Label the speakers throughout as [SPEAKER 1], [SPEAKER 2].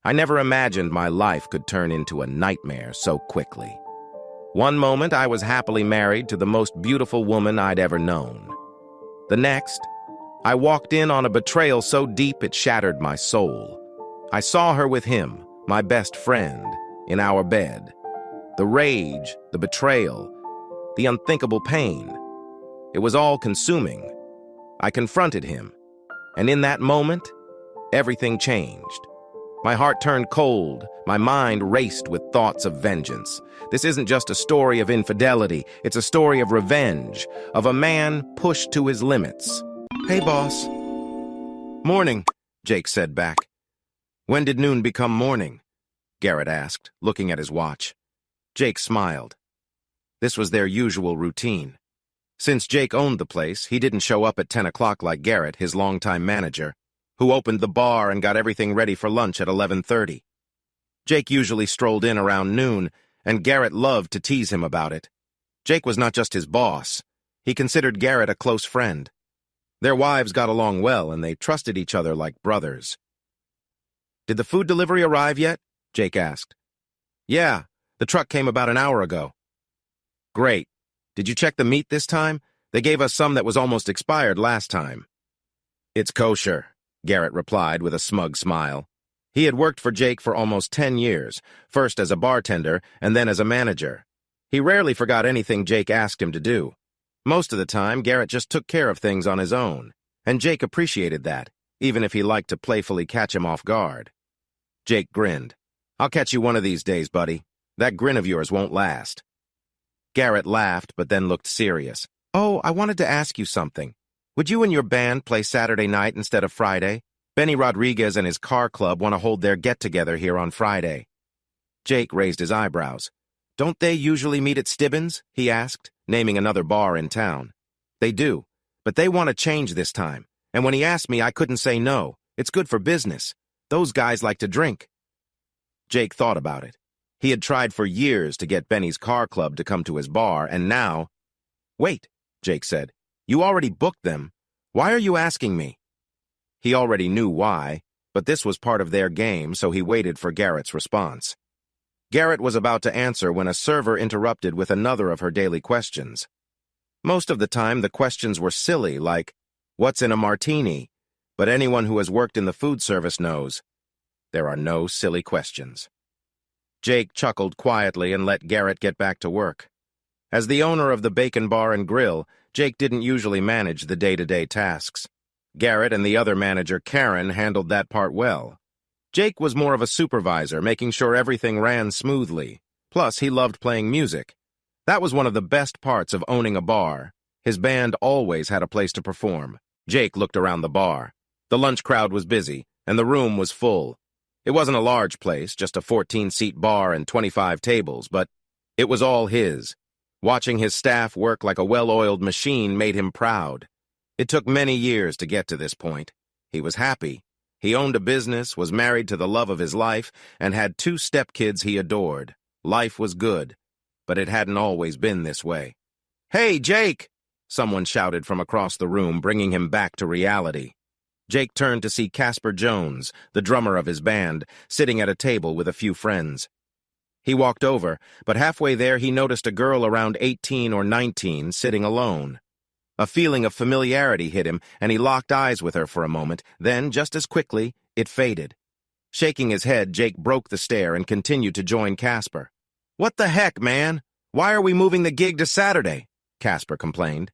[SPEAKER 1] I never imagined my life could turn into a nightmare so quickly. One moment, I was happily married to the most beautiful woman I'd ever known. The next, I walked in on a betrayal so deep it shattered my soul. I saw her with him, my best friend, in our bed. The rage, the betrayal, the unthinkable pain. It was all consuming. I confronted him, and in that moment, everything changed. My heart turned cold, my mind raced with thoughts of vengeance. This isn't just a story of infidelity, it's a story of revenge, of a man pushed to his limits. "Hey, boss." "Morning," Jake said back. "When did noon become morning?" Garrett asked, looking at his watch. Jake smiled. This was their usual routine. Since Jake owned the place, he didn't show up at 10 o'clock like Garrett, his longtime manager, who opened the bar and got everything ready for lunch at 11:30. Jake usually strolled in around noon, and Garrett loved to tease him about it. Jake was not just his boss. He considered Garrett a close friend. Their wives got along well, and they trusted each other like brothers. "Did the food delivery arrive yet?" Jake asked. "Yeah, the truck came about an hour ago." "Great. Did you check the meat this time? They gave us some that was almost expired last time." "It's kosher," Garrett replied with a smug smile. He had worked for Jake for almost 10 years, first as a bartender and then as a manager. He rarely forgot anything Jake asked him to do. Most of the time, Garrett just took care of things on his own, and Jake appreciated that, even if he liked to playfully catch him off guard. Jake grinned. "I'll catch you one of these days, buddy. That grin of yours won't last." Garrett laughed, but then looked serious. "Oh, I wanted to ask you something. Would you and your band play Saturday night instead of Friday? Benny Rodriguez and his car club want to hold their get-together here on Friday." Jake raised his eyebrows. "Don't they usually meet at Stibbins?" he asked, naming another bar in town. "They do, but they want to change this time, and when he asked me, I couldn't say no. It's good for business. Those guys like to drink." Jake thought about it. He had tried for years to get Benny's car club to come to his bar, and now— "Wait," Jake said. "You already booked them. Why are you asking me?" He already knew why, but this was part of their game, so he waited for Garrett's response. Garrett was about to answer when a server interrupted with another of her daily questions. Most of the time, the questions were silly, like, "What's in a martini?" But anyone who has worked in the food service knows there are no silly questions. Jake chuckled quietly and let Garrett get back to work. As the owner of the Bacon Bar and Grill, Jake didn't usually manage the day-to-day tasks. Garrett and the other manager, Karen, handled that part well. Jake was more of a supervisor, making sure everything ran smoothly. Plus, he loved playing music. That was one of the best parts of owning a bar. His band always had a place to perform. Jake looked around the bar. The lunch crowd was busy, and the room was full. It wasn't a large place, just a 14-seat bar and 25 tables, but it was all his. Watching his staff work like a well-oiled machine made him proud. It took many years to get to this point. He was happy. He owned a business, was married to the love of his life, and had 2 stepkids he adored. Life was good, but it hadn't always been this way. "Hey, Jake!" someone shouted from across the room, bringing him back to reality. Jake turned to see Casper Jones, the drummer of his band, sitting at a table with a few friends. He walked over, but halfway there he noticed a girl around 18 or 19 sitting alone. A feeling of familiarity hit him, and he locked eyes with her for a moment. Then, just as quickly, it faded. Shaking his head, Jake broke the stare and continued to join Casper. "What the heck, man? Why are we moving the gig to Saturday?" Casper complained.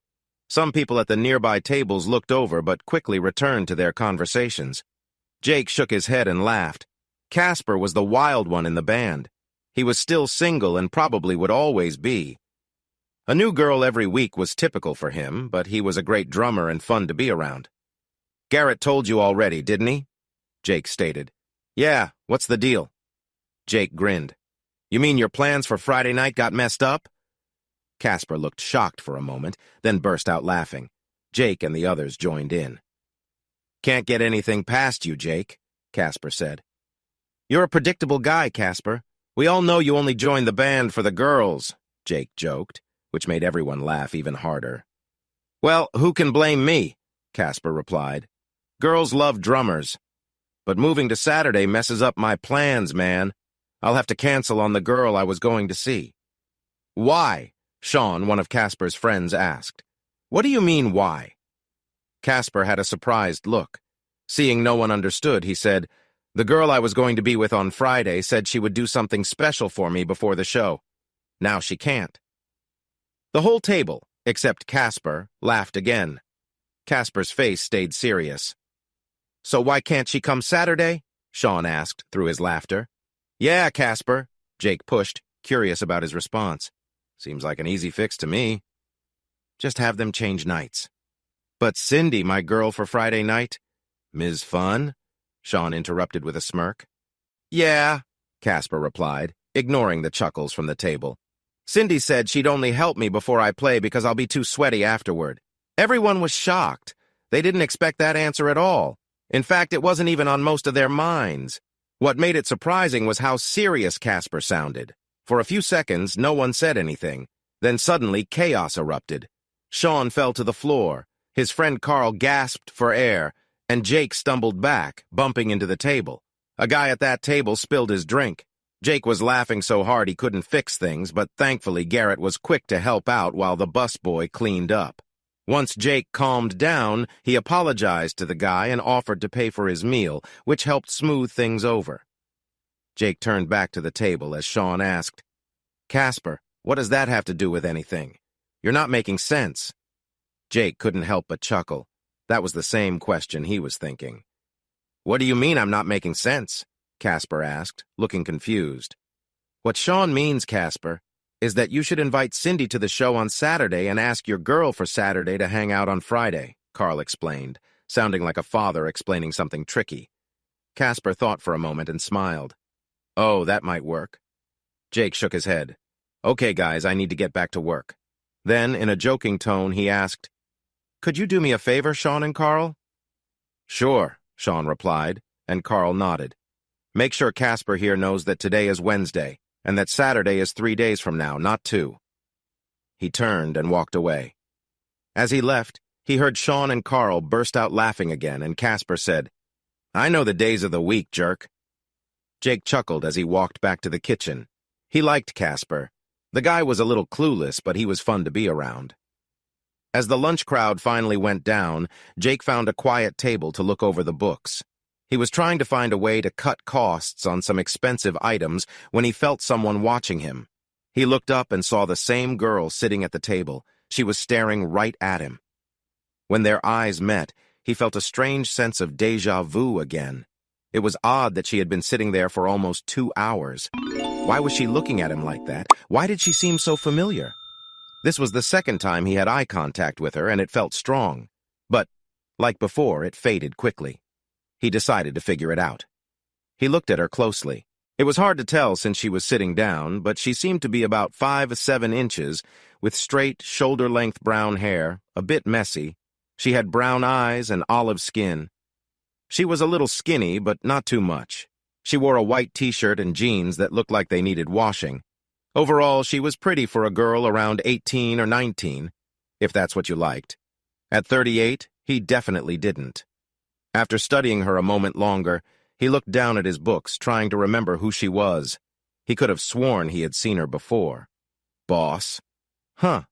[SPEAKER 1] Some people at the nearby tables looked over but quickly returned to their conversations. Jake shook his head and laughed. Casper was the wild one in the band. He was still single and probably would always be. A new girl every week was typical for him, but he was a great drummer and fun to be around. "Garrett told you already, didn't he?" Jake stated. "Yeah, what's the deal?" Jake grinned. "You mean your plans for Friday night got messed up?" Casper looked shocked for a moment, then burst out laughing. Jake and the others joined in. "Can't get anything past you, Jake," Casper said. "You're a predictable guy, Casper. We all know you only joined the band for the girls," Jake joked, which made everyone laugh even harder. "Well, who can blame me?" Casper replied. "Girls love drummers." But moving to Saturday messes up my plans, man. I'll have to cancel on the girl I was going to see." "Why?" Sean, one of Casper's friends, asked. "What do you mean, why?" Casper had a surprised look. Seeing no one understood, he said, "The girl I was going to be with on Friday said she would do something special for me before the show. Now she can't." The whole table, except Casper, laughed again. Casper's face stayed serious. "So why can't she come Saturday?" Sean asked through his laughter. "Yeah, Casper," Jake pushed, curious about his response. "Seems like an easy fix to me." "Just have them change nights." "But Cindy, my girl for Friday night?" "Ms. Fun?" Sean interrupted with a smirk. "Yeah," Casper replied, ignoring the chuckles from the table. "Cindy said she'd only help me before I play because I'll be too sweaty afterward." Everyone was shocked. They didn't expect that answer at all. In fact, it wasn't even on most of their minds. What made it surprising was how serious Casper sounded. For a few seconds, no one said anything. Then suddenly, chaos erupted. Sean fell to the floor. His friend Carl gasped for air, and Jake stumbled back, bumping into the table. A guy at that table spilled his drink. Jake was laughing so hard he couldn't fix things, but thankfully Garrett was quick to help out while the busboy cleaned up. Once Jake calmed down, he apologized to the guy and offered to pay for his meal, which helped smooth things over. Jake turned back to the table as Sean asked, "Casper, what does that have to do with anything? You're not making sense." Jake couldn't help but chuckle. That was the same question he was thinking. "What do you mean I'm not making sense?" Casper asked, looking confused. "What Sean means, Casper, is that you should invite Cindy to the show on Saturday and ask your girl for Saturday to hang out on Friday," Carl explained, sounding like a father explaining something tricky. Casper thought for a moment and smiled. "Oh, that might work." Jake shook his head. "Okay, guys, I need to get back to work." Then, in a joking tone, he asked, "Could you do me a favor, Sean and Carl?" "Sure," Sean replied, and Carl nodded. "Make sure Casper here knows that today is Wednesday, and that Saturday is 3 days from now, not 2. He turned and walked away. As he left, he heard Sean and Carl burst out laughing again, and Casper said, "I know the days of the week, jerk." Jake chuckled as he walked back to the kitchen. He liked Casper. The guy was a little clueless, but he was fun to be around. As the lunch crowd finally went down, Jake found a quiet table to look over the books. He was trying to find a way to cut costs on some expensive items when he felt someone watching him. He looked up and saw the same girl sitting at the table. She was staring right at him. When their eyes met, he felt a strange sense of déjà vu again. It was odd that she had been sitting there for almost 2 hours. Why was she looking at him like that? Why did she seem so familiar? This was the second time he had eye contact with her, and it felt strong. But, like before, it faded quickly. He decided to figure it out. He looked at her closely. It was hard to tell since she was sitting down, but she seemed to be about 5'7" inches, with straight, shoulder-length brown hair, a bit messy. She had brown eyes and olive skin. She was a little skinny, but not too much. She wore a white t-shirt and jeans that looked like they needed washing. Overall, she was pretty for a girl around 18 or 19, if that's what you liked. At 38, he definitely didn't. After studying her a moment longer, he looked down at his books, trying to remember who she was. He could have sworn he had seen her before. Boss? Huh.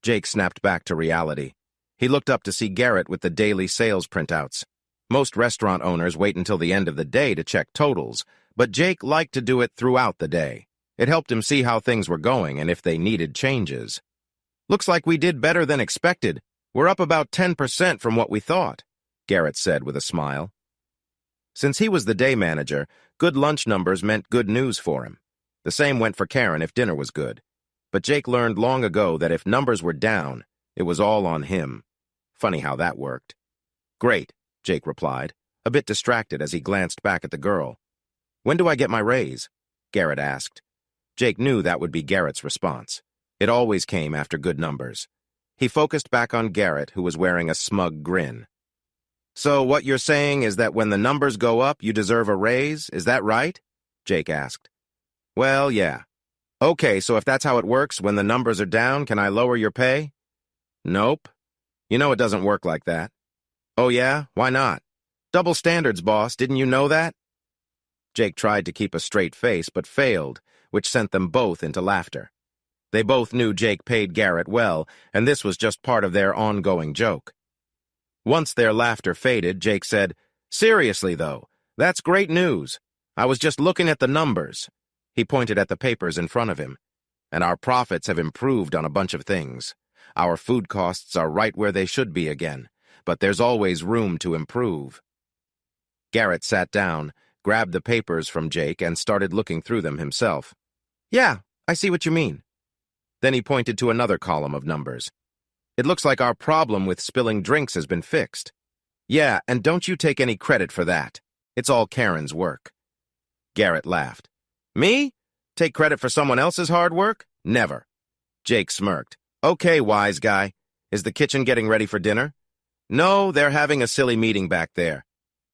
[SPEAKER 1] Jake snapped back to reality. He looked up to see Garrett with the daily sales printouts. Most restaurant owners wait until the end of the day to check totals, but Jake liked to do it throughout the day. It helped him see how things were going and if they needed changes. "Looks like we did better than expected. We're up about 10% from what we thought," Garrett said with a smile. Since he was the day manager, good lunch numbers meant good news for him. The same went for Karen if dinner was good. But Jake learned long ago that if numbers were down, it was all on him. Funny how that worked. "Great," Jake replied, a bit distracted as he glanced back at the girl. "When do I get my raise?" Garrett asked. Jake knew that would be Garrett's response. It always came after good numbers. He focused back on Garrett, who was wearing a smug grin. "So what you're saying is that when the numbers go up, you deserve a raise, is that right?" Jake asked. "Well, yeah." "Okay, so if that's how it works, when the numbers are down, can I lower your pay?" "Nope. You know it doesn't work like that." "Oh yeah? Why not?" Double standards, boss. Didn't you know that? Jake tried to keep a straight face, but failed, which sent them both into laughter. They both knew Jake paid Garrett well, and this was just part of their ongoing joke. Once their laughter faded, Jake said, "Seriously, though, that's great news. I was just looking at the numbers." He pointed at the papers in front of him. "And our profits have improved on a bunch of things. Our food costs are right where they should be again, but there's always room to improve." Garrett sat down, grabbed the papers from Jake, and started looking through them himself. "Yeah, I see what you mean." Then he pointed to another column of numbers. "It looks like our problem with spilling drinks has been fixed." "Yeah, and don't you take any credit for that. It's all Karen's work." Garrett laughed. "Me? Take credit for someone else's hard work? Never." Jake smirked. "Okay, wise guy. Is the kitchen getting ready for dinner?" "No, they're having a silly meeting back there."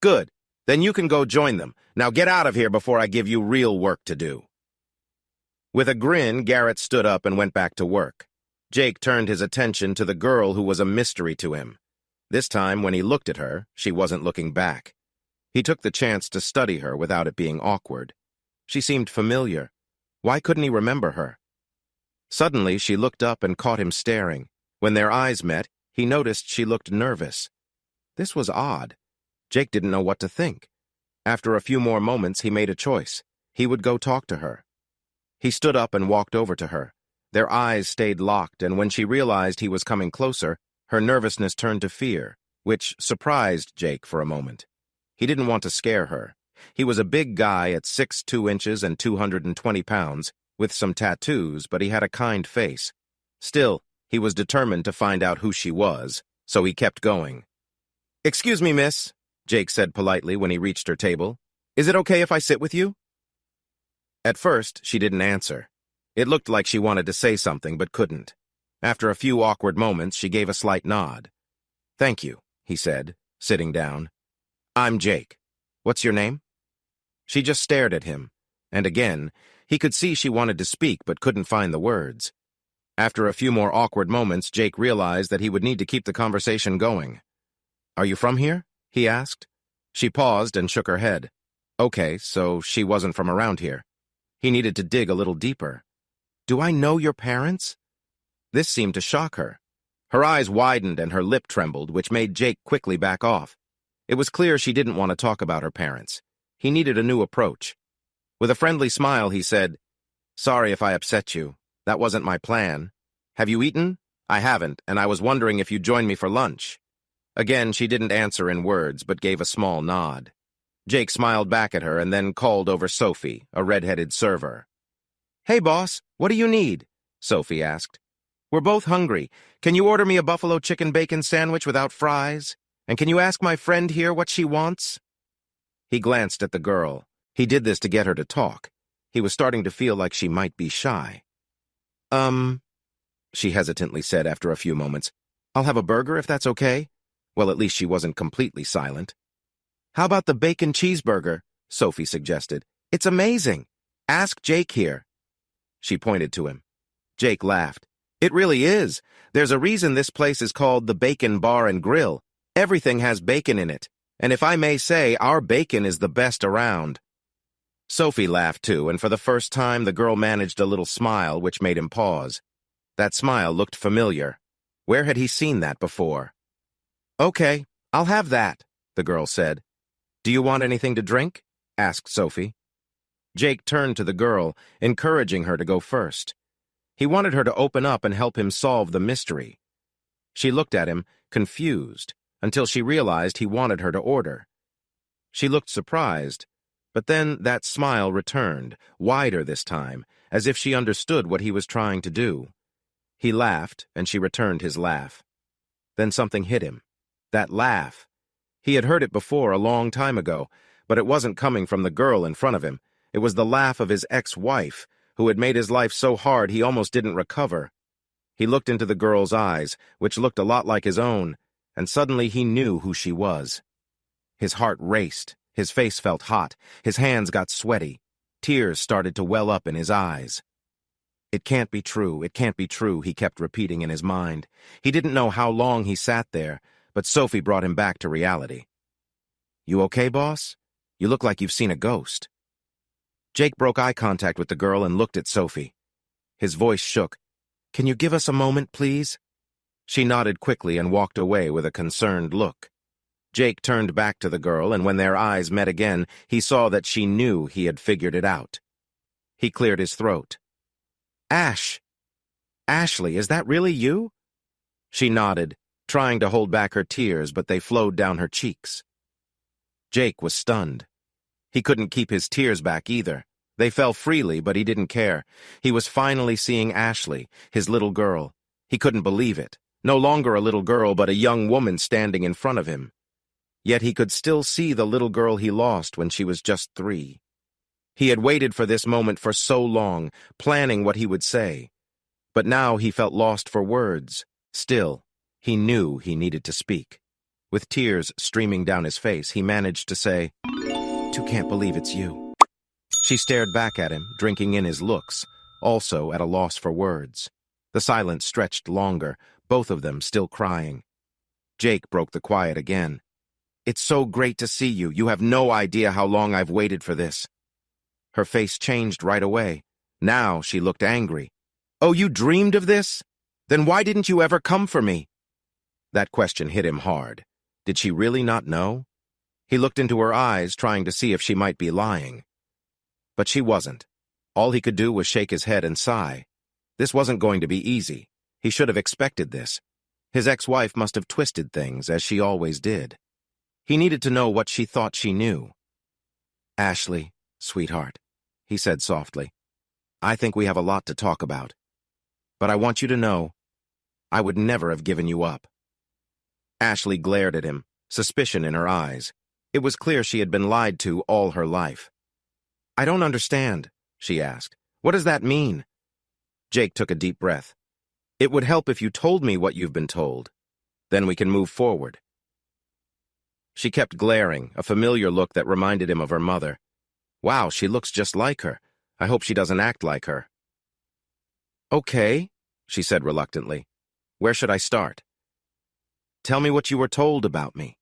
[SPEAKER 1] "Good. Then you can go join them. Now get out of here before I give you real work to do." With a grin, Garrett stood up and went back to work. Jake turned his attention to the girl who was a mystery to him. This time, when he looked at her, she wasn't looking back. He took the chance to study her without it being awkward. She seemed familiar. Why couldn't he remember her? Suddenly, she looked up and caught him staring. When their eyes met, he noticed she looked nervous. This was odd. Jake didn't know what to think. After a few more moments, he made a choice. He would go talk to her. He stood up and walked over to her. Their eyes stayed locked, and when she realized he was coming closer, her nervousness turned to fear, which surprised Jake for a moment. He didn't want to scare her. He was a big guy at 6'2" and 220 pounds, with some tattoos, but he had a kind face. Still, he was determined to find out who she was, so he kept going. "Excuse me, miss," Jake said politely when he reached her table. "Is it okay if I sit with you?" At first, she didn't answer. It looked like she wanted to say something but couldn't. After a few awkward moments, she gave a slight nod. "Thank you," he said, sitting down. "I'm Jake. What's your name?" She just stared at him, and again, he could see she wanted to speak but couldn't find the words. After a few more awkward moments, Jake realized that he would need to keep the conversation going. "Are you from here?" he asked. She paused and shook her head. Okay, so she wasn't from around here. He needed to dig a little deeper. "Do I know your parents?" This seemed to shock her. Her eyes widened and her lip trembled, which made Jake quickly back off. It was clear she didn't want to talk about her parents. He needed a new approach. With a friendly smile, he said, "Sorry if I upset you. That wasn't my plan. Have you eaten?" "I haven't, and I was wondering if you'd join me for lunch." Again, she didn't answer in words, but gave a small nod. Jake smiled back at her and then called over Sophie, a red-headed server. "Hey, boss, what do you need?" Sophie asked. "We're both hungry. Can you order me a buffalo chicken bacon sandwich without fries? And can you ask my friend here what she wants?" He glanced at the girl. He did this to get her to talk. He was starting to feel like she might be shy. She hesitantly said after a few moments. "I'll have a burger if that's okay." Well, at least she wasn't completely silent. "How about the bacon cheeseburger?" Sophie suggested. "It's amazing. Ask Jake here." She pointed to him. Jake laughed. "It really is. There's a reason this place is called the Bacon Bar and Grill. Everything has bacon in it. And if I may say, our bacon is the best around." Sophie laughed too, and for the first time the girl managed a little smile which made him pause. That smile looked familiar. Where had he seen that before? "Okay, I'll have that," the girl said. "Do you want anything to drink?" asked Sophie. Jake turned to the girl, encouraging her to go first. He wanted her to open up and help him solve the mystery. She looked at him, confused, until she realized he wanted her to order. She looked surprised, but then that smile returned, wider this time, as if she understood what he was trying to do. He laughed, and she returned his laugh. Then something hit him. That laugh. He had heard it before a long time ago, but it wasn't coming from the girl in front of him. It was the laugh of his ex-wife, who had made his life so hard he almost didn't recover. He looked into the girl's eyes, which looked a lot like his own, and suddenly he knew who she was. His heart raced, his face felt hot, his hands got sweaty. Tears started to well up in his eyes. "It can't be true, it can't be true," he kept repeating in his mind. He didn't know how long he sat there, but Sophie brought him back to reality. You okay, boss? You look like you've seen a ghost. Jake broke eye contact with the girl and looked at Sophie. His voice shook. Can you give us a moment, please? She nodded quickly and walked away with a concerned look. Jake turned back to the girl, and when their eyes met again, he saw that she knew he had figured it out. He cleared his throat. Ash! Ashley, is that really you? She nodded, trying to hold back her tears, but they flowed down her cheeks. Jake was stunned. He couldn't keep his tears back either. They fell freely, but he didn't care. He was finally seeing Ashley, his little girl. He couldn't believe it. No longer a little girl, but a young woman standing in front of him. Yet he could still see the little girl he lost when she was just 3. He had waited for this moment for so long, planning what he would say. But now he felt lost for words. Still, he knew he needed to speak. With tears streaming down his face, he managed to say, "I can't believe it's you." She stared back at him, drinking in his looks, also at a loss for words. The silence stretched longer, both of them still crying. Jake broke the quiet again. "It's so great to see you. You have no idea how long I've waited for this." Her face changed right away. Now she looked angry. "Oh, you dreamed of this? Then why didn't you ever come for me?" That question hit him hard. Did she really not know? He looked into her eyes, trying to see if she might be lying. But she wasn't. All he could do was shake his head and sigh. This wasn't going to be easy. He should have expected this. His ex-wife must have twisted things, as she always did. He needed to know what she thought she knew. "Ashley, sweetheart," he said softly, "I think we have a lot to talk about. But I want you to know, I would never have given you up." Ashley glared at him, suspicion in her eyes. It was clear she had been lied to all her life. "I don't understand," she asked. "What does that mean?" Jake took a deep breath. "It would help if you told me what you've been told. Then we can move forward." She kept glaring, a familiar look that reminded him of her mother. Wow, she looks just like her. I hope she doesn't act like her. "Okay," she said reluctantly. "Where should I start?" "Tell me what you were told about me."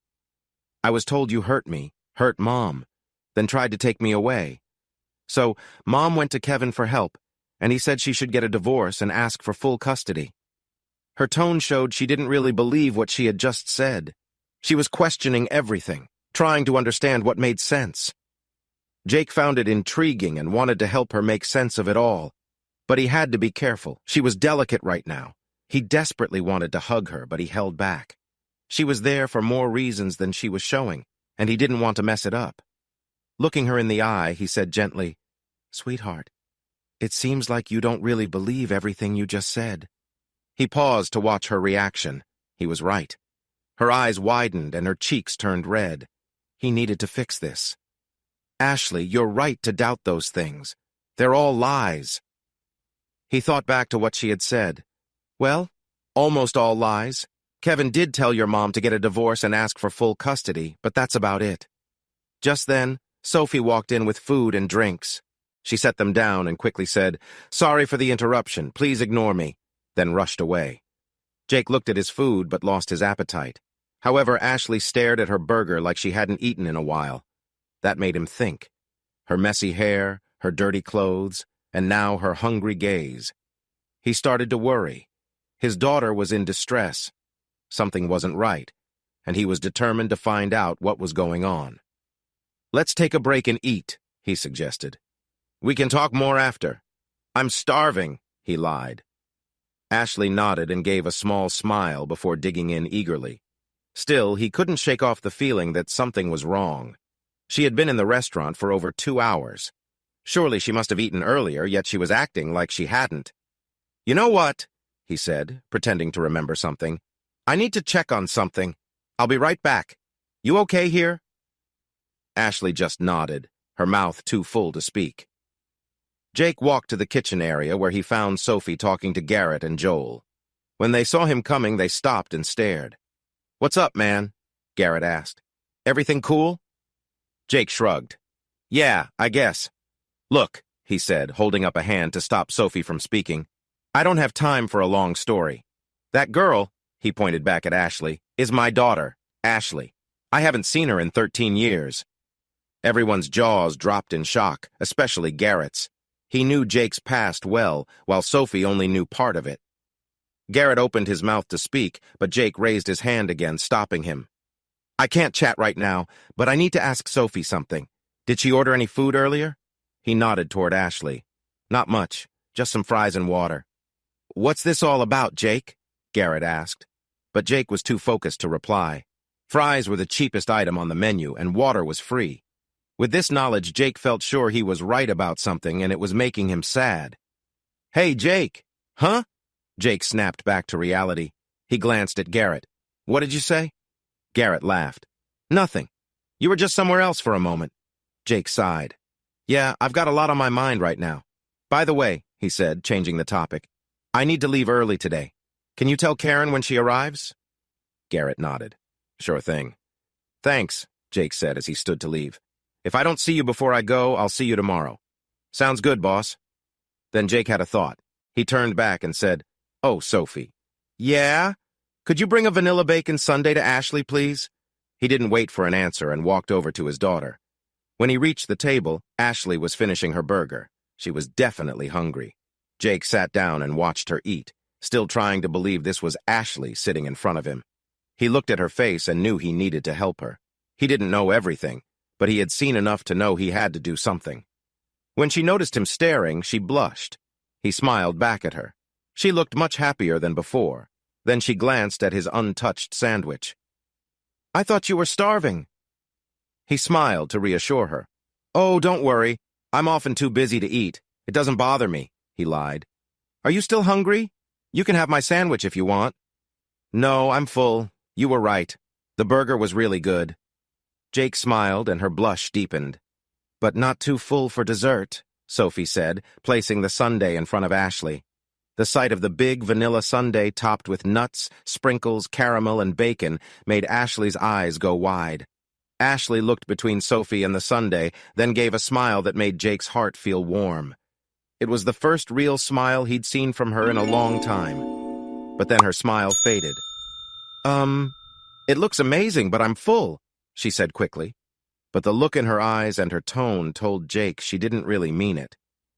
[SPEAKER 1] "I was told you hurt me, hurt Mom, then tried to take me away. So, Mom went to Kevin for help, and he said she should get a divorce and ask for full custody." Her tone showed she didn't really believe what she had just said. She was questioning everything, trying to understand what made sense. Jake found it intriguing and wanted to help her make sense of it all. But he had to be careful. She was delicate right now. He desperately wanted to hug her, but he held back. She was there for more reasons than she was showing, and he didn't want to mess it up. Looking her in the eye, he said gently, "Sweetheart, it seems like you don't really believe everything you just said." He paused to watch her reaction. He was right. Her eyes widened and her cheeks turned red. He needed to fix this. "Ashley, you're right to doubt those things. They're all lies." He thought back to what she had said. "Well, almost all lies. Kevin did tell your mom to get a divorce and ask for full custody, but that's about it." Just then, Sophie walked in with food and drinks. She set them down and quickly said, "Sorry for the interruption. Please ignore me," then rushed away. Jake looked at his food but lost his appetite. However, Ashley stared at her burger like she hadn't eaten in a while. That made him think. Her messy hair, her dirty clothes, and now her hungry gaze. He started to worry. His daughter was in distress. Something wasn't right, and he was determined to find out what was going on. "Let's take a break and eat," he suggested. "We can talk more after." "I'm starving," he lied. Ashley nodded and gave a small smile before digging in eagerly. Still, he couldn't shake off the feeling that something was wrong. She had been in the restaurant for over 2 hours. Surely she must have eaten earlier, yet she was acting like she hadn't. "You know what?" he said, pretending to remember something. "I need to check on something. I'll be right back. You okay here?" Ashley just nodded, her mouth too full to speak. Jake walked to the kitchen area where he found Sophie talking to Garrett and Joel. When they saw him coming, they stopped and stared. "What's up, man?" Garrett asked. "Everything cool?" Jake shrugged. "Yeah, I guess." "Look," he said, holding up a hand to stop Sophie from speaking. "I don't have time for a long story. That girl," he pointed back at Ashley, "is my daughter, Ashley. I haven't seen her in 13 years. Everyone's jaws dropped in shock, especially Garrett's. He knew Jake's past well, while Sophie only knew part of it. Garrett opened his mouth to speak, but Jake raised his hand again, stopping him. I can't chat right now, but I need to ask Sophie something. Did she order any food earlier? He nodded toward Ashley. Not much, just some fries and water. What's this all about, Jake? Garrett asked. But Jake was too focused to reply. Fries were the cheapest item on the menu, and water was free. With this knowledge, Jake felt sure he was right about something, and it was making him sad. Hey, Jake! Huh? Jake snapped back to reality. He glanced at Garrett. What did you say? Garrett laughed. Nothing. You were just somewhere else for a moment. Jake sighed. Yeah, I've got a lot on my mind right now. By the way, he said, changing the topic, I need to leave early today. Can you tell Karen when she arrives? Garrett nodded. Sure thing. Thanks, Jake said as he stood to leave. If I don't see you before I go, I'll see you tomorrow. Sounds good, boss. Then Jake had a thought. He turned back and said, Oh, Sophie. Yeah? Could you bring a vanilla bacon sundae to Ashley, please? He didn't wait for an answer and walked over to his daughter. When he reached the table, Ashley was finishing her burger. She was definitely hungry. Jake sat down and watched her eat, still trying to believe this was Ashley sitting in front of him. He looked at her face and knew he needed to help her. He didn't know everything, but he had seen enough to know he had to do something. When she noticed him staring, she blushed. He smiled back at her. She looked much happier than before. Then she glanced at his untouched sandwich. I thought you were starving. He smiled to reassure her. Oh, don't worry. I'm often too busy to eat. It doesn't bother me, he lied. Are you still hungry? You can have my sandwich if you want. No, I'm full. You were right. The burger was really good. Jake smiled and her blush deepened. But not too full for dessert, Sophie said, placing the sundae in front of Ashley. The sight of the big vanilla sundae topped with nuts, sprinkles, caramel, and bacon made Ashley's eyes go wide. Ashley looked between Sophie and the sundae, then gave a smile that made Jake's heart feel warm. It was the first real smile he'd seen from her in a long time. But then her smile faded. It looks amazing, but I'm full, she said quickly. But the look in her eyes and her tone told Jake she didn't really mean it.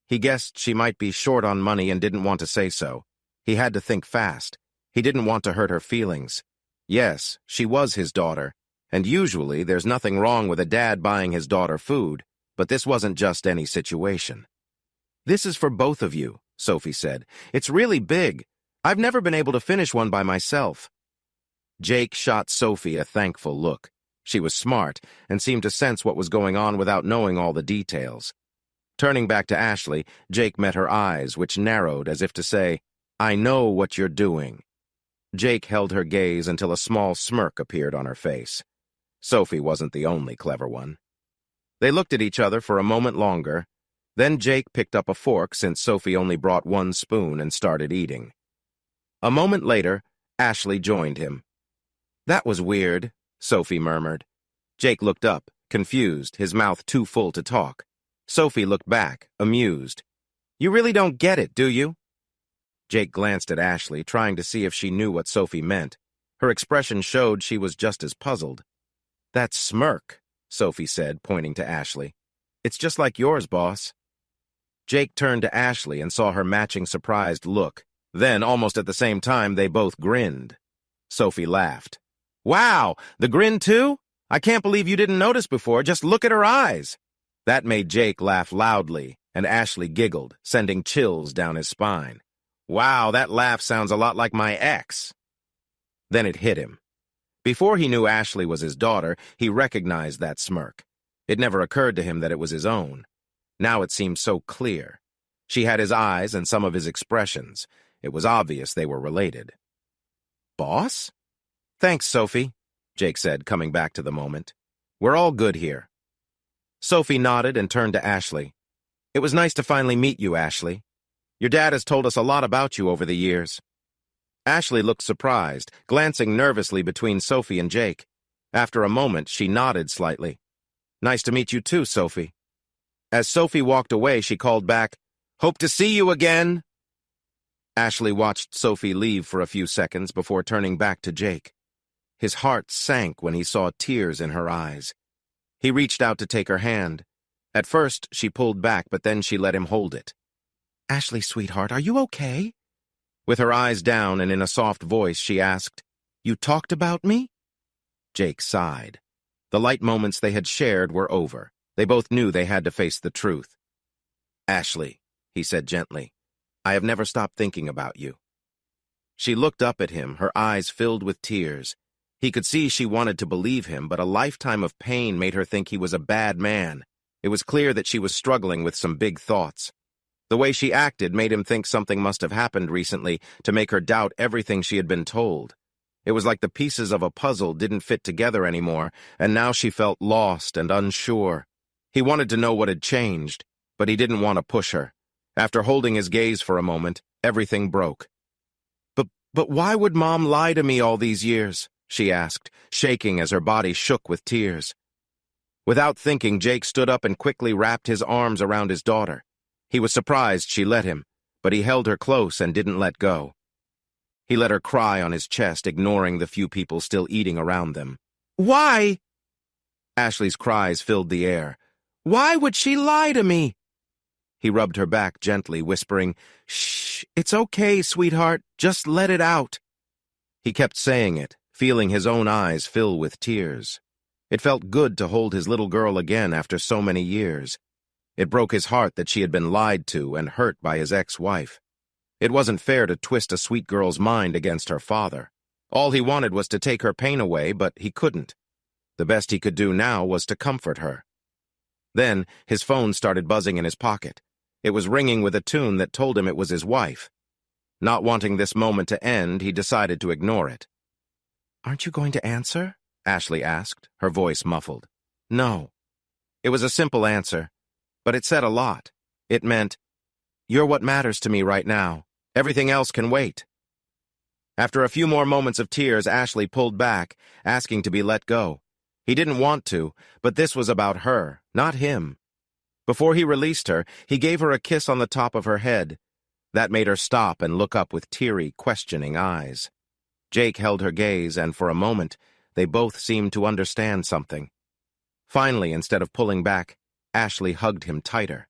[SPEAKER 1] He guessed she might be short on money and didn't want to say so. He had to think fast. He didn't want to hurt her feelings. Yes, she was his daughter, and usually there's nothing wrong with a dad buying his daughter food, but this wasn't just any situation. This is for both of you, Sophie said. It's really big. I've never been able to finish one by myself. Jake shot Sophie a thankful look. She was smart and seemed to sense what was going on without knowing all the details. Turning back to Ashley, Jake met her eyes, which narrowed as if to say, I know what you're doing. Jake held her gaze until a small smirk appeared on her face. Sophie wasn't the only clever one. They looked at each other for a moment longer. Then Jake picked up a fork since Sophie only brought one spoon and started eating. A moment later, Ashley joined him. That was weird, Sophie murmured. Jake looked up, confused, his mouth too full to talk. Sophie looked back, amused. You really don't get it, do you? Jake glanced at Ashley, trying to see if she knew what Sophie meant. Her expression showed she was just as puzzled. That smirk, Sophie said, pointing to Ashley. It's just like yours, boss. Jake turned to Ashley and saw her matching surprised look. Then, almost at the same time, they both grinned. Sophie laughed. Wow, the grin too? I can't believe you didn't notice before. Just look at her eyes. That made Jake laugh loudly, and Ashley giggled, sending chills down his spine. Wow, that laugh sounds a lot like my ex. Then it hit him. Before he knew Ashley was his daughter, he recognized that smirk. It never occurred to him that it was his own. Now it seemed so clear. She had his eyes and some of his expressions. It was obvious they were related. Boss? Thanks, Sophie, Jake said, coming back to the moment. We're all good here. Sophie nodded and turned to Ashley. It was nice to finally meet you, Ashley. Your dad has told us a lot about you over the years. Ashley looked surprised, glancing nervously between Sophie and Jake. After a moment, she nodded slightly. Nice to meet you too, Sophie. As Sophie walked away, she called back, Hope to see you again. Ashley watched Sophie leave for a few seconds before turning back to Jake. His heart sank when he saw tears in her eyes. He reached out to take her hand. At first, she pulled back, but then she let him hold it. "Ashley, sweetheart, are you okay?" With her eyes down and in a soft voice, she asked, "You talked about me?" Jake sighed. The light moments they had shared were over. They both knew they had to face the truth. "Ashley," he said gently, "I have never stopped thinking about you." She looked up at him, her eyes filled with tears. He could see she wanted to believe him, but a lifetime of pain made her think he was a bad man. It was clear that she was struggling with some big thoughts. The way she acted made him think something must have happened recently to make her doubt everything she had been told. It was like the pieces of a puzzle didn't fit together anymore, and now she felt lost and unsure. He wanted to know what had changed, but he didn't want to push her. After holding his gaze for a moment, everything broke. But why would Mom lie to me all these years?" she asked, shaking as her body shook with tears. Without thinking, Jake stood up and quickly wrapped his arms around his daughter. He was surprised she let him, but he held her close and didn't let go. He let her cry on his chest, ignoring the few people still eating around them. "Why?" Ashley's cries filled the air. "Why would she lie to me?" He rubbed her back gently, whispering, "Shh, it's okay, sweetheart, just let it out." He kept saying it, feeling his own eyes fill with tears. It felt good to hold his little girl again after so many years. It broke his heart that she had been lied to and hurt by his ex-wife. It wasn't fair to twist a sweet girl's mind against her father. All he wanted was to take her pain away, but he couldn't. The best he could do now was to comfort her. Then his phone started buzzing in his pocket. It was ringing with a tune that told him it was his wife. Not wanting this moment to end, he decided to ignore it. "Aren't you going to answer?" Ashley asked, her voice muffled. "No." It was a simple answer, but it said a lot. It meant, "You're what matters to me right now. Everything else can wait." After a few more moments of tears, Ashley pulled back, asking to be let go. He didn't want to, but this was about her, not him. Before he released her, he gave her a kiss on the top of her head. That made her stop and look up with teary, questioning eyes. Jake held her gaze, and for a moment, they both seemed to understand something. Finally, instead of pulling back, Ashley hugged him tighter.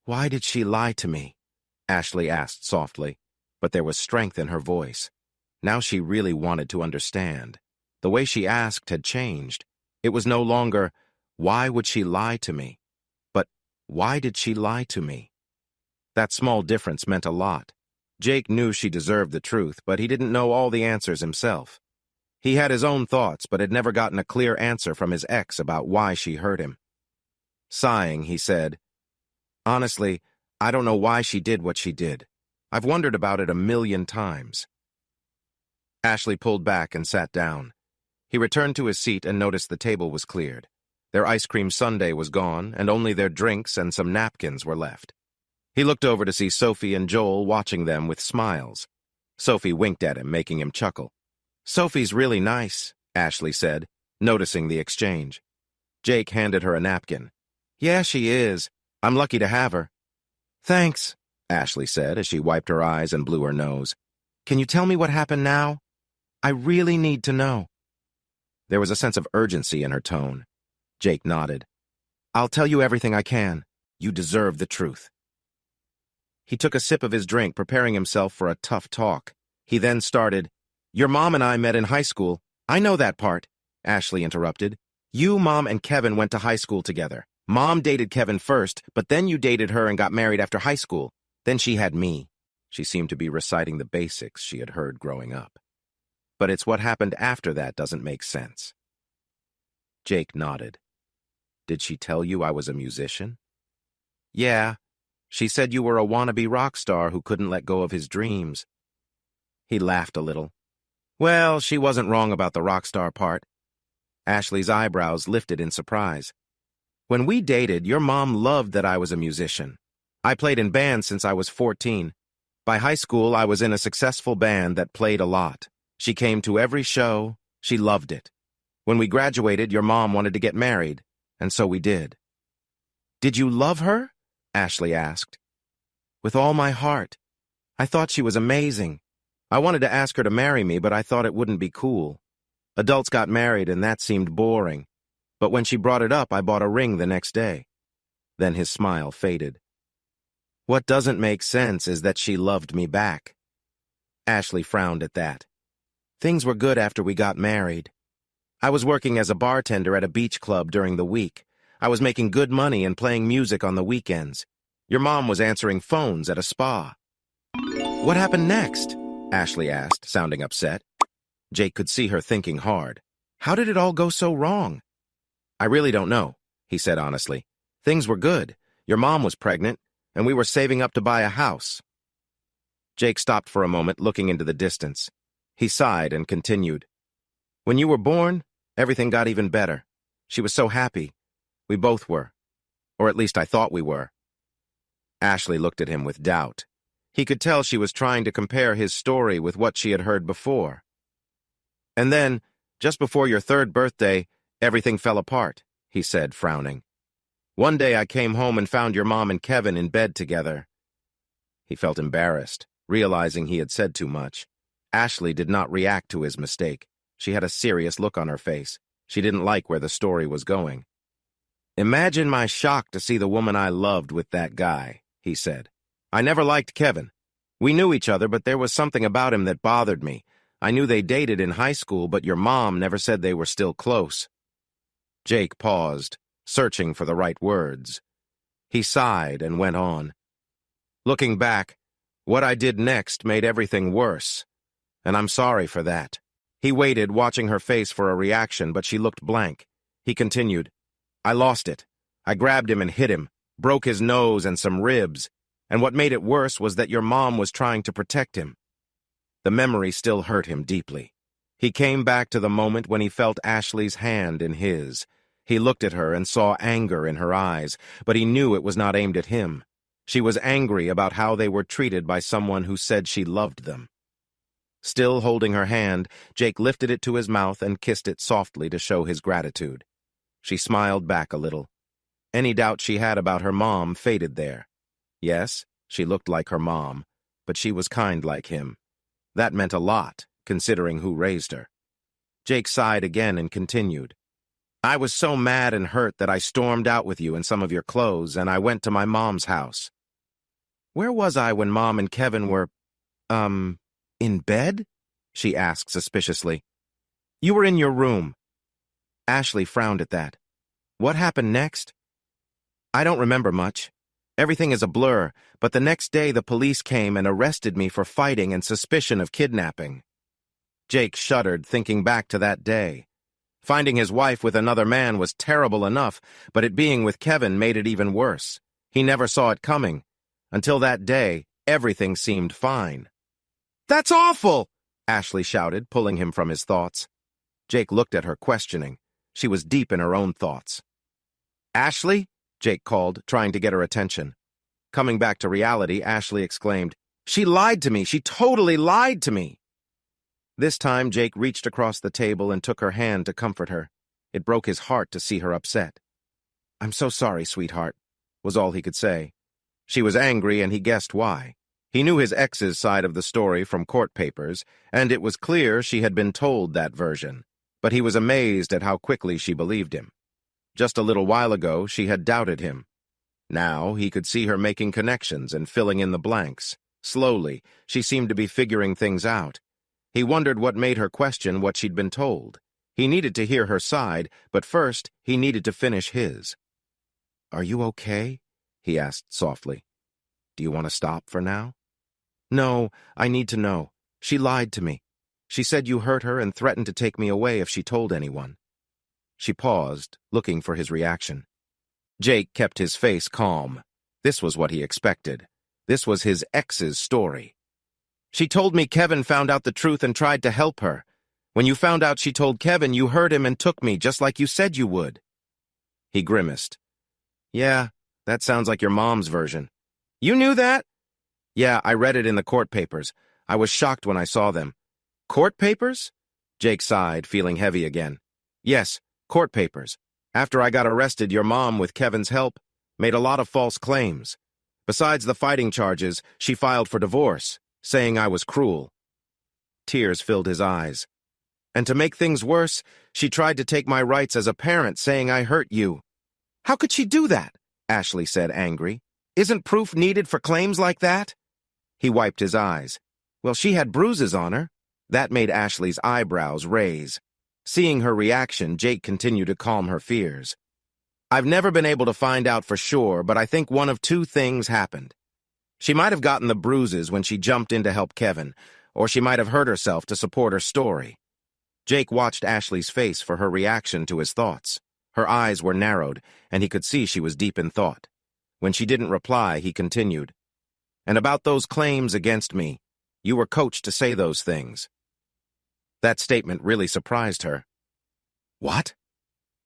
[SPEAKER 1] "Why did she lie to me?" Ashley asked softly, but there was strength in her voice. Now she really wanted to understand. The way she asked had changed. It was no longer, "Why would she lie to me?" but "Why did she lie to me?" That small difference meant a lot. Jake knew she deserved the truth, but he didn't know all the answers himself. He had his own thoughts, but had never gotten a clear answer from his ex about why she hurt him. Sighing, he said, "Honestly, I don't know why she did what she did. I've wondered about it 1,000,000 times." Ashley pulled back and sat down. He returned to his seat and noticed the table was cleared. Their ice cream sundae was gone, and only their drinks and some napkins were left. He looked over to see Sophie and Joel watching them with smiles. Sophie winked at him, making him chuckle. "Sophie's really nice," Ashley said, noticing the exchange. Jake handed her a napkin. "Yeah, she is. I'm lucky to have her." "Thanks," Ashley said as she wiped her eyes and blew her nose. "Can you tell me what happened now? I really need to know." There was a sense of urgency in her tone. Jake nodded. "I'll tell you everything I can. You deserve the truth." He took a sip of his drink, preparing himself for a tough talk. He then started, "Your mom and I met in high school." "I know that part," Ashley interrupted. "You, Mom, and Kevin went to high school together. Mom dated Kevin first, but then you dated her and got married after high school. Then she had me." She seemed to be reciting the basics she had heard growing up. "But it's what happened after that doesn't make sense." Jake nodded. "Did she tell you I was a musician?" "Yeah. She said you were a wannabe rock star who couldn't let go of his dreams." He laughed a little. "Well, she wasn't wrong about the rock star part." Ashley's eyebrows lifted in surprise. "When we dated, your mom loved that I was a musician. I played in bands since I was 14. By high school, I was in a successful band that played a lot. She came to every show. She loved it. When we graduated, your mom wanted to get married, and so we did." "Did you love her?" Ashley asked. "With all my heart. I thought she was amazing. I wanted to ask her to marry me, but I thought it wouldn't be cool. Adults got married and that seemed boring. But when she brought it up, I bought a ring the next day. Then his smile faded. What doesn't make sense is that she loved me back. Ashley frowned at that. Things were good after we got married. I was working as a bartender at a beach club during the week. I was making good money and playing music on the weekends. Your mom was answering phones at a spa. What happened next? Ashley asked, sounding upset. Jake could see her thinking hard. How did it all go so wrong? I really don't know, he said honestly. Things were good. Your mom was pregnant, and we were saving up to buy a house. Jake stopped for a moment, looking into the distance. He sighed and continued. When you were born, everything got even better. She was so happy. We both were. Or at least I thought we were. Ashley looked at him with doubt. He could tell she was trying to compare his story with what she had heard before. And then, just before your 3rd birthday, everything fell apart, he said, frowning. One day I came home and found your mom and Kevin in bed together. He felt embarrassed, realizing he had said too much. Ashley did not react to his mistake. She had a serious look on her face. She didn't like where the story was going. Imagine my shock to see the woman I loved with that guy, he said. I never liked Kevin. We knew each other, but there was something about him that bothered me. I knew they dated in high school, but your mom never said they were still close. Jake paused, searching for the right words. He sighed and went on. Looking back, what I did next made everything worse, and I'm sorry for that. He waited, watching her face for a reaction, but she looked blank. He continued, I lost it. I grabbed him and hit him, broke his nose and some ribs, and what made it worse was that your mom was trying to protect him. The memory still hurt him deeply. He came back to the moment when he felt Ashley's hand in his. He looked at her and saw anger in her eyes, but he knew it was not aimed at him. She was angry about how they were treated by someone who said she loved them. Still holding her hand, Jake lifted it to his mouth and kissed it softly to show his gratitude. She smiled back a little. Any doubt she had about her mom faded there. Yes, she looked like her mom, but she was kind like him. That meant a lot, considering who raised her. Jake sighed again and continued. I was so mad and hurt that I stormed out with you in some of your clothes, and I went to my mom's house. Where was I when Mom and Kevin were, in bed? She asked suspiciously. You were in your room. Ashley frowned at that. What happened next? I don't remember much. Everything is a blur, but the next day the police came and arrested me for fighting and suspicion of kidnapping. Jake shuddered, thinking back to that day. Finding his wife with another man was terrible enough, but it being with Kevin made it even worse. He never saw it coming. Until that day, everything seemed fine. That's awful! Ashley shouted, pulling him from his thoughts. Jake looked at her, questioning. She was deep in her own thoughts. Ashley? Jake called, trying to get her attention. Coming back to reality, Ashley exclaimed, She lied to me! She totally lied to me! This time, Jake reached across the table and took her hand to comfort her. It broke his heart to see her upset. I'm so sorry, sweetheart, was all he could say. She was angry, and he guessed why. He knew his ex's side of the story from court papers, and it was clear she had been told that version. But he was amazed at how quickly she believed him. Just a little while ago, she had doubted him. Now, he could see her making connections and filling in the blanks. Slowly, she seemed to be figuring things out. He wondered what made her question what she'd been told. He needed to hear her side, but first, he needed to finish his. Are you okay? He asked softly. Do you want to stop for now? No, I need to know. She lied to me. She said you hurt her and threatened to take me away if she told anyone. She paused, looking for his reaction. Jake kept his face calm. This was what he expected. This was his ex's story. She told me Kevin found out the truth and tried to help her. When you found out she told Kevin, you hurt him and took me, just like you said you would. He grimaced. Yeah, that sounds like your mom's version. You knew that? Yeah, I read it in the court papers. I was shocked when I saw them. Court papers? Jake sighed, feeling heavy again. Yes, court papers. After I got arrested, your mom, with Kevin's help, made a lot of false claims. Besides the fighting charges, she filed for divorce, saying I was cruel. Tears filled his eyes. And to make things worse, she tried to take my rights as a parent, saying I hurt you. How could she do that? Ashley said, angry. Isn't proof needed for claims like that? He wiped his eyes. Well, she had bruises on her. That made Ashley's eyebrows raise. Seeing her reaction, Jake continued to calm her fears. I've never been able to find out for sure, but I think one of two things happened. She might have gotten the bruises when she jumped in to help Kevin, or she might have hurt herself to support her story. Jake watched Ashley's face for her reaction to his thoughts. Her eyes were narrowed, and he could see she was deep in thought. When she didn't reply, he continued. And about those claims against me, you were coached to say those things. That statement really surprised her. What?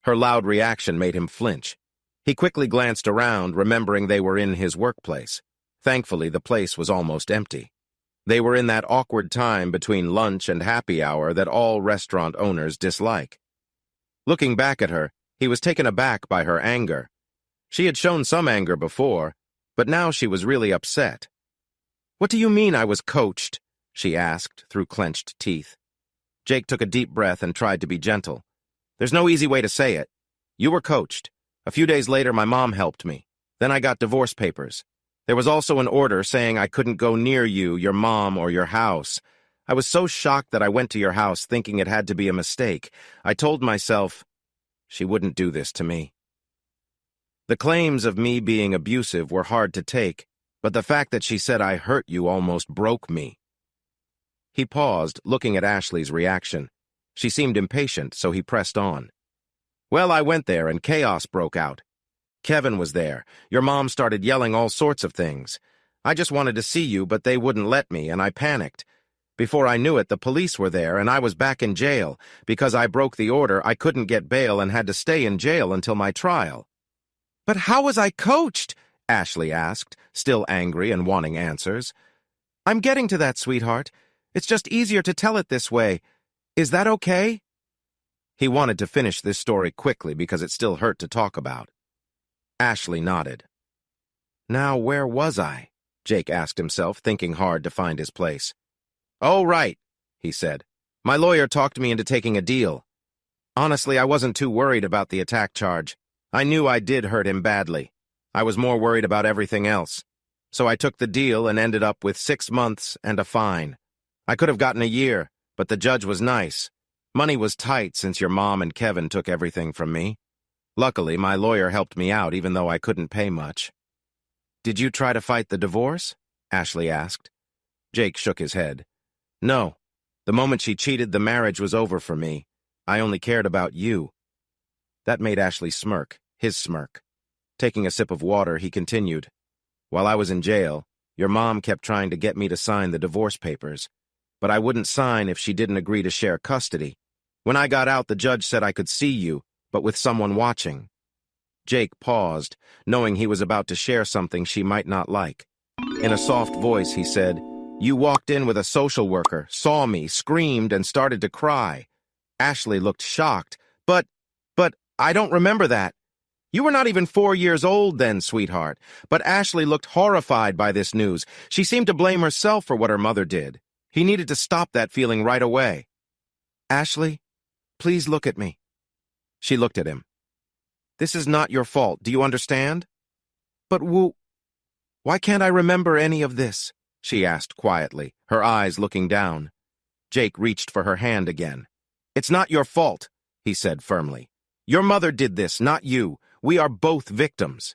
[SPEAKER 1] Her loud reaction made him flinch. He quickly glanced around, remembering they were in his workplace. Thankfully, the place was almost empty. They were in that awkward time between lunch and happy hour that all restaurant owners dislike. Looking back at her, he was taken aback by her anger. She had shown some anger before, but now she was really upset. What do you mean I was coached? She asked through clenched teeth. Jake took a deep breath and tried to be gentle. There's no easy way to say it. You were coached. A few days later, my mom helped me. Then I got divorce papers. There was also an order saying I couldn't go near you, your mom, or your house. I was so shocked that I went to your house thinking it had to be a mistake. I told myself, she wouldn't do this to me. The claims of me being abusive were hard to take, but the fact that she said I hurt you almost broke me. He paused, looking at Ashley's reaction. She seemed impatient, so he pressed on. Well, I went there and chaos broke out. Kevin was there. Your mom started yelling all sorts of things. I just wanted to see you, but they wouldn't let me, and I panicked. Before I knew it, the police were there, and I was back in jail. Because I broke the order, I couldn't get bail and had to stay in jail until my trial. But how was I coached? Ashley asked, still angry and wanting answers. I'm getting to that, sweetheart. It's just easier to tell it this way. Is that okay? He wanted to finish this story quickly because it still hurt to talk about. Ashley nodded. Now, where was I? Jake asked himself, thinking hard to find his place. Oh, right, he said. My lawyer talked me into taking a deal. Honestly, I wasn't too worried about the attack charge. I knew I did hurt him badly. I was more worried about everything else. So I took the deal and ended up with 6 months and a fine. I could have gotten a year, but the judge was nice. Money was tight since your mom and Kevin took everything from me. Luckily, my lawyer helped me out even though I couldn't pay much. Did you try to fight the divorce? Ashley asked. Jake shook his head. No. The moment she cheated, the marriage was over for me. I only cared about you. That made Ashley smirk, his smirk. Taking a sip of water, he continued. While I was in jail, your mom kept trying to get me to sign the divorce papers. But I wouldn't sign if she didn't agree to share custody. When I got out, the judge said I could see you, but with someone watching. Jake paused, knowing he was about to share something she might not like. In a soft voice, he said, You walked in with a social worker, saw me, screamed, and started to cry. Ashley looked shocked. But I don't remember that. You were not even 4 years old then, sweetheart. But Ashley looked horrified by this news. She seemed to blame herself for what her mother did. He needed to stop that feeling right away. Ashley, please look at me. She looked at him. This is not your fault, do you understand? But why can't I remember any of this? She asked quietly, her eyes looking down. Jake reached for her hand again. It's not your fault, he said firmly. Your mother did this, not you. We are both victims.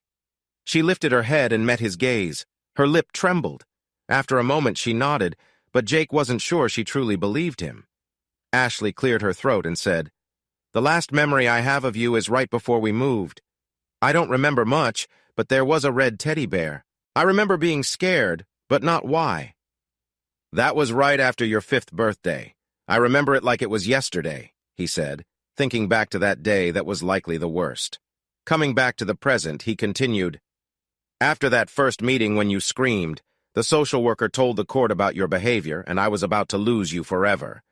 [SPEAKER 1] She lifted her head and met his gaze. Her lip trembled. After a moment, she nodded, but Jake wasn't sure she truly believed him. Ashley cleared her throat and said, The last memory I have of you is right before we moved. I don't remember much, but there was a red teddy bear. I remember being scared, but not why. That was right after your 5th birthday. I remember it like it was yesterday, he said, thinking back to that day that was likely the worst. Coming back to the present, he continued, After that first meeting when you screamed, the social worker told the court about your behavior, and I was about to lose you forever.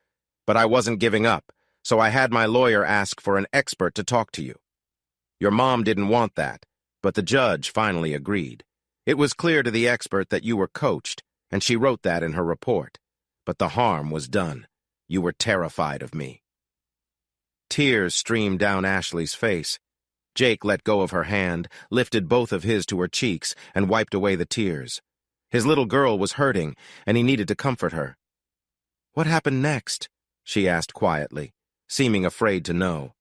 [SPEAKER 1] But I wasn't giving up, so I had my lawyer ask for an expert to talk to you. Your mom didn't want that, but the judge finally agreed. It was clear to the expert that you were coached, and she wrote that in her report. But the harm was done. You were terrified of me. Tears streamed down Ashley's face. Jake let go of her hand, lifted both of his to her cheeks, and wiped away the tears. His little girl was hurting, and he needed to comfort her. "What happened next?" she asked quietly, seeming afraid to know.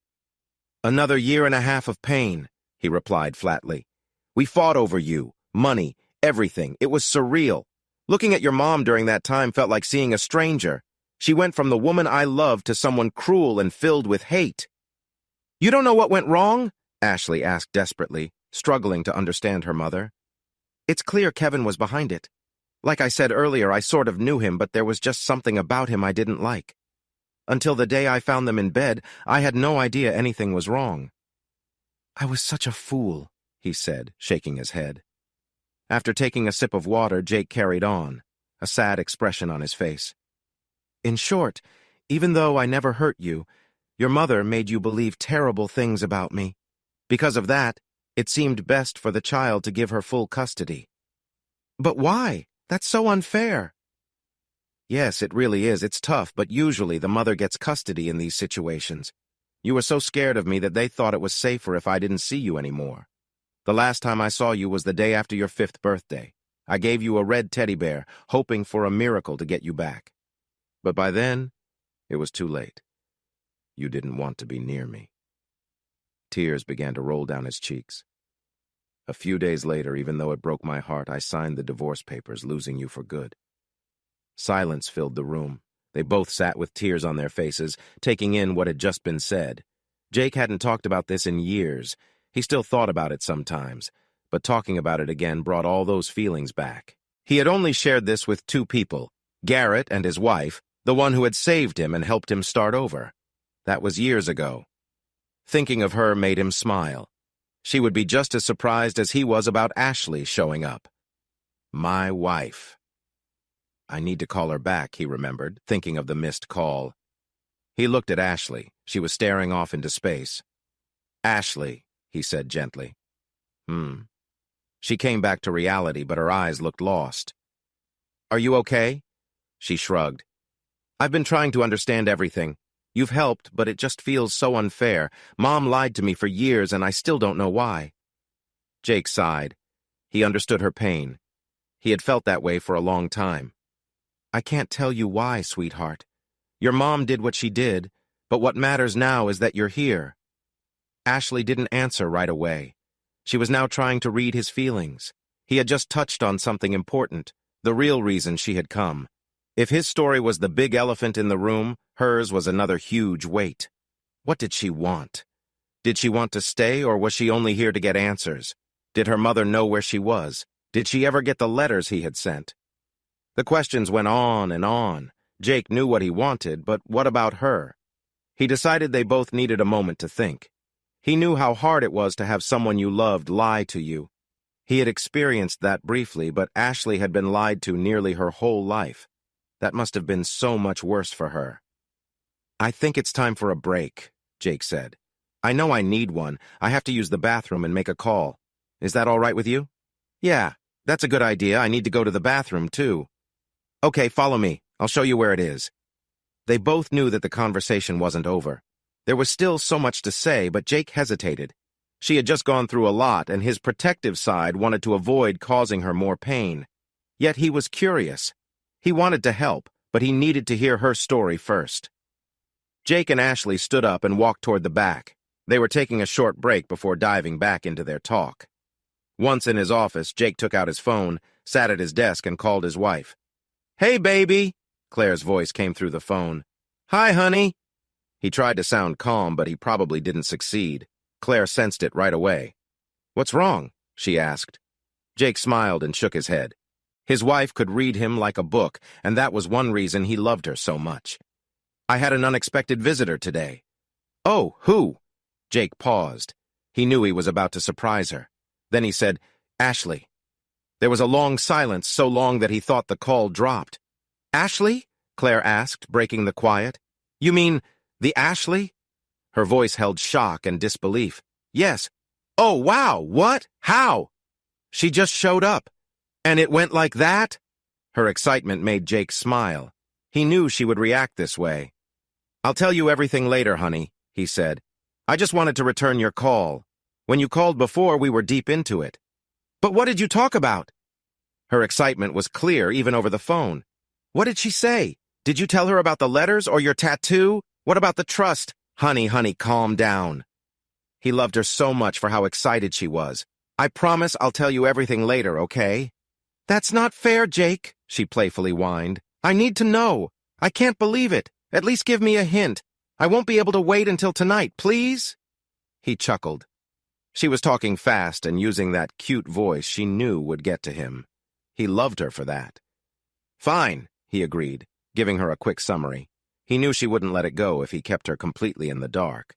[SPEAKER 1] "Another 1.5 years of pain," he replied flatly. "We fought over you, money, everything. It was surreal. Looking at your mom during that time felt like seeing a stranger. She went from the woman I loved to someone cruel and filled with hate." "You don't know what went wrong?" Ashley asked desperately, struggling to understand her mother. "It's clear Kevin was behind it. Like I said earlier, I sort of knew him, but there was just something about him I didn't like. Until the day I found them in bed, I had no idea anything was wrong." "I was such a fool," he said, shaking his head. After taking a sip of water, Jake carried on, a sad expression on his face. "In short, even though I never hurt you, your mother made you believe terrible things about me. Because of that, it seemed best for the child to give her full custody." "But why? That's so unfair." "Yes, it really is. It's tough, but usually the mother gets custody in these situations. You were so scared of me that they thought it was safer if I didn't see you anymore. The last time I saw you was the day after your 5th birthday. I gave you a red teddy bear, hoping for a miracle to get you back. But by then, it was too late. You didn't want to be near me." Tears began to roll down his cheeks. "A few days later, even though it broke my heart, I signed the divorce papers, losing you for good." Silence filled the room. They both sat with tears on their faces, taking in what had just been said. Jake hadn't talked about this in years. He still thought about it sometimes, but talking about it again brought all those feelings back. He had only shared this with 2 people, Garrett and his wife, the one who had saved him and helped him start over. That was years ago. Thinking of her made him smile. She would be just as surprised as he was about Ashley showing up. My wife. I need to call her back, he remembered, thinking of the missed call. He looked at Ashley. She was staring off into space. "Ashley," he said gently. She came back to reality, but her eyes looked lost. "Are you okay?" She shrugged. "I've been trying to understand everything. You've helped, but it just feels so unfair. Mom lied to me for years, and I still don't know why." Jake sighed. He understood her pain. He had felt that way for a long time. "I can't tell you why, sweetheart. Your mom did what she did, but what matters now is that you're here." Ashley didn't answer right away. She was now trying to read his feelings. He had just touched on something important, the real reason she had come. If his story was the big elephant in the room, hers was another huge weight. What did she want? Did she want to stay, or was she only here to get answers? Did her mother know where she was? Did she ever get the letters he had sent? The questions went on and on. Jake knew what he wanted, but what about her? He decided they both needed a moment to think. He knew how hard it was to have someone you loved lie to you. He had experienced that briefly, but Ashley had been lied to nearly her whole life. That must have been so much worse for her. "I think it's time for a break," Jake said. "I know I need one. I have to use the bathroom and make a call. Is that all right with you?" "Yeah, that's a good idea. I need to go to the bathroom, too." "Okay, follow me. I'll show you where it is." They both knew that the conversation wasn't over. There was still so much to say, but Jake hesitated. She had just gone through a lot, and his protective side wanted to avoid causing her more pain. Yet he was curious. He wanted to help, but he needed to hear her story first. Jake and Ashley stood up and walked toward the back. They were taking a short break before diving back into their talk. Once in his office, Jake took out his phone, sat at his desk, and called his wife. "Hey, baby," Claire's voice came through the phone. "Hi, honey." He tried to sound calm, but he probably didn't succeed. Claire sensed it right away. "What's wrong?" she asked. Jake smiled and shook his head. His wife could read him like a book, and that was one reason he loved her so much. "I had an unexpected visitor today." "Oh, who?" Jake paused. He knew he was about to surprise her. Then he said, "Ashley." There was a long silence, so long that he thought the call dropped. "Ashley?" Claire asked, breaking the quiet. "You mean the Ashley?" Her voice held shock and disbelief. "Yes." "Oh, wow, what? How?" "She just showed up. And it went like that?" Her excitement made Jake smile. He knew she would react this way. "I'll tell you everything later, honey. he said. "I just wanted to return your call. When you called before, we were deep into it." "But what did you talk about?" Her excitement was clear even over the phone. "What did she say? Did you tell her about the letters or your tattoo? What about the trust?" Honey, calm down." He loved her so much for how excited she was. "I promise I'll tell you everything later, okay?" "That's not fair, Jake," she playfully whined. "I need to know. I can't believe it. At least give me a hint. I won't be able to wait until tonight, please?" He chuckled. She was talking fast and using that cute voice she knew would get to him. He loved her for that. "Fine," he agreed, giving her a quick summary. He knew she wouldn't let it go if he kept her completely in the dark.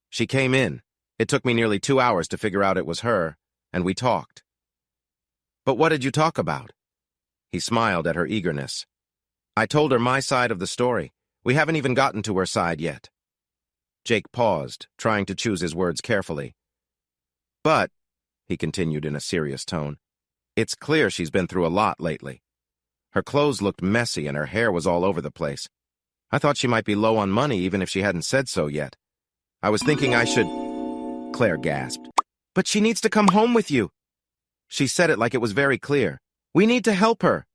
[SPEAKER 1] "She came in. It took me nearly 2 hours to figure out it was her, and we talked." "But what did you talk about?" He smiled at her eagerness. "I told her my side of the story. We haven't even gotten to her side yet." Jake paused, trying to choose his words carefully. "But," he continued in a serious tone, "it's clear she's been through a lot lately. Her clothes looked messy and her hair was all over the place. I thought she might be low on money even if she hadn't said so yet. I was thinking I should—" Claire gasped. "But she needs to come home with you." She said it like it was very clear. "We need to help her."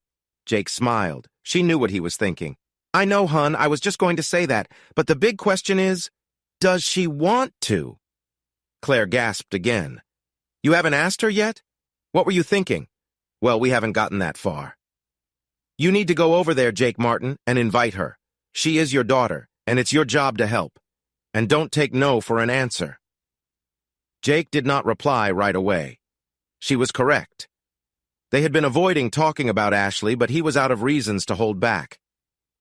[SPEAKER 1] Jake smiled. She knew what he was thinking. "I know, hun, I was just going to say that, but the big question is, does she want to?" Claire gasped again. "You haven't asked her yet? What were you thinking?" "Well, we haven't gotten that far." "You need to go over there, Jake Martin, and invite her. She is your daughter, and it's your job to help. And don't take no for an answer." Jake did not reply right away. She was correct. They had been avoiding talking about Ashley, but he was out of reasons to hold back.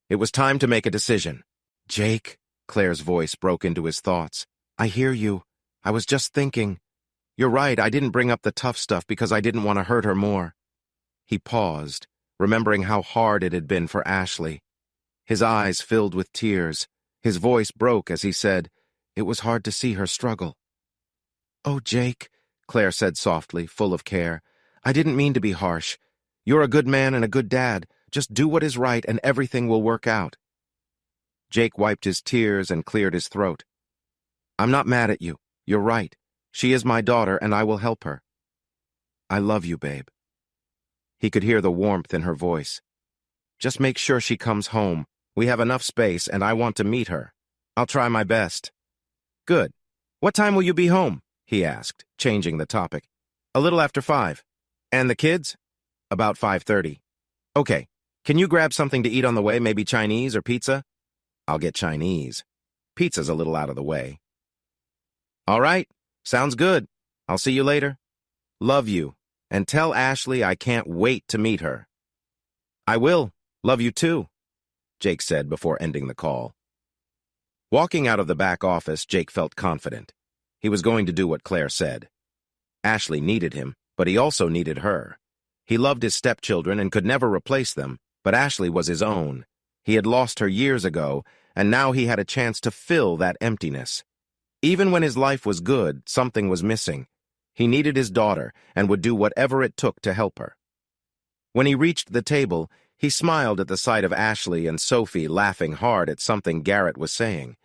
[SPEAKER 1] It was time to make a decision. "Jake," Claire's voice broke into his thoughts. "I hear you. I was just thinking. You're right, I didn't bring up the tough stuff because I didn't want to hurt her more." He paused, remembering how hard it had been for Ashley. His eyes filled with tears. His voice broke as he said, "It was hard to see her struggle." "Oh, Jake," Claire said softly, full of care, "I didn't mean to be harsh. You're a good man and a good dad. Just do what is right and everything will work out." Jake wiped his tears and cleared his throat. "I'm not mad at you. You're right. She is my daughter and I will help her. I love you, babe." He could hear the warmth in her voice. "Just make sure she comes home. We have enough space and I want to meet her. I'll try my best." "Good. What time will you be home?" he asked, changing the topic. "A little after 5. And the kids?" "About 5:30. "Okay. Can you grab something to eat on the way, maybe Chinese or pizza?" "I'll get Chinese. Pizza's a little out of the way." "All right. Sounds good. I'll see you later. Love you. And tell Ashley I can't wait to meet her." "I will. Love you too," Jake said before ending the call. Walking out of the back office, Jake felt confident. He was going to do what Claire said. Ashley needed him, but he also needed her. He loved his stepchildren and could never replace them, but Ashley was his own. He had lost her years ago, and now he had a chance to fill that emptiness. Even when his life was good, something was missing. He needed his daughter and would do whatever it took to help her. When he reached the table, he smiled at the sight of Ashley and Sophie laughing hard at something Garrett was saying.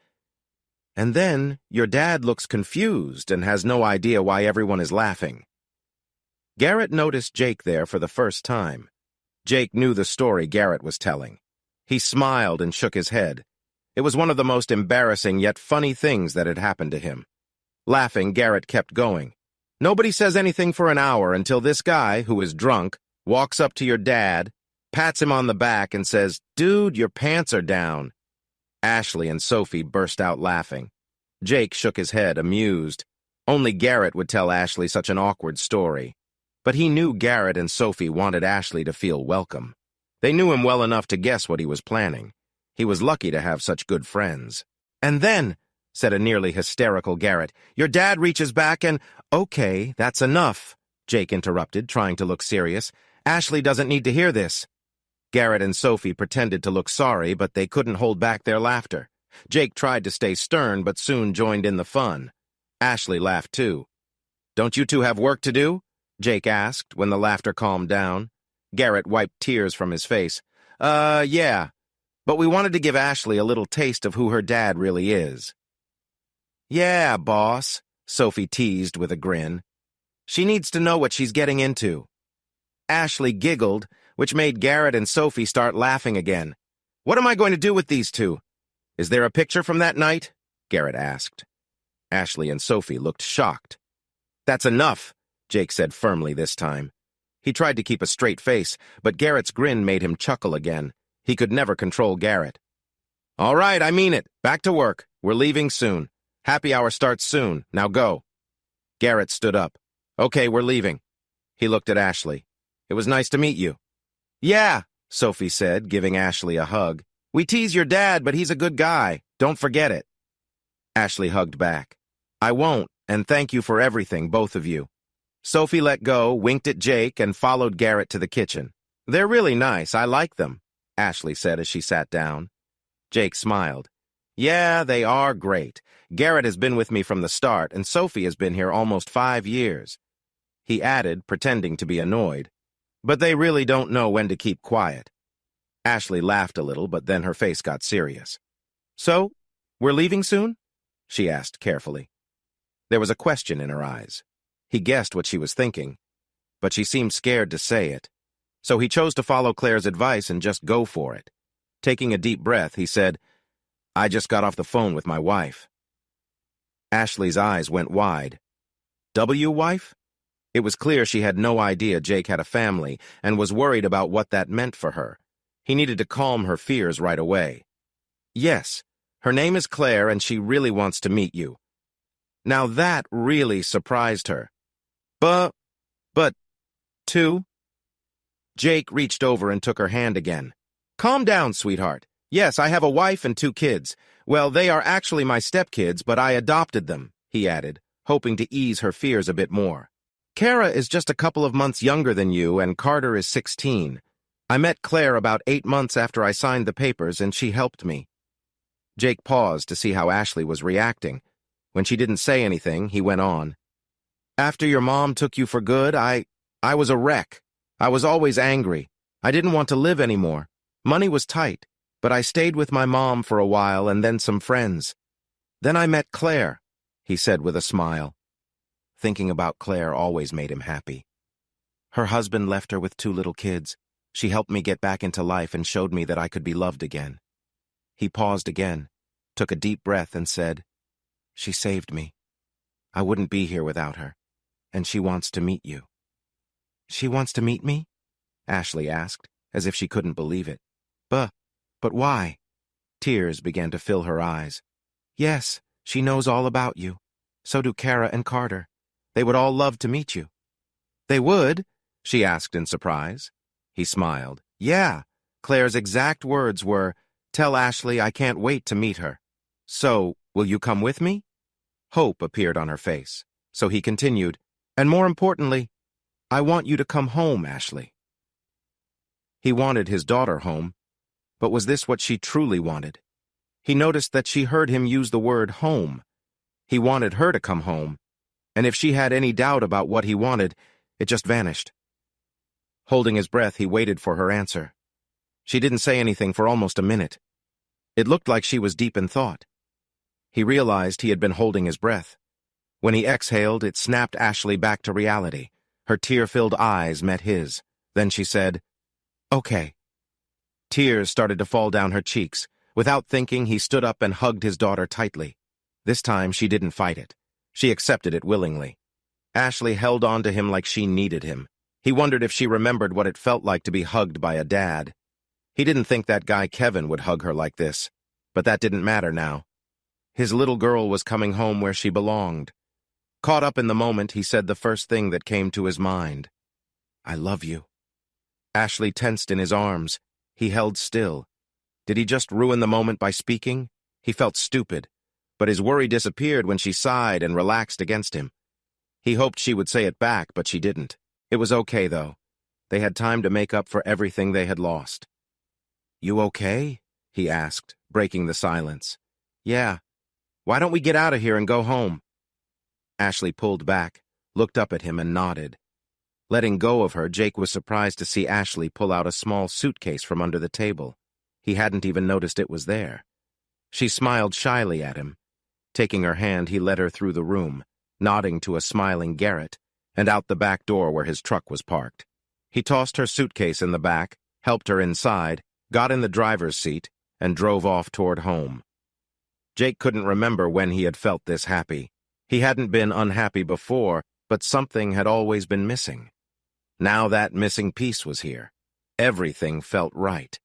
[SPEAKER 1] "And then, your dad looks confused and has no idea why everyone is laughing." Garrett noticed Jake there for the first time. Jake knew the story Garrett was telling. He smiled and shook his head. It was one of the most embarrassing yet funny things that had happened to him. Laughing, Garrett kept going. "Nobody says anything for an hour until this guy, who is drunk, walks up to your dad, pats him on the back and says, 'Dude, your pants are down.'" Ashley and Sophie burst out laughing. Jake shook his head, amused. Only Garrett would tell Ashley such an awkward story. But he knew Garrett and Sophie wanted Ashley to feel welcome. They knew him well enough to guess what he was planning. He was lucky to have such good friends. "And then," said a nearly hysterical Garrett, "your dad reaches back and—" "Okay, that's enough," Jake interrupted, trying to look serious. "Ashley doesn't need to hear this." Garrett and Sophie pretended to look sorry, but they couldn't hold back their laughter. Jake tried to stay stern, but soon joined in the fun. Ashley laughed too. "Don't you two have work to do?" Jake asked when the laughter calmed down. Garrett wiped tears from his face. Yeah. But we wanted to give Ashley a little taste of who her dad really is." Yeah, boss, Sophie teased with a grin. She needs to know what she's getting into. Ashley giggled, which made Garrett and Sophie start laughing again. What am I going to do with these two? Is there a picture from that night? Garrett asked. Ashley and Sophie looked shocked. That's enough, Jake said firmly this time. He tried to keep a straight face, but Garrett's grin made him chuckle again. He could never control Garrett. All right, I mean it. Back to work. We're leaving soon. Happy hour starts soon. Now go. Garrett stood up. Okay, we're leaving. He looked at Ashley. It was nice to meet you. Yeah, Sophie said, giving Ashley a hug. We tease your dad, but he's a good guy. Don't forget it. Ashley hugged back. I won't, and thank you for everything, both of you. Sophie let go, winked at Jake, and followed Garrett to the kitchen. They're really nice. I like them, Ashley said as she sat down. Jake smiled. Yeah, they are great. Garrett has been with me from the start, and Sophie has been here almost 5 years. He added, pretending to be annoyed. But they really don't know when to keep quiet. Ashley laughed a little, but then her face got serious. So, we're leaving soon? She asked carefully. There was a question in her eyes. He guessed what she was thinking, but she seemed scared to say it. So he chose to follow Claire's advice and just go for it. Taking a deep breath, he said, I just got off the phone with my wife. Ashley's eyes went wide. Wife? It was clear she had no idea Jake had a family and was worried about what that meant for her. He needed to calm her fears right away. Yes, her name is Claire and she really wants to meet you. Now that really surprised her. But, two? Jake reached over and took her hand again. Calm down, sweetheart. Yes, I have a wife and 2 kids. Well, they are actually my stepkids, but I adopted them, he added, hoping to ease her fears a bit more. Kara is just a couple of months younger than you, and Carter is 16. I met Claire about 8 months after I signed the papers, and she helped me. Jake paused to see how Ashley was reacting. When she didn't say anything, he went on. After your mom took you for good, I was a wreck. I was always angry. I didn't want to live anymore. Money was tight, but I stayed with my mom for a while and then some friends. Then I met Claire, he said with a smile. Thinking about Claire always made him happy. Her husband left her with 2 little kids. She helped me get back into life and showed me that I could be loved again. He paused again, took a deep breath and said, She saved me. I wouldn't be here without her, and she wants to meet you. She wants to meet me? Ashley asked, as if she couldn't believe it. But why? Tears began to fill her eyes. Yes, she knows all about you. So do Kara and Carter. They would all love to meet you. They would? She asked in surprise. He smiled. Yeah, Claire's exact words were, Tell Ashley I can't wait to meet her. So, will you come with me? Hope appeared on her face. So he continued, And more importantly, I want you to come home, Ashley. He wanted his daughter home, but was this what she truly wanted? He noticed that she heard him use the word home. He wanted her to come home, and if she had any doubt about what he wanted, it just vanished. Holding his breath, he waited for her answer. She didn't say anything for almost a minute. It looked like she was deep in thought. He realized he had been holding his breath. When he exhaled, it snapped Ashley back to reality. Her tear-filled eyes met his. Then she said, Okay. Tears started to fall down her cheeks. Without thinking, he stood up and hugged his daughter tightly. This time, she didn't fight it. She accepted it willingly. Ashley held on to him like she needed him. He wondered if she remembered what it felt like to be hugged by a dad. He didn't think that guy Kevin would hug her like this, but that didn't matter now. His little girl was coming home where she belonged. Caught up in the moment, he said the first thing that came to his mind. I love you. Ashley tensed in his arms. He held still. Did he just ruin the moment by speaking? He felt stupid, but his worry disappeared when she sighed and relaxed against him. He hoped she would say it back, but she didn't. It was okay, though. They had time to make up for everything they had lost. You okay? He asked, breaking the silence. Yeah. Why don't we get out of here and go home? Ashley pulled back, looked up at him and nodded. Letting go of her, Jake was surprised to see Ashley pull out a small suitcase from under the table. He hadn't even noticed it was there. She smiled shyly at him. Taking her hand, he led her through the room, nodding to a smiling Garrett, and out the back door where his truck was parked. He tossed her suitcase in the back, helped her inside, got in the driver's seat, and drove off toward home. Jake couldn't remember when he had felt this happy. He hadn't been unhappy before, but something had always been missing. Now that missing piece was here. Everything felt right.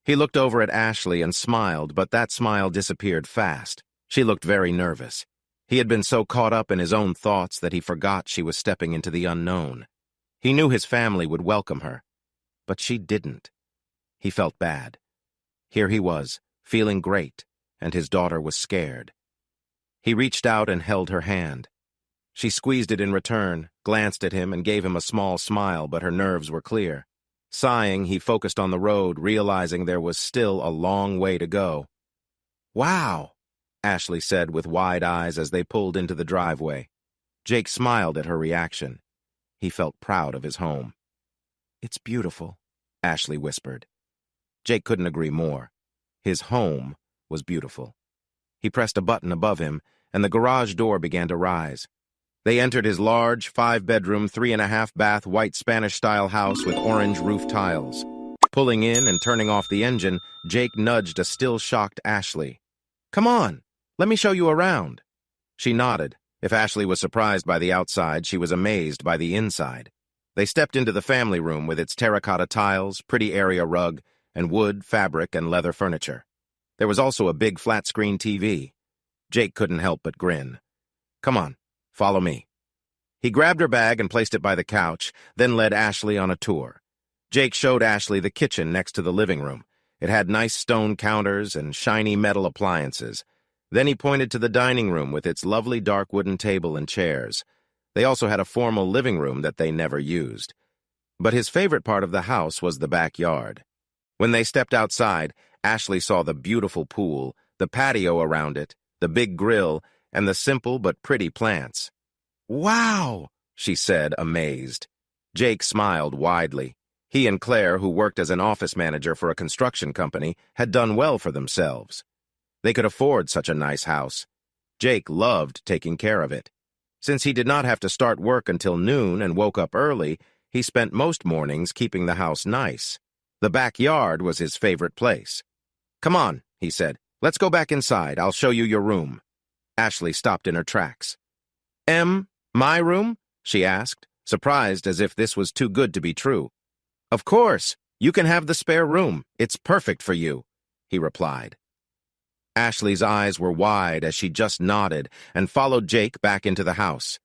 [SPEAKER 1] He looked over at Ashley and smiled, but that smile disappeared fast. She looked very nervous. He had been so caught up in his own thoughts that he forgot she was stepping into the unknown. He knew his family would welcome her, but she didn't. He felt bad. Here he was, feeling great, and his daughter was scared. He reached out and held her hand. She squeezed it in return, glanced at him, and gave him a small smile, but her nerves were clear. Sighing, he focused on the road, realizing there was still a long way to go. "Wow," Ashley said with wide eyes as they pulled into the driveway. Jake smiled at her reaction. He felt proud of his home. "It's beautiful," Ashley whispered. Jake couldn't agree more. His home was beautiful. He pressed a button above him, and the garage door began to rise. They entered his large, 5-bedroom, 3.5-bath, white Spanish-style house with orange roof tiles. Pulling in and turning off the engine, Jake nudged a still-shocked Ashley. "Come on, let me show you around." She nodded. If Ashley was surprised by the outside, she was amazed by the inside. They stepped into the family room with its terracotta tiles, pretty area rug, and wood, fabric, and leather furniture. There was also a big flat-screen TV. Jake couldn't help but grin. "Come on, follow me." He grabbed her bag and placed it by the couch, then led Ashley on a tour. Jake showed Ashley the kitchen next to the living room. It had nice stone counters and shiny metal appliances. Then he pointed to the dining room with its lovely dark wooden table and chairs. They also had a formal living room that they never used. But his favorite part of the house was the backyard. When they stepped outside, Ashley saw the beautiful pool, the patio around it, the big grill, and the simple but pretty plants. "Wow," she said, amazed. Jake smiled widely. He and Claire, who worked as an office manager for a construction company, had done well for themselves. They could afford such a nice house. Jake loved taking care of it. Since he did not have to start work until noon and woke up early, he spent most mornings keeping the house nice. The backyard was his favorite place. "Come on," he said. "Let's go back inside. I'll show you your room." Ashley stopped in her tracks. My room?" she asked, surprised as if this was too good to be true. "Of course. You can have the spare room. It's perfect for you," he replied. Ashley's eyes were wide as she just nodded and followed Jake back into the house.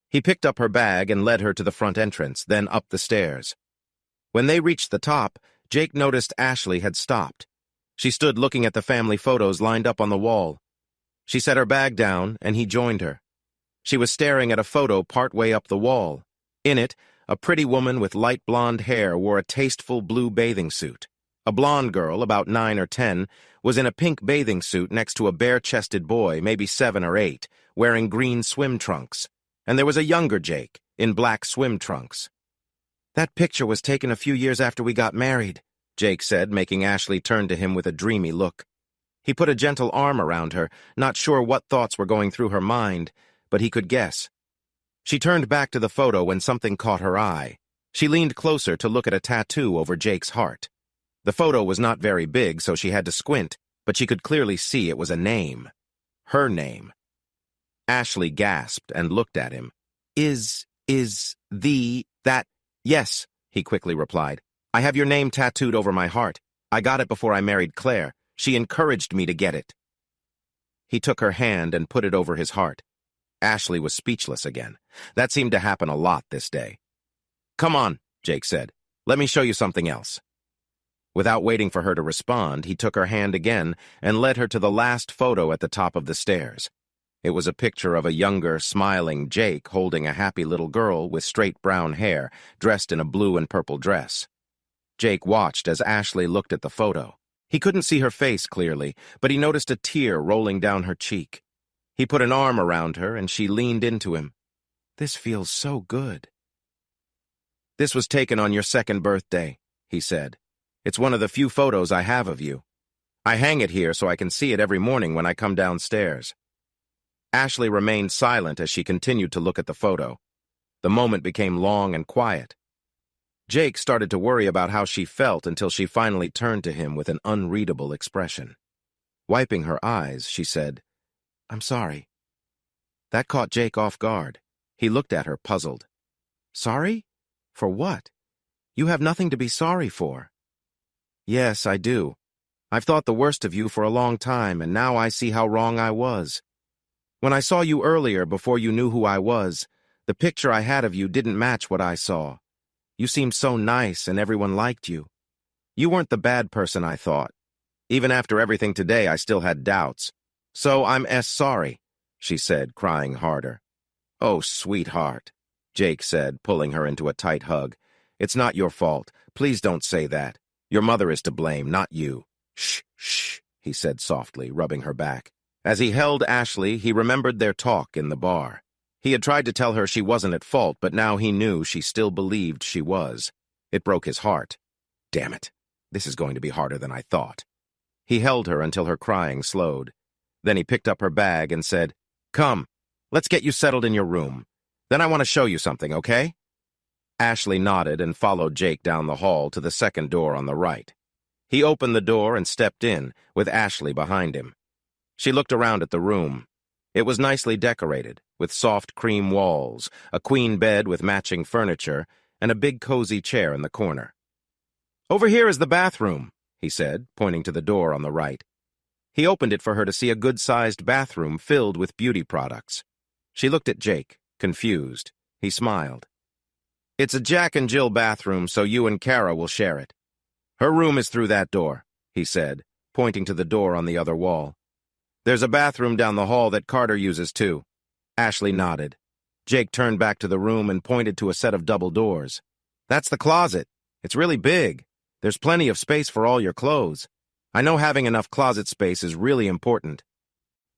[SPEAKER 1] He picked up her bag and led her to the front entrance, then up the stairs. When they reached the top, Jake noticed Ashley had stopped. She stood looking at the family photos lined up on the wall. She set her bag down, and he joined her. She was staring at a photo partway up the wall. In it, a pretty woman with light blonde hair wore a tasteful blue bathing suit. A blonde girl, about 9 or 10, was in a pink bathing suit next to a bare-chested boy, maybe 7 or 8, wearing green swim trunks. And there was a younger Jake, in black swim trunks. "That picture was taken a few years after we got married," Jake said, making Ashley turn to him with a dreamy look. He put a gentle arm around her, not sure what thoughts were going through her mind, but he could guess. She turned back to the photo when something caught her eye. She leaned closer to look at a tattoo over Jake's heart. The photo was not very big, so she had to squint, but she could clearly see it was a name. Her name. Ashley gasped and looked at him. That? Yes, he quickly replied. "I have your name tattooed over my heart. I got it before I married Claire. She encouraged me to get it." He took her hand and put it over his heart. Ashley was speechless again. That seemed to happen a lot this day. "Come on," Jake said. "Let me show you something else." Without waiting for her to respond, he took her hand again and led her to the last photo at the top of the stairs. It was a picture of a younger, smiling Jake holding a happy little girl with straight brown hair, dressed in a blue and purple dress. Jake watched as Ashley looked at the photo. He couldn't see her face clearly, but he noticed a tear rolling down her cheek. He put an arm around her, and she leaned into him. "This feels so good." "This was taken on your 2nd birthday," he said. "It's one of the few photos I have of you. I hang it here so I can see it every morning when I come downstairs." Ashley remained silent as she continued to look at the photo. The moment became long and quiet. Jake started to worry about how she felt until she finally turned to him with an unreadable expression. Wiping her eyes, she said, "I'm sorry." That caught Jake off guard. He looked at her, puzzled. "Sorry? For what? You have nothing to be sorry for." "Yes, I do. I've thought the worst of you for a long time, and now I see how wrong I was. When I saw you earlier, before you knew who I was, the picture I had of you didn't match what I saw. You seemed so nice and everyone liked you. You weren't the bad person I thought. Even after everything today, I still had doubts. So I'm sorry," she said, crying harder. "Oh, sweetheart," Jake said, pulling her into a tight hug. "It's not your fault. Please don't say that. Your mother is to blame, not you." "Shh, shh," he said softly, rubbing her back. As he held Ashley, he remembered their talk in the bar. He had tried to tell her she wasn't at fault, but now he knew she still believed she was. It broke his heart. Damn it. This is going to be harder than I thought. He held her until her crying slowed. Then he picked up her bag and said, "Come, let's get you settled in your room. Then I want to show you something, okay?" Ashley nodded and followed Jake down the hall to the second door on the right. He opened the door and stepped in, with Ashley behind him. She looked around at the room. It was nicely decorated, with soft cream walls, a queen bed with matching furniture, and a big cozy chair in the corner. "Over here is the bathroom," he said, pointing to the door on the right. He opened it for her to see a good-sized bathroom filled with beauty products. She looked at Jake, confused. He smiled. "It's a Jack and Jill bathroom, so you and Kara will share it. Her room is through that door," he said, pointing to the door on the other wall. "There's a bathroom down the hall that Carter uses too." Ashley nodded. Jake turned back to the room and pointed to a set of double doors. "That's the closet. It's really big. There's plenty of space for all your clothes. I know having enough closet space is really important."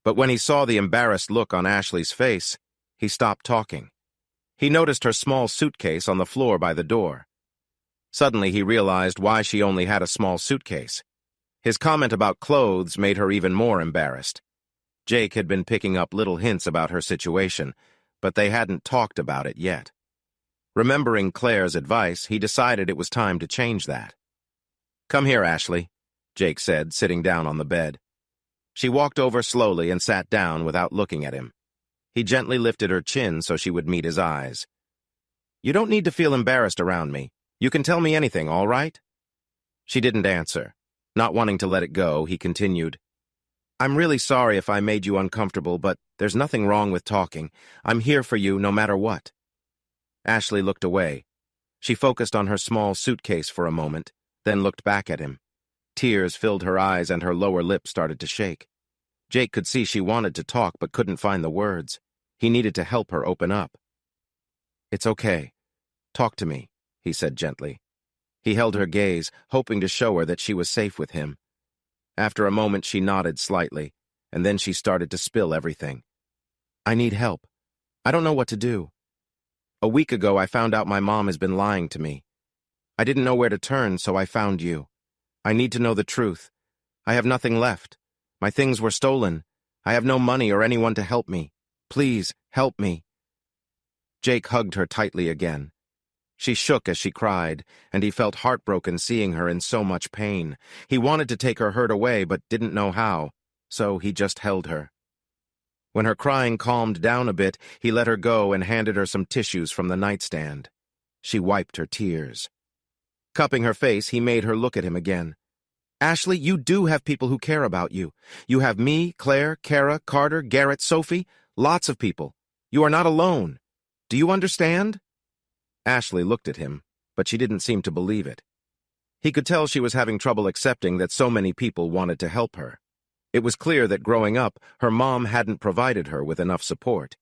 [SPEAKER 1] But when he saw the embarrassed look on Ashley's face, he stopped talking. He noticed her small suitcase on the floor by the door. Suddenly he realized why she only had a small suitcase. His comment about clothes made her even more embarrassed. Jake had been picking up little hints about her situation, but they hadn't talked about it yet. Remembering Claire's advice, he decided it was time to change that. "Come here, Ashley," Jake said, sitting down on the bed. She walked over slowly and sat down without looking at him. He gently lifted her chin so she would meet his eyes. "You don't need to feel embarrassed around me. You can tell me anything, all right?" She didn't answer. Not wanting to let it go, he continued, "I'm really sorry if I made you uncomfortable, but there's nothing wrong with talking. I'm here for you no matter what." Ashley looked away. She focused on her small suitcase for a moment, then looked back at him. Tears filled her eyes and her lower lip started to shake. Jake could see she wanted to talk but couldn't find the words. He needed to help her open up. "It's okay. Talk to me," he said gently. He held her gaze, hoping to show her that she was safe with him. After a moment, she nodded slightly, and then she started to spill everything. "I need help. I don't know what to do. A week ago, I found out my mom has been lying to me. I didn't know where to turn, so I found you. I need to know the truth. I have nothing left. My things were stolen. I have no money or anyone to help me. Please, help me." Jake hugged her tightly again. She shook as she cried, and he felt heartbroken seeing her in so much pain. He wanted to take her hurt away, but didn't know how, so he just held her. When her crying calmed down a bit, he let her go and handed her some tissues from the nightstand. She wiped her tears. Cupping her face, he made her look at him again. "Ashley, you do have people who care about you. You have me, Claire, Kara, Carter, Garrett, Sophie, lots of people. You are not alone. Do you understand?" Ashley looked at him, but she didn't seem to believe it. He could tell she was having trouble accepting that so many people wanted to help her. It was clear that growing up, her mom hadn't provided her with enough support.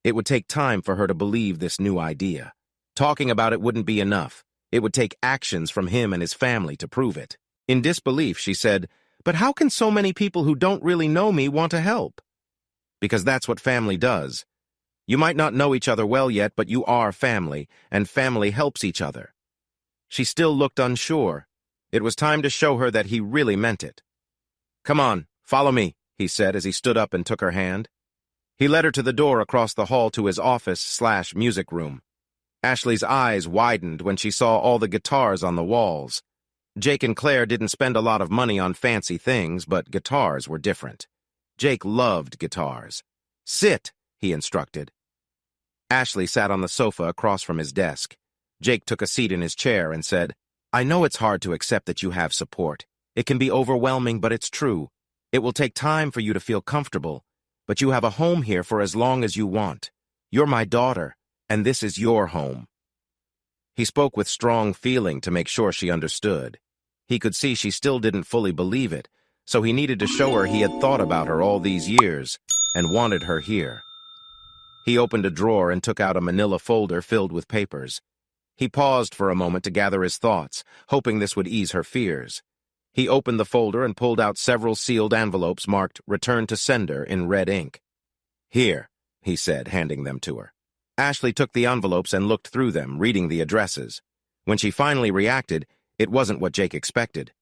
[SPEAKER 1] It would take time for her to believe this new idea. Talking about it wouldn't be enough. It would take actions from him and his family to prove it. In disbelief, she said, "But how can so many people who don't really know me want to help?" "Because that's what family does. You might not know each other well yet, but you are family, and family helps each other." She still looked unsure. It was time to show her that he really meant it. "Come on, follow me," he said as he stood up and took her hand. He led her to the door across the hall to his office/music room. Ashley's eyes widened when she saw all the guitars on the walls. Jake and Claire didn't spend a lot of money on fancy things, but guitars were different. Jake loved guitars. "Sit," he instructed. Ashley sat on the sofa across from his desk. Jake took a seat in his chair and said, "I know it's hard to accept that you have support. It can be overwhelming, but it's true. It will take time for you to feel comfortable, but you have a home here for as long as you want. You're my daughter, and this is your home." He spoke with strong feeling to make sure she understood. He could see she still didn't fully believe it, so he needed to show her he had thought about her all these years and wanted her here. He opened a drawer and took out a manila folder filled with papers. He paused for a moment to gather his thoughts, hoping this would ease her fears. He opened the folder and pulled out several sealed envelopes marked "Return to Sender" in red ink. "Here," he said, handing them to her. Ashley took the envelopes and looked through them, reading the addresses. When she finally reacted, it wasn't what Jake expected.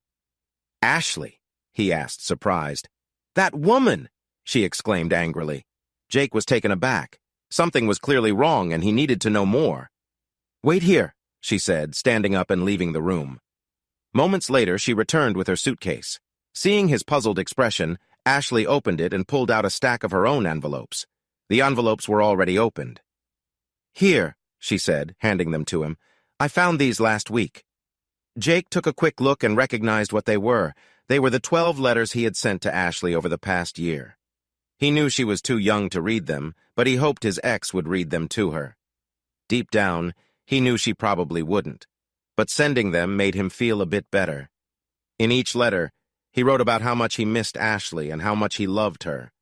[SPEAKER 1] "Ashley?" he asked, surprised. "That woman!" she exclaimed angrily. Jake was taken aback. Something was clearly wrong, and he needed to know more. "Wait here," she said, standing up and leaving the room. Moments later, she returned with her suitcase. Seeing his puzzled expression, Ashley opened it and pulled out a stack of her own envelopes. The envelopes were already opened. "Here," she said, handing them to him. "I found these last week." Jake took a quick look and recognized what they were. They were the 12 letters he had sent to Ashley over the past year. He knew she was too young to read them, but he hoped his ex would read them to her. Deep down, he knew she probably wouldn't, but sending them made him feel a bit better. In each letter, he wrote about how much he missed Ashley and how much he loved her.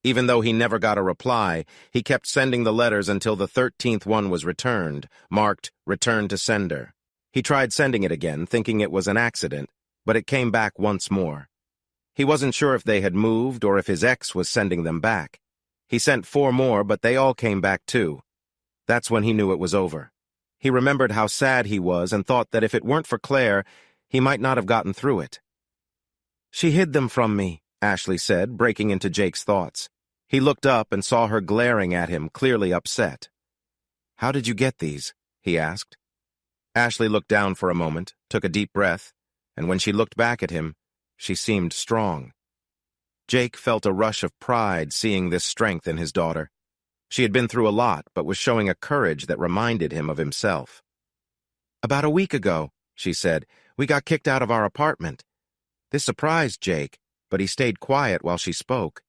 [SPEAKER 1] Even though he never got a reply, he kept sending the letters until the 13th one was returned, marked "Return to Sender." He tried sending it again, thinking it was an accident, but it came back once more. He wasn't sure if they had moved or if his ex was sending them back. He sent 4 more, but they all came back too. That's when he knew it was over. He remembered how sad he was and thought that if it weren't for Claire, he might not have gotten through it. "She hid them from me," Ashley said, breaking into Jake's thoughts. He looked up and saw her glaring at him, clearly upset. "How did you get these?" he asked. Ashley looked down for a moment, took a deep breath, and when she looked back at him, she seemed strong. Jake felt a rush of pride seeing this strength in his daughter. She had been through a lot, but was showing a courage that reminded him of himself. "About a week ago," she said, "we got kicked out of our apartment." This surprised Jake, but he stayed quiet while she spoke.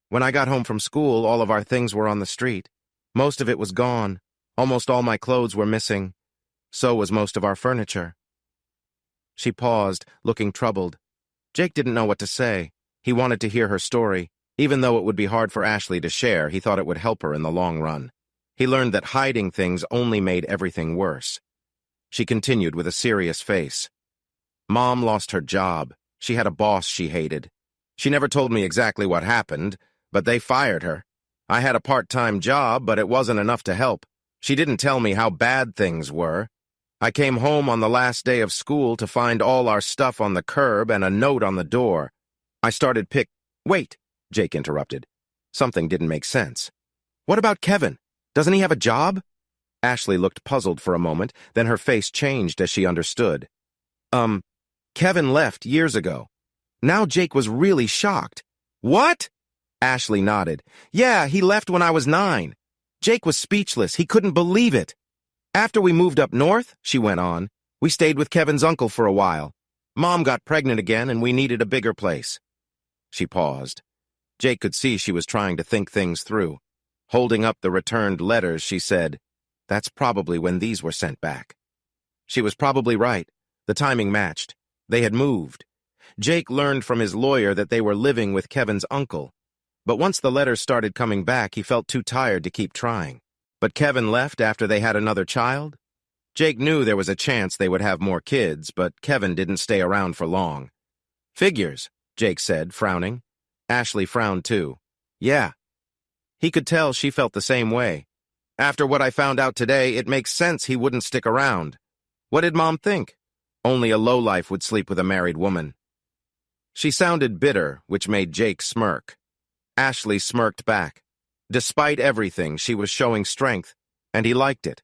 [SPEAKER 1] "When I got home from school, all of our things were on the street. Most of it was gone. Almost all my clothes were missing. So was most of our furniture." She paused, looking troubled. Jake didn't know what to say. He wanted to hear her story. Even though it would be hard for Ashley to share, he thought it would help her in the long run. He learned that hiding things only made everything worse. She continued with a serious face. "Mom lost her job. She had a boss she hated. She never told me exactly what happened, but they fired her. I had a part-time job, but it wasn't enough to help. She didn't tell me how bad things were. I came home on the last day of school to find all our stuff on the curb and a note on the door. I started Wait, Jake interrupted. Something didn't make sense. "What about Kevin? Doesn't he have a job?" Ashley looked puzzled for a moment, then her face changed as she understood. Kevin left years ago." Now Jake was really shocked. "What?" Ashley nodded. "Yeah, he left when I was 9. Jake was speechless. He couldn't believe it. After we moved up north," she went on, "we stayed with Kevin's uncle for a while. Mom got pregnant again, and we needed a bigger place." She paused. Jake could see she was trying to think things through. Holding up the returned letters, she said, "That's probably when these were sent back." She was probably right. The timing matched. They had moved. Jake learned from his lawyer that they were living with Kevin's uncle. But once the letters started coming back, he felt too tired to keep trying. But Kevin left after they had another child? Jake knew there was a chance they would have more kids, but Kevin didn't stay around for long. "Figures," Jake said, frowning. Ashley frowned too. "Yeah." He could tell she felt the same way. "After what I found out today, it makes sense he wouldn't stick around. What did Mom think? Only a lowlife would sleep with a married woman." She sounded bitter, which made Jake smirk. Ashley smirked back. Despite everything, she was showing strength, and he liked it.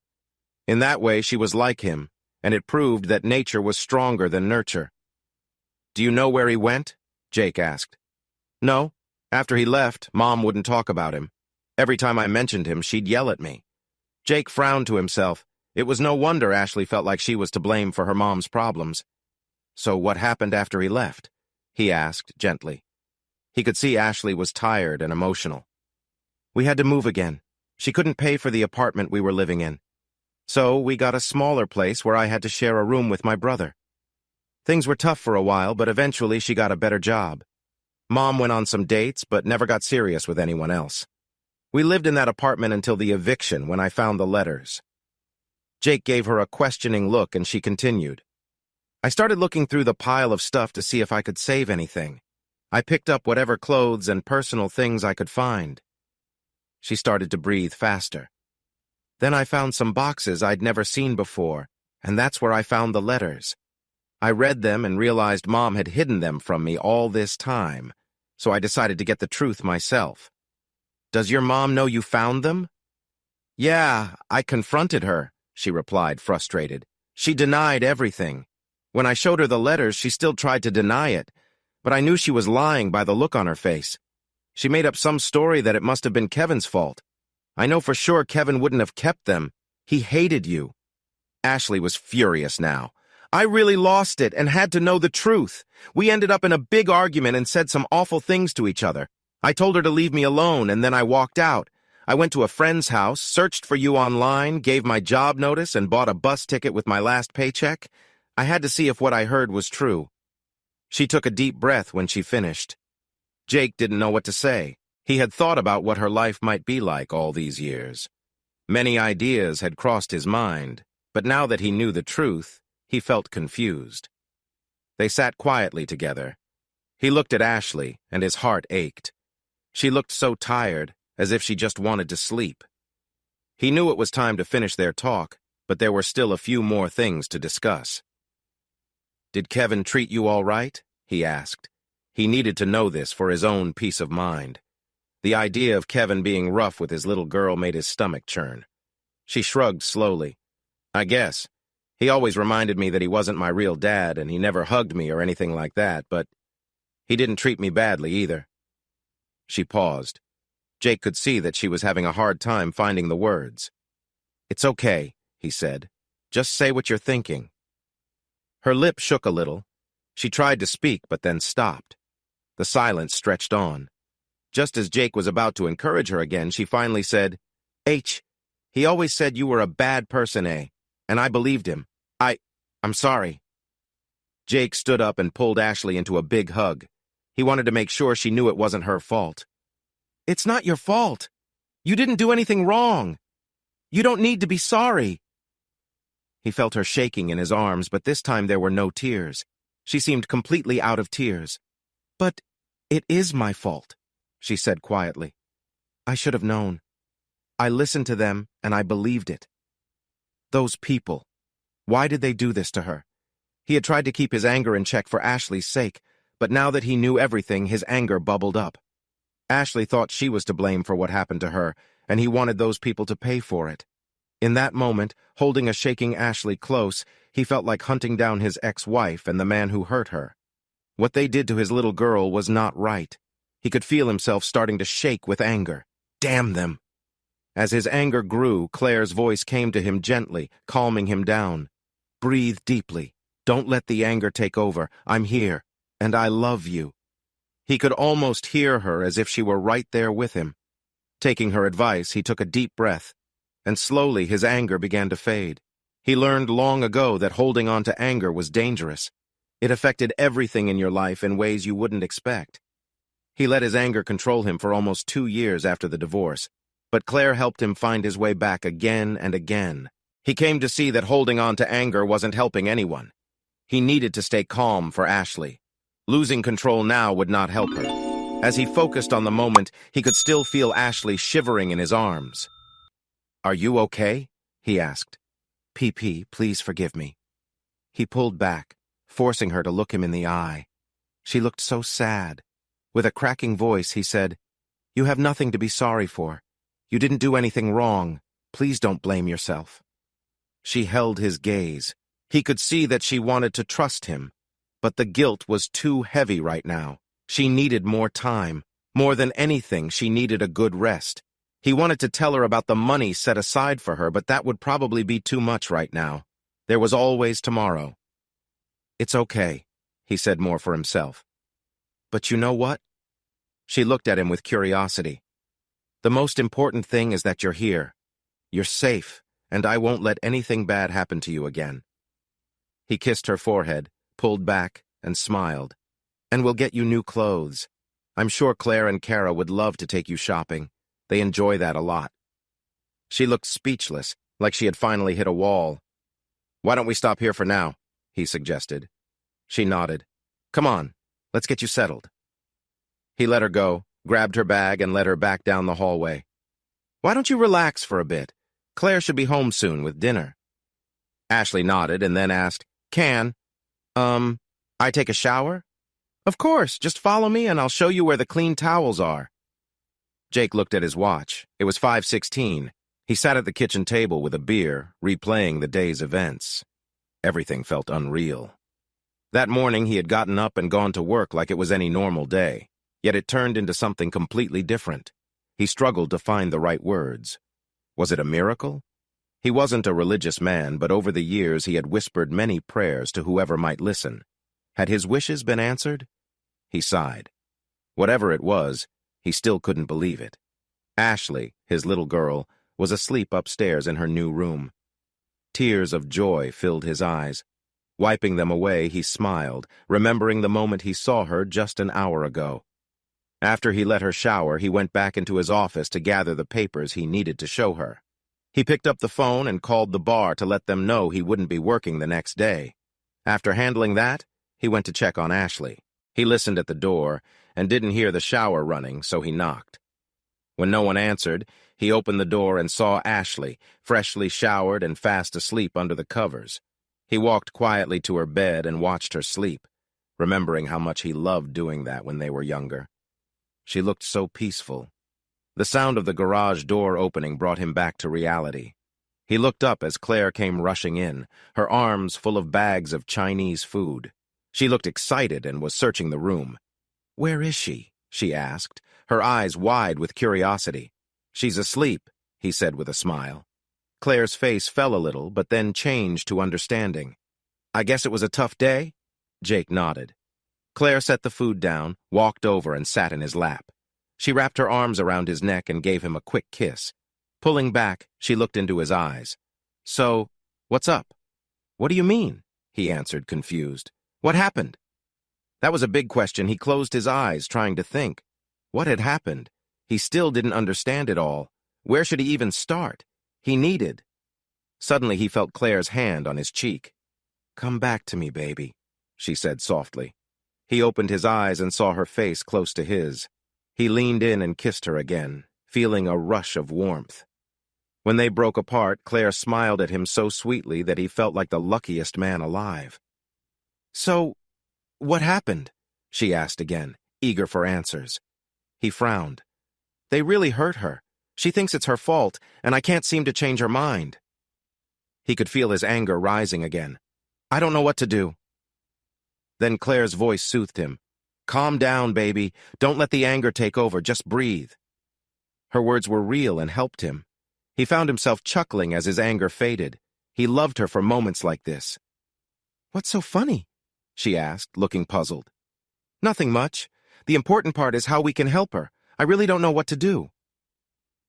[SPEAKER 1] In that way, she was like him, and it proved that nature was stronger than nurture. "Do you know where he went?" Jake asked. "No. After he left, Mom wouldn't talk about him. Every time I mentioned him, she'd yell at me." Jake frowned to himself. It was no wonder Ashley felt like she was to blame for her mom's problems. "So what happened after he left?" he asked gently. He could see Ashley was tired and emotional. "We had to move again. She couldn't pay for the apartment we were living in. So we got a smaller place where I had to share a room with my brother. Things were tough for a while, but eventually she got a better job. Mom went on some dates, but never got serious with anyone else. We lived in that apartment until the eviction when I found the letters." Jake gave her a questioning look and she continued. "I started looking through the pile of stuff to see if I could save anything. I picked up whatever clothes and personal things I could find." She started to breathe faster. "Then I found some boxes I'd never seen before, and that's where I found the letters. I read them and realized Mom had hidden them from me all this time, so I decided to get the truth myself." "Does your mom know you found them?" "Yeah, I confronted her," she replied, frustrated. "She denied everything. When I showed her the letters, she still tried to deny it, but I knew she was lying by the look on her face. She made up some story that it must have been Kevin's fault. I know for sure Kevin wouldn't have kept them. He hated you." Ashley was furious now. "I really lost it and had to know the truth. We ended up in a big argument and said some awful things to each other. I told her to leave me alone, and then I walked out. I went to a friend's house, searched for you online, gave my job notice, and bought a bus ticket with my last paycheck. I had to see if what I heard was true." She took a deep breath when she finished. Jake didn't know what to say. He had thought about what her life might be like all these years. Many ideas had crossed his mind, but now that he knew the truth, he felt confused. They sat quietly together. He looked at Ashley, and his heart ached. She looked so tired, as if she just wanted to sleep. He knew it was time to finish their talk, but there were still a few more things to discuss. "Did Kevin treat you all right?" he asked. He needed to know this for his own peace of mind. The idea of Kevin being rough with his little girl made his stomach churn. She shrugged slowly. "I guess. He always reminded me that he wasn't my real dad, and he never hugged me or anything like that, but he didn't treat me badly either." She paused. Jake could see that she was having a hard time finding the words. "It's okay," he said. "Just say what you're thinking." Her lip shook a little. She tried to speak, but then stopped. The silence stretched on. Just as Jake was about to encourage her again, she finally said, He always said you were a bad person, and I believed him. I'm sorry." Jake stood up and pulled Ashley into a big hug. He wanted to make sure she knew it wasn't her fault. "It's not your fault. You didn't do anything wrong. You don't need to be sorry." He felt her shaking in his arms, but this time there were no tears. She seemed completely out of tears. "But it is my fault," she said quietly. "I should have known. I listened to them, and I believed it. Those people. Why did they do this to her?" He had tried to keep his anger in check for Ashley's sake, but now that he knew everything, his anger bubbled up. Ashley thought she was to blame for what happened to her, and he wanted those people to pay for it. In that moment, holding a shaking Ashley close, he felt like hunting down his ex-wife and the man who hurt her. What they did to his little girl was not right. He could feel himself starting to shake with anger. Damn them! As his anger grew, Claire's voice came to him gently, calming him down. "Breathe deeply. Don't let the anger take over. I'm here, and I love you." He could almost hear her as if she were right there with him. Taking her advice, he took a deep breath, and slowly his anger began to fade. He learned long ago that holding on to anger was dangerous. It affected everything in your life in ways you wouldn't expect. He let his anger control him for almost 2 years after the divorce, but Claire helped him find his way back again and again. He came to see that holding on to anger wasn't helping anyone. He needed to stay calm for Ashley. Losing control now would not help her. As he focused on the moment, he could still feel Ashley shivering in his arms. "Are you okay?" he asked. "PP, please forgive me." He pulled back, forcing her to look him in the eye. She looked so sad. With a cracking voice, he said, "You have nothing to be sorry for. You didn't do anything wrong. Please don't blame yourself. She held his gaze. He could see that she wanted to trust him, but the guilt was too heavy right now. She needed more time. More than anything, she needed a good rest. He wanted to tell her about the money set aside for her, but that would probably be too much right now. There was always tomorrow. It's okay, he said more for himself. But you know what? She looked at him with curiosity. The most important thing is that you're here. You're safe, and I won't let anything bad happen to you again. He kissed her forehead, pulled back, and smiled. And we'll get you new clothes. I'm sure Claire and Kara would love to take you shopping. They enjoy that a lot. She looked speechless, like she had finally hit a wall. Why don't we stop here for now? He suggested. She nodded. Come on, let's get you settled. He let her go, grabbed her bag, and led her back down the hallway. Why don't you relax for a bit? Claire should be home soon with dinner. Ashley nodded and then asked, I take a shower? Of course, just follow me and I'll show you where the clean towels are. Jake looked at his watch. It was 5:16. He sat at the kitchen table with a beer, replaying the day's events. Everything felt unreal. That morning he had gotten up and gone to work like it was any normal day, yet it turned into something completely different. He struggled to find the right words. Was it a miracle? He wasn't a religious man, but over the years he had whispered many prayers to whoever might listen. Had his wishes been answered? He sighed. Whatever it was, he still couldn't believe it. Ashley, his little girl, was asleep upstairs in her new room. Tears of joy filled his eyes. Wiping them away, he smiled, remembering the moment he saw her just an hour ago. After he let her shower, he went back into his office to gather the papers he needed to show her. He picked up the phone and called the bar to let them know he wouldn't be working the next day. After handling that, he went to check on Ashley. He listened at the door and didn't hear the shower running, so he knocked. When no one answered, he opened the door and saw Ashley, freshly showered and fast asleep under the covers. He walked quietly to her bed and watched her sleep, remembering how much he loved doing that when they were younger. She looked so peaceful. The sound of the garage door opening brought him back to reality. He looked up as Claire came rushing in, her arms full of bags of Chinese food. She looked excited and was searching the room. "Where is she?" she asked, her eyes wide with curiosity. "She's asleep," he said with a smile. Claire's face fell a little, but then changed to understanding. "I guess it was a tough day?" Jake nodded. Claire set the food down, walked over, and sat in his lap. She wrapped her arms around his neck and gave him a quick kiss. Pulling back, she looked into his eyes. "So, what's up?" "What do you mean?" he answered, confused. "What happened?" That was a big question. He closed his eyes, trying to think. What had happened? He still didn't understand it all. Where should he even start? He needed. Suddenly he felt Claire's hand on his cheek. "Come back to me, baby," she said softly. He opened his eyes and saw her face close to his. He leaned in and kissed her again, feeling a rush of warmth. When they broke apart, Claire smiled at him so sweetly that he felt like the luckiest man alive. "So, what happened?" she asked again, eager for answers. He frowned. "They really hurt her. She thinks it's her fault, and I can't seem to change her mind." He could feel his anger rising again. "I don't know what to do." Then Claire's voice soothed him. "Calm down, baby. Don't let the anger take over. Just breathe." Her words were real and helped him. He found himself chuckling as his anger faded. He loved her for moments like this. "What's so funny?" she asked, looking puzzled. "Nothing much. The important part is how we can help her. I really don't know what to do."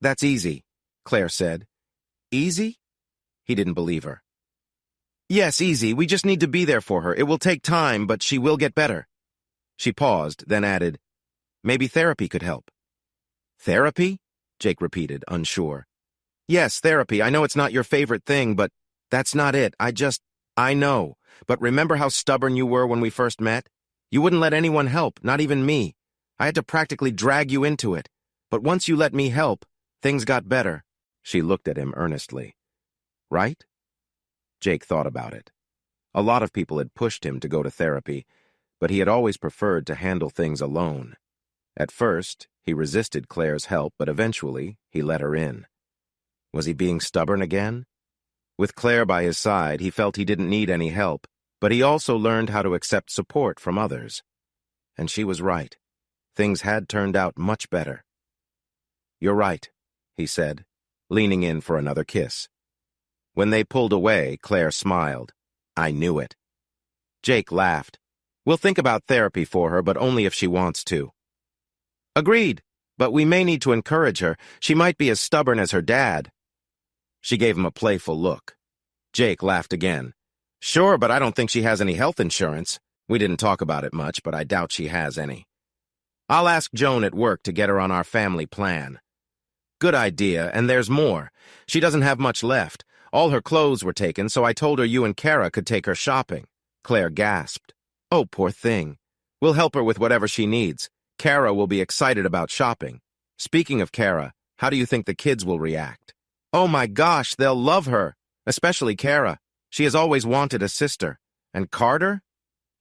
[SPEAKER 1] "That's easy," Claire said. "Easy?" He didn't believe her. "Yes, easy. We just need to be there for her. It will take time, but she will get better." She paused, then added, "Maybe therapy could help." "Therapy?" Jake repeated, unsure. "Yes, therapy. I know it's not your favorite thing, but that's not it. I know. But remember how stubborn you were when we first met? You wouldn't let anyone help, not even me. I had to practically drag you into it. But once you let me help, things got better." She looked at him earnestly. "Right?" Jake thought about it. A lot of people had pushed him to go to therapy, but he had always preferred to handle things alone. At first, He resisted Claire's help, but eventually he let her in. Was he being stubborn again? With Claire by his side, he felt he didn't need any help, but he also learned how to accept support from others. And she was right. Things had turned out much better. "You're right," he said, leaning in for another kiss. When they pulled away, Claire smiled. "I knew it." Jake laughed. "We'll think about therapy for her, but only if she wants to." "Agreed, but we may need to encourage her. She might be as stubborn as her dad." She gave him a playful look. Jake laughed again. "Sure, but I don't think she has any health insurance. We didn't talk about it much, but I doubt she has any. I'll ask Joan at work to get her on our family plan." "Good idea, and there's more. She doesn't have much left. All her clothes were taken, so I told her you and Kara could take her shopping." Claire gasped. "Oh, poor thing. We'll help her with whatever she needs. Kara will be excited about shopping. Speaking of Kara, how do you think the kids will react?" "Oh my gosh, they'll love her, especially Kara. She has always wanted a sister. And Carter?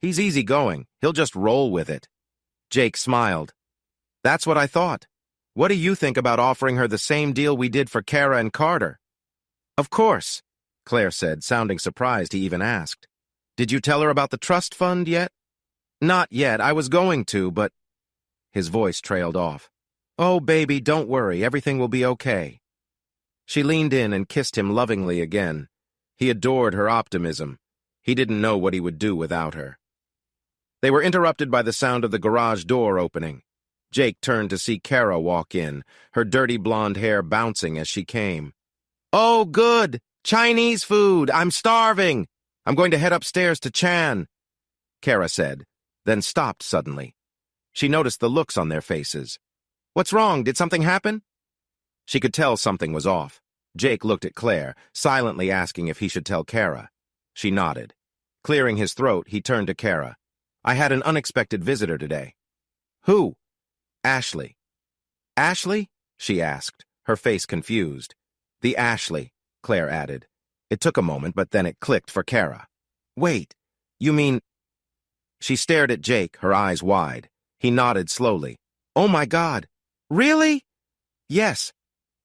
[SPEAKER 1] He's easygoing. He'll just roll with it." Jake smiled. "That's what I thought. What do you think about offering her the same deal we did for Kara and Carter?" "Of course," Claire said, sounding surprised he even asked. "Did you tell her about the trust fund yet?" "Not yet. I was going to, but—" His voice trailed off. "Oh, baby, don't worry. Everything will be okay." She leaned in and kissed him lovingly again. He adored her optimism. He didn't know what he would do without her. They were interrupted by the sound of the garage door opening. Jake turned to see Kara walk in, her dirty blonde hair bouncing as she came. "Oh, good! Chinese food! I'm starving! I'm going to head upstairs to Chan," Kara said, then stopped suddenly. She noticed the looks on their faces. "What's wrong? Did something happen?" She could tell something was off. Jake looked at Claire, silently asking if he should tell Kara. She nodded. Clearing his throat, he turned to Kara. "I had an unexpected visitor today." "Who?" "Ashley." "Ashley?" she asked, her face confused. "The Ashley," Claire added. It took a moment, but then it clicked for Kara. "Wait, you mean—" She stared at Jake, her eyes wide. He nodded slowly. "Oh my God! Really?" "Yes."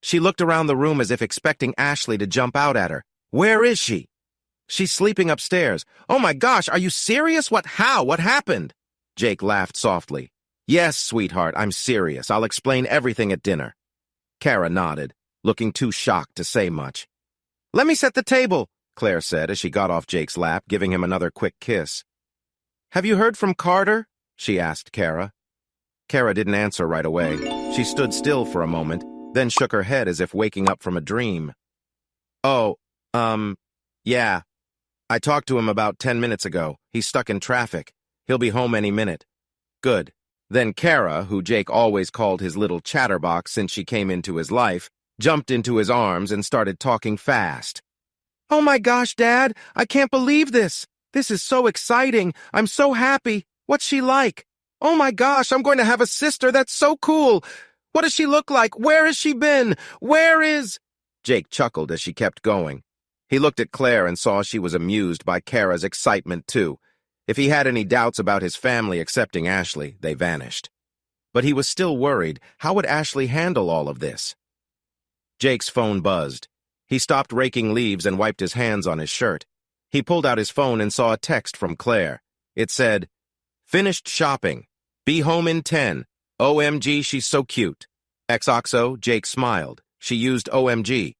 [SPEAKER 1] She looked around the room as if expecting Ashley to jump out at her. "Where is she?" "She's sleeping upstairs." "Oh my gosh, are you serious? How? What happened?" Jake laughed softly. "Yes, sweetheart, I'm serious. I'll explain everything at dinner." Kara nodded, looking too shocked to say much. "Let me set the table," Claire said as she got off Jake's lap, giving him another quick kiss. "Have you heard from Carter?" she asked Kara. Kara didn't answer right away. She stood still for a moment, then shook her head as if waking up from a dream. "Oh, yeah. I talked to him about 10 minutes ago. He's stuck in traffic. He'll be home any minute." "Good." Then Kara, who Jake always called his little chatterbox since she came into his life, jumped into his arms and started talking fast. "Oh my gosh, Dad, I can't believe this. This is so exciting. I'm so happy. What's she like? Oh my gosh, I'm going to have a sister. That's so cool. What does she look like? Where has she been? Where is—" Jake chuckled as she kept going. He looked at Claire and saw she was amused by Kara's excitement too. If he had any doubts about his family accepting Ashley, they vanished. But he was still worried. How would Ashley handle all of this? Jake's phone buzzed. He stopped raking leaves and wiped his hands on his shirt. He pulled out his phone and saw a text from Claire. It said, "Finished shopping. Be home in 10. OMG, she's so cute." XOXO, Jake smiled. She used OMG.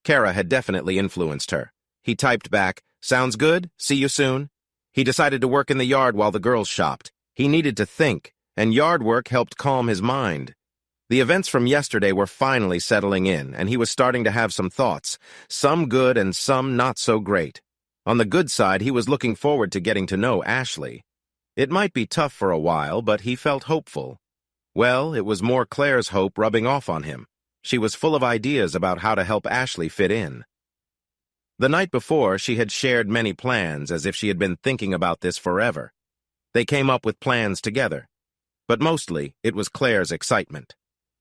[SPEAKER 1] Kara had definitely influenced her. He typed back, "Sounds good. See you soon." He decided to work in the yard while the girls shopped. He needed to think, and yard work helped calm his mind. The events from yesterday were finally settling in, and he was starting to have some thoughts, some good and some not so great. On the good side, he was looking forward to getting to know Ashley. It might be tough for a while, but he felt hopeful. Well, it was more Claire's hope rubbing off on him. She was full of ideas about how to help Ashley fit in. The night before, she had shared many plans as if she had been thinking about this forever. They came up with plans together. But mostly, it was Claire's excitement.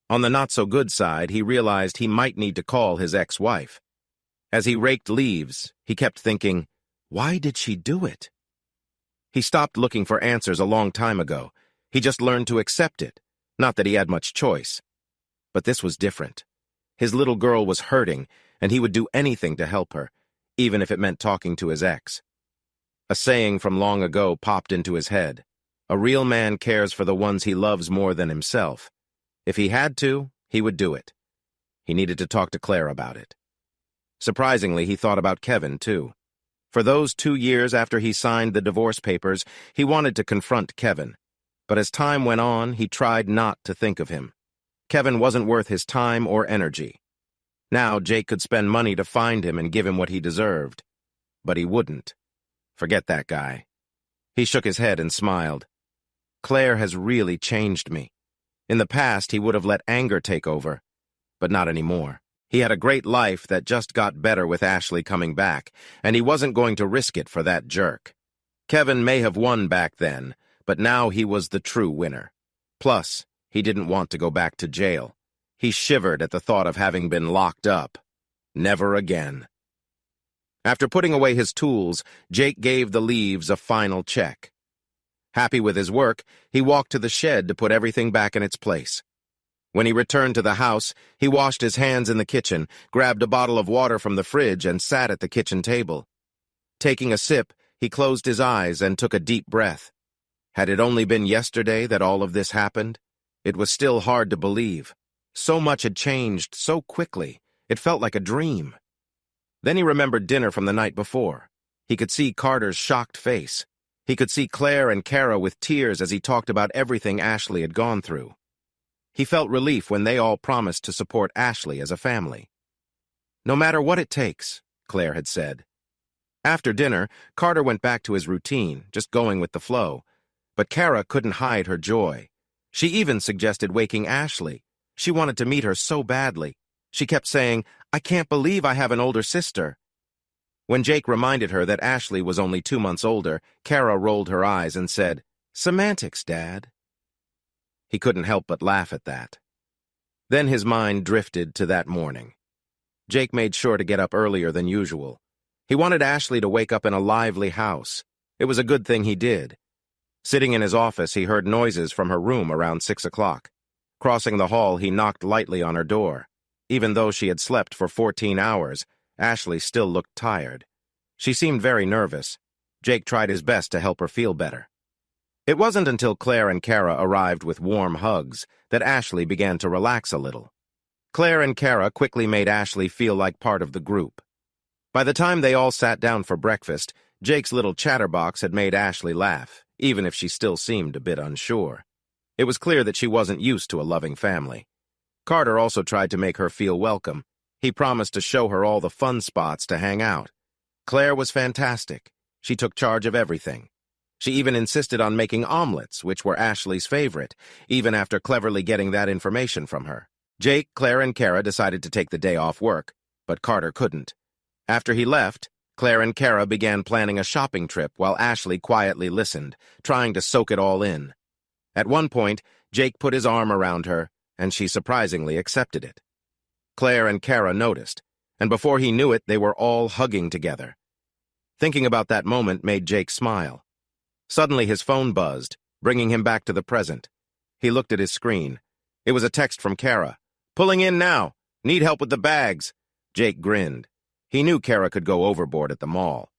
[SPEAKER 1] On the not-so-good side, he realized he might need to call his ex-wife. As he raked leaves, he kept thinking, why did she do it? He stopped looking for answers a long time ago. He just learned to accept it. Not that he had much choice. But this was different. His little girl was hurting, and he would do anything to help her, even if it meant talking to his ex. A saying from long ago popped into his head. A real man cares for the ones he loves more than himself. If he had to, he would do it. He needed to talk to Claire about it. Surprisingly, he thought about Kevin, too. For those 2 years after he signed the divorce papers, he wanted to confront Kevin. But as time went on, he tried not to think of him. Kevin wasn't worth his time or energy. Now Jake could spend money to find him and give him what he deserved. But he wouldn't. Forget that guy. He shook his head and smiled. Claire has really changed me. In the past, he would have let anger take over, but not anymore. He had a great life that just got better with Ashley coming back, and he wasn't going to risk it for that jerk. Kevin may have won back then, but now he was the true winner. Plus, he didn't want to go back to jail. He shivered at the thought of having been locked up. Never again. After putting away his tools, Jake gave the leaves a final check. Happy with his work, he walked to the shed to put everything back in its place. When he returned to the house, he washed his hands in the kitchen, grabbed a bottle of water from the fridge, and sat at the kitchen table. Taking a sip, he closed his eyes and took a deep breath. Had it only been yesterday that all of this happened? It was still hard to believe. So much had changed so quickly. It felt like a dream. Then he remembered dinner from the night before. He could see Carter's shocked face. He could see Claire and Kara with tears as he talked about everything Ashley had gone through. He felt relief when they all promised to support Ashley as a family. "No matter what it takes," Claire had said. After dinner, Carter went back to his routine, just going with the flow. But Kara couldn't hide her joy. She even suggested waking Ashley. She wanted to meet her so badly. She kept saying, "I can't believe I have an older sister." When Jake reminded her that Ashley was only 2 months older, Kara rolled her eyes and said, "Semantics, Dad." He couldn't help but laugh at that. Then his mind drifted to that morning. Jake made sure to get up earlier than usual. He wanted Ashley to wake up in a lively house. It was a good thing he did. Sitting in his office, he heard noises from her room around 6 o'clock. Crossing the hall, he knocked lightly on her door. Even though she had slept for 14 hours, Ashley still looked tired. She seemed very nervous. Jake tried his best to help her feel better. It wasn't until Claire and Kara arrived with warm hugs that Ashley began to relax a little. Claire and Kara quickly made Ashley feel like part of the group. By the time they all sat down for breakfast, Jake's little chatterbox had made Ashley laugh, even if she still seemed a bit unsure. It was clear that she wasn't used to a loving family. Carter also tried to make her feel welcome. He promised to show her all the fun spots to hang out. Claire was fantastic. She took charge of everything. She even insisted on making omelets, which were Ashley's favorite, even after cleverly getting that information from her. Jake, Claire, and Kara decided to take the day off work, but Carter couldn't. After he left, Claire and Kara began planning a shopping trip while Ashley quietly listened, trying to soak it all in. At one point, Jake put his arm around her, and she surprisingly accepted it. Claire and Kara noticed, and before he knew it, they were all hugging together. Thinking about that moment made Jake smile. Suddenly his phone buzzed, bringing him back to the present. He looked at his screen. It was a text from Kara. "Pulling in now. Need help with the bags." Jake grinned. He knew Kara could go overboard at the mall.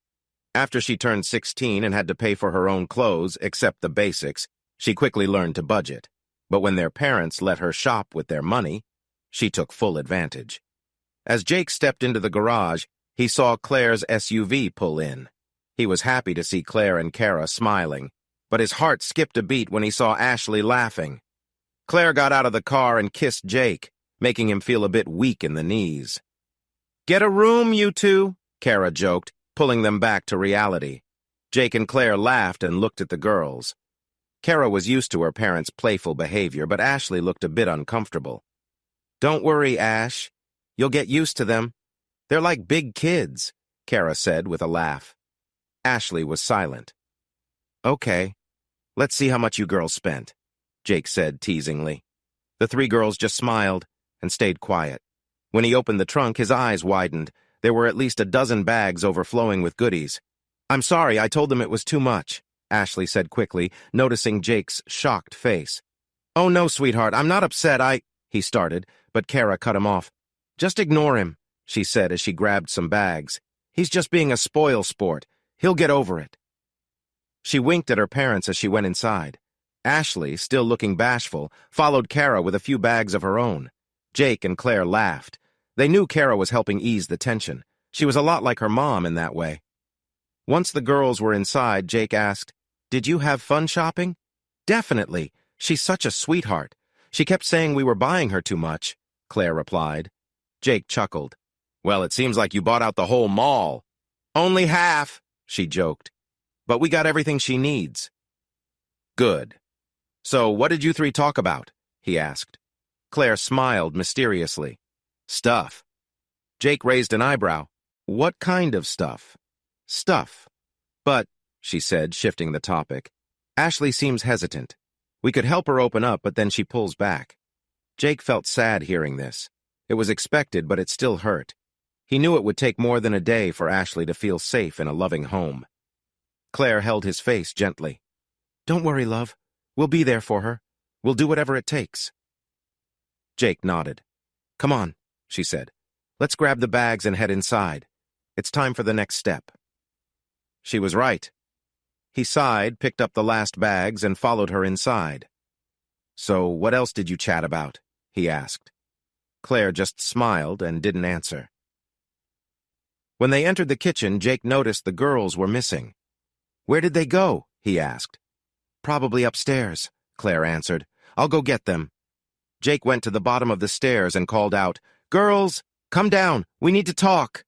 [SPEAKER 1] After she turned 16 and had to pay for her own clothes, except the basics, she quickly learned to budget. But when their parents let her shop with their money, she took full advantage. As Jake stepped into the garage, he saw Claire's SUV pull in. He was happy to see Claire and Kara smiling, but his heart skipped a beat when he saw Ashley laughing. Claire got out of the car and kissed Jake, making him feel a bit weak in the knees. "Get a room, you two," Kara joked, pulling them back to reality. Jake and Claire laughed and looked at the girls. Kara was used to her parents' playful behavior, but Ashley looked a bit uncomfortable. "Don't worry, Ash. You'll get used to them. They're like big kids," Kara said with a laugh. Ashley was silent. "Okay, let's see how much you girls spent," Jake said teasingly. The 3 girls just smiled and stayed quiet. When he opened the trunk, his eyes widened. There were at least a dozen bags overflowing with goodies. "I'm sorry, I told them it was too much," Ashley said quickly, noticing Jake's shocked face. "Oh no, sweetheart, I'm not upset, he started, but Kara cut him off. "Just ignore him," she said as she grabbed some bags. "He's just being a spoil sport. He'll get over it." She winked at her parents as she went inside. Ashley, still looking bashful, followed Kara with a few bags of her own. Jake and Claire laughed. They knew Kara was helping ease the tension. She was a lot like her mom in that way. Once the girls were inside, Jake asked, "Did you have fun shopping?" "Definitely. She's such a sweetheart. She kept saying we were buying her too much," Claire replied. Jake chuckled. "Well, it seems like you bought out the whole mall." "Only half," she joked. "But we got everything she needs." "Good. So what did you three talk about?" he asked. Claire smiled mysteriously. "Stuff." Jake raised an eyebrow. "What kind of stuff?" "Stuff. But," she said, shifting the topic, "Ashley seems hesitant. We could help her open up, but then she pulls back." Jake felt sad hearing this. It was expected, but it still hurt. He knew it would take more than a day for Ashley to feel safe in a loving home. Claire held his face gently. "Don't worry, love. We'll be there for her. We'll do whatever it takes." Jake nodded. "Come on," she said. "Let's grab the bags and head inside. It's time for the next step." She was right. He sighed, picked up the last bags, and followed her inside. "So what else did you chat about?" he asked. Claire just smiled and didn't answer. When they entered the kitchen, Jake noticed the girls were missing. "Where did they go?" he asked. "Probably upstairs," Claire answered. "I'll go get them." Jake went to the bottom of the stairs and called out, "Girls, come down. We need to talk."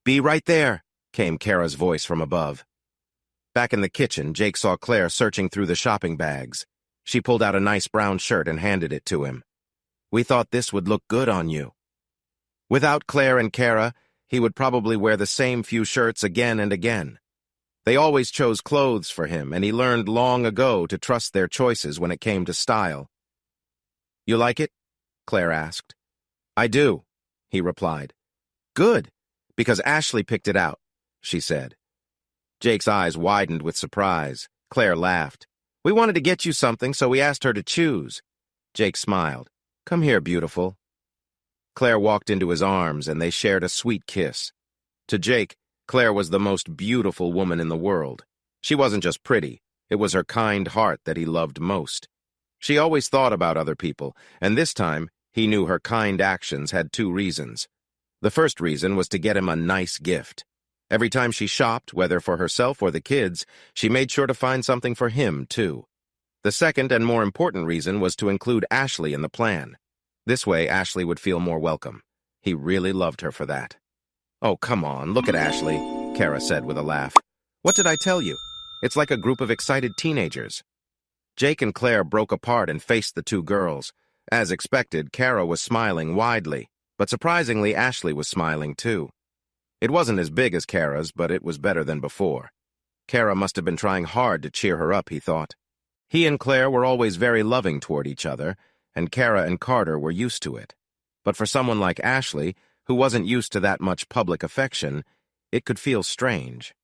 [SPEAKER 1] "Be right there," came Kara's voice from above. Back in the kitchen, Jake saw Claire searching through the shopping bags. She pulled out a nice brown shirt and handed it to him. "We thought this would look good on you." Without Claire and Kara, he would probably wear the same few shirts again and again. They always chose clothes for him, and he learned long ago to trust their choices when it came to style. "You like it?" Claire asked. "I do," he replied. "Good, because Ashley picked it out," she said. Jake's eyes widened with surprise. Claire laughed. "We wanted to get you something, so we asked her to choose." Jake smiled. "Come here, beautiful." Claire walked into his arms, and they shared a sweet kiss. To Jake, Claire was the most beautiful woman in the world. She wasn't just pretty. It was her kind heart that he loved most. She always thought about other people, and this time, he knew her kind actions had two reasons. The first reason was to get him a nice gift. Every time she shopped, whether for herself or the kids, she made sure to find something for him, too. The second and more important reason was to include Ashley in the plan. This way, Ashley would feel more welcome. He really loved her for that. "Oh, come on, look at Ashley," Kara said with a laugh. "What did I tell you? It's like a group of excited teenagers." Jake and Claire broke apart and faced the two girls. As expected, Kara was smiling widely, but surprisingly, Ashley was smiling too. It wasn't as big as Kara's, but it was better than before. Kara must have been trying hard to cheer her up, he thought. He and Claire were always very loving toward each other, and Kara and Carter were used to it. But for someone like Ashley, who wasn't used to that much public affection, it could feel strange.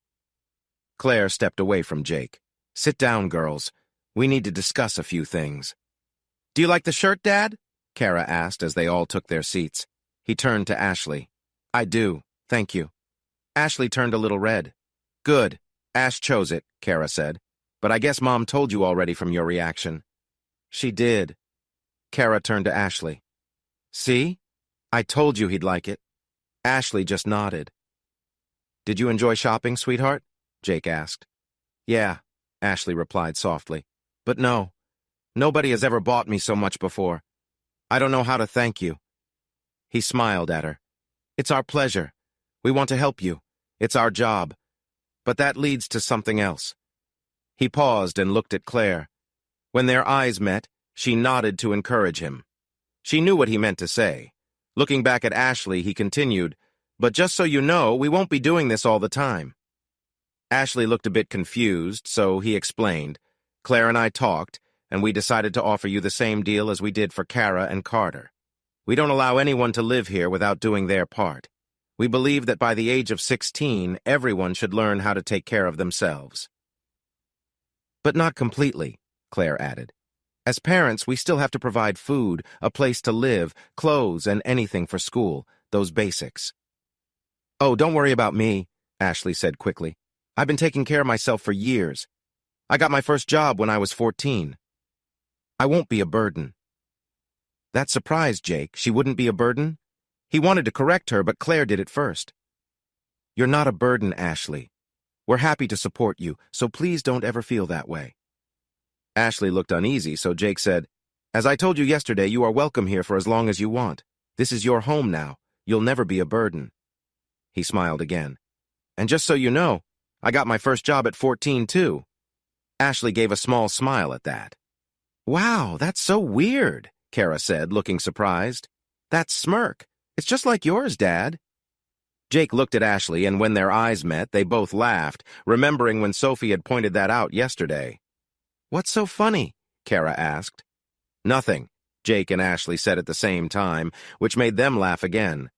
[SPEAKER 1] Claire stepped away from Jake. "Sit down, girls. We need to discuss a few things." "Do you like the shirt, Dad?" Kara asked as they all took their seats. He turned to Ashley. "I do, thank you." Ashley turned a little red. "Good. Ash chose it," Kara said. "But I guess Mom told you already from your reaction." "She did." Kara turned to Ashley. "See? I told you he'd like it." Ashley just nodded. "Did you enjoy shopping, sweetheart?" Jake asked. "Yeah," Ashley replied softly. "But no, nobody has ever bought me so much before. I don't know how to thank you." He smiled at her. "It's our pleasure. We want to help you. It's our job. But that leads to something else." He paused and looked at Claire. When their eyes met, she nodded to encourage him. She knew what he meant to say. Looking back at Ashley, he continued, "But just so you know, we won't be doing this all the time." Ashley looked a bit confused, so he explained. "Claire and I talked, and we decided to offer you the same deal as we did for Kara and Carter. We don't allow anyone to live here without doing their part. We believe that by the age of 16, everyone should learn how to take care of themselves." "But not completely," Claire added. As parents, we still have to provide food, a place to live, clothes, and anything for school, those basics. Oh, don't worry about me, Ashley said quickly. I've been taking care of myself for years. I got my first job when I was 14. I won't be a burden. That surprised Jake. She wouldn't be a burden? He wanted to correct her, but Claire did it first. You're not a burden, Ashley. We're happy to support you, so please don't ever feel that way. Ashley looked uneasy, so Jake said, As I told you yesterday, you are welcome here for as long as you want. This is your home now. You'll never be a burden. He smiled again. And just so you know, I got my first job at 14, too. Ashley gave a small smile at that. Wow, that's so weird, Kara said, looking surprised. That smirk. It's just like yours, Dad. Jake looked at Ashley, and when their eyes met, they both laughed, remembering when Sophie had pointed that out yesterday. What's so funny? Kara asked. Nothing, Jake and Ashley said at the same time, which made them laugh again.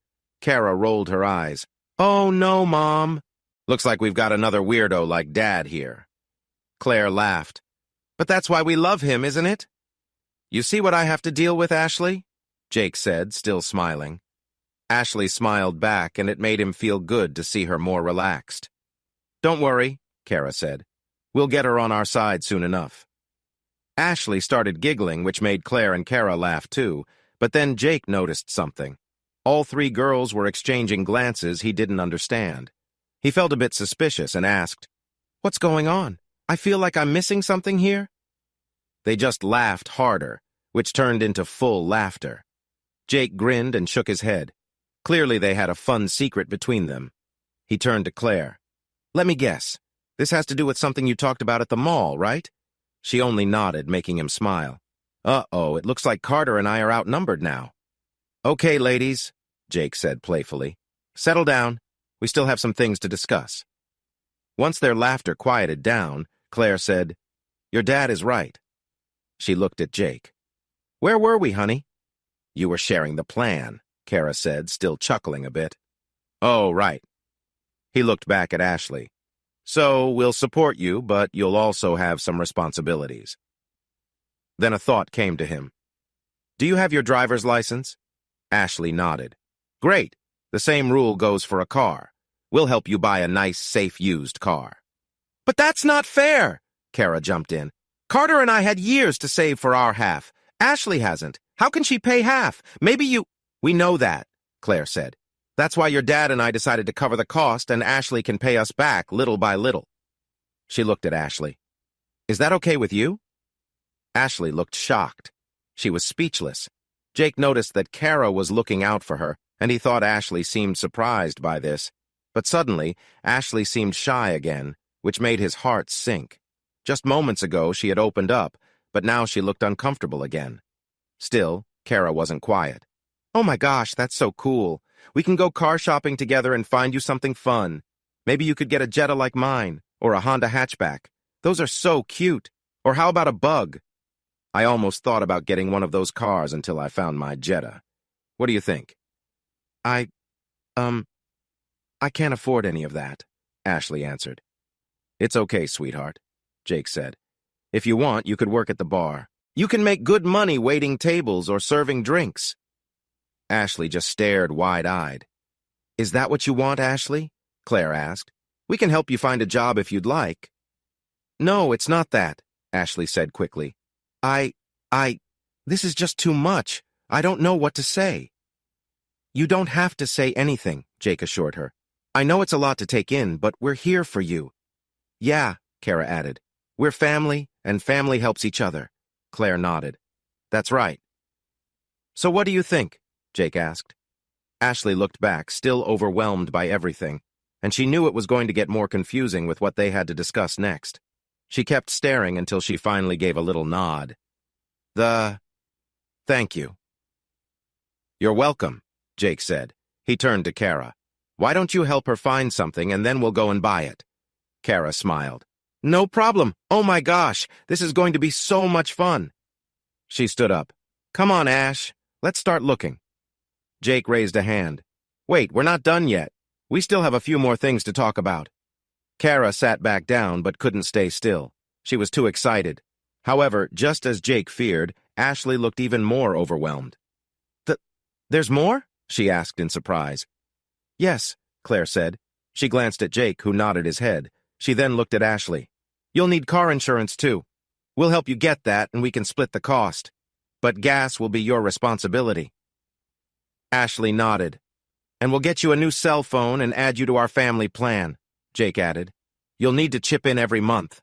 [SPEAKER 1] Kara rolled her eyes. Oh, no, Mom. Looks like we've got another weirdo like Dad here. Claire laughed. But that's why we love him, isn't it? You see what I have to deal with, Ashley? Jake said, still smiling. Ashley smiled back, and it made him feel good to see her more relaxed. Don't worry, Kara said. We'll get her on our side soon enough. Ashley started giggling, which made Claire and Kara laugh too, but then Jake noticed something. All three girls were exchanging glances he didn't understand. He felt a bit suspicious and asked, What's going on? I feel like I'm missing something here? They just laughed harder, which turned into full laughter. Jake grinned and shook his head. Clearly they had a fun secret between them. He turned to Claire. Let me guess. This has to do with something you talked about at the mall, right? She only nodded, making him smile. Uh-oh, it looks like Carter and I are outnumbered now. Okay, ladies, Jake said playfully. Settle down. We still have some things to discuss. Once their laughter quieted down, Claire said, Your dad is right. She looked at Jake. Where were we, honey? You were sharing the plan, Kara said, still chuckling a bit. Oh, right. He looked back at Ashley. So, we'll support you, but you'll also have some responsibilities. Then a thought came to him. Do you have your driver's license? Ashley nodded. Great. The same rule goes for a car. We'll help you buy a nice, safe, used car. But that's not fair, Kara jumped in. Carter and I had years to save for our half. Ashley hasn't. How can she pay half? Maybe you... We know that, Claire said. That's why your dad and I decided to cover the cost, and Ashley can pay us back little by little. She looked at Ashley. Is that okay with you? Ashley looked shocked. She was speechless. Jake noticed that Kara was looking out for her, and he thought Ashley seemed surprised by this. But suddenly, Ashley seemed shy again, which made his heart sink. Just moments ago, she had opened up, but now she looked uncomfortable again. Still, Kara wasn't quiet. Oh my gosh, that's so cool. We can go car shopping together and find you something fun. Maybe you could get a Jetta like mine, or a Honda hatchback. Those are so cute. Or how about a Bug? I almost thought about getting one of those cars until I found my Jetta. What do you think? I can't afford any of that, Ashley answered. It's okay, sweetheart, Jake said. If you want, you could work at the bar. You can make good money waiting tables or serving drinks. Ashley just stared wide-eyed. Is that what you want, Ashley? Claire asked. We can help you find a job if you'd like. No, it's not that, Ashley said quickly. This is just too much. I don't know what to say. You don't have to say anything, Jake assured her. I know it's a lot to take in, but we're here for you. Yeah, Kara added. We're family, and family helps each other. Claire nodded. That's right. So what do you think? Jake asked. Ashley looked back, still overwhelmed by everything, and she knew it was going to get more confusing with what they had to discuss next. She kept staring until she finally gave a little nod. Thank you. You're welcome, Jake said. He turned to Kara. Why don't you help her find something and then we'll go and buy it? Kara smiled. No problem. Oh my gosh, this is going to be so much fun. She stood up. Come on, Ash. Let's start looking. Jake raised a hand. Wait, we're not done yet. We still have a few more things to talk about. Kara sat back down but couldn't stay still. She was too excited. However, just as Jake feared, Ashley looked even more overwhelmed. There's more? She asked in surprise. Yes, Claire said. She glanced at Jake, who nodded his head. She then looked at Ashley. You'll need car insurance, too. We'll help you get that, and we can split the cost. But gas will be your responsibility. Ashley nodded. And we'll get you a new cell phone and add you to our family plan, Jake added. You'll need to chip in every month.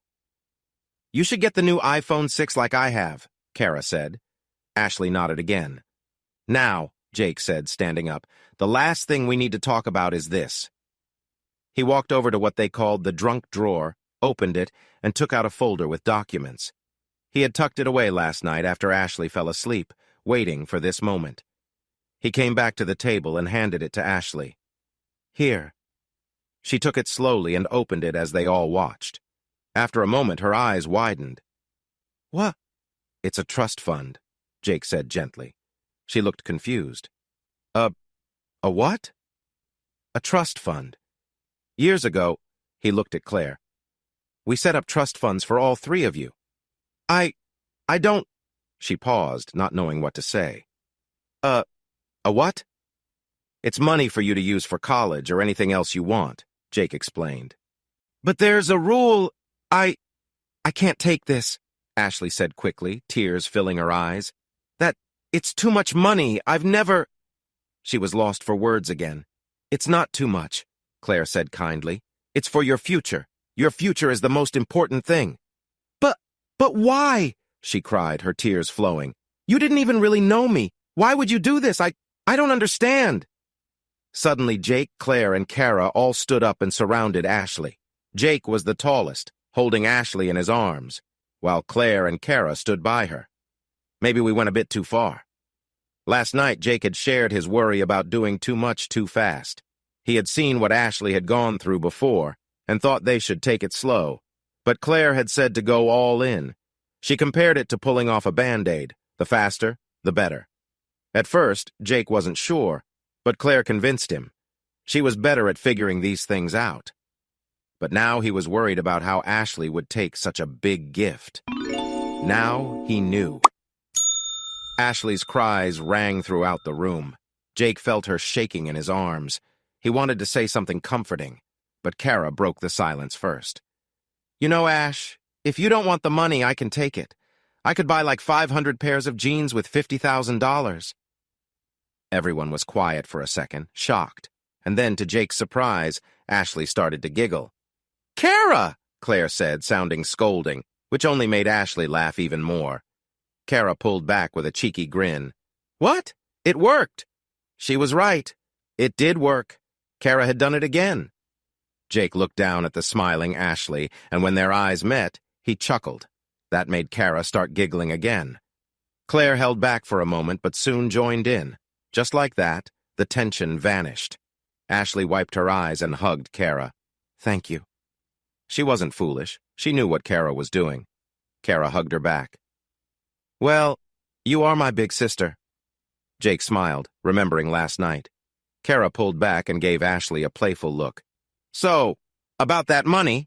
[SPEAKER 1] You should get the new iPhone 6 like I have, Kara said. Ashley nodded again. Now, Jake said, standing up, the last thing we need to talk about is this. He walked over to what they called the drunk drawer, opened it, and took out a folder with documents. He had tucked it away last night after Ashley fell asleep, waiting for this moment. He came back to the table and handed it to Ashley. Here. She took it slowly and opened it as they all watched. After a moment, her eyes widened. What? It's a trust fund, Jake said gently. She looked confused. A what? A trust fund. Years ago, he looked at Claire. We set up trust funds for all three of you. I don't... She paused, not knowing what to say. A what? It's money for you to use for college or anything else you want, Jake explained. But there's a rule. I can't take this, Ashley said quickly, tears filling her eyes. It's too much money. I've never... She was lost for words again. It's not too much, Claire said kindly. It's for your future. Your future is the most important thing. But why? She cried, her tears flowing. You didn't even really know me. Why would you do this? I don't understand. Suddenly, Jake, Claire, and Kara all stood up and surrounded Ashley. Jake was the tallest, holding Ashley in his arms, while Claire and Kara stood by her. Maybe we went a bit too far. Last night, Jake had shared his worry about doing too much too fast. He had seen what Ashley had gone through before and thought they should take it slow. But Claire had said to go all in. She compared it to pulling off a Band-Aid. The faster, the better. At first, Jake wasn't sure, but Claire convinced him. She was better at figuring these things out. But now he was worried about how Ashley would take such a big gift. Now he knew. Ashley's cries rang throughout the room. Jake felt her shaking in his arms. He wanted to say something comforting, but Kara broke the silence first. You know, Ash, if you don't want the money, I can take it. I could buy like 500 pairs of jeans with $50,000. Everyone was quiet for a second, shocked. And then, to Jake's surprise, Ashley started to giggle. Kara, Claire said, sounding scolding, which only made Ashley laugh even more. Kara pulled back with a cheeky grin. What? It worked. She was right. It did work. Kara had done it again. Jake looked down at the smiling Ashley, and when their eyes met, he chuckled. That made Kara start giggling again. Claire held back for a moment, but soon joined in. Just like that, the tension vanished. Ashley wiped her eyes and hugged Kara. Thank you. She wasn't foolish. She knew what Kara was doing. Kara hugged her back. Well, you are my big sister. Jake smiled, remembering last night. Kara pulled back and gave Ashley a playful look. So, about that money?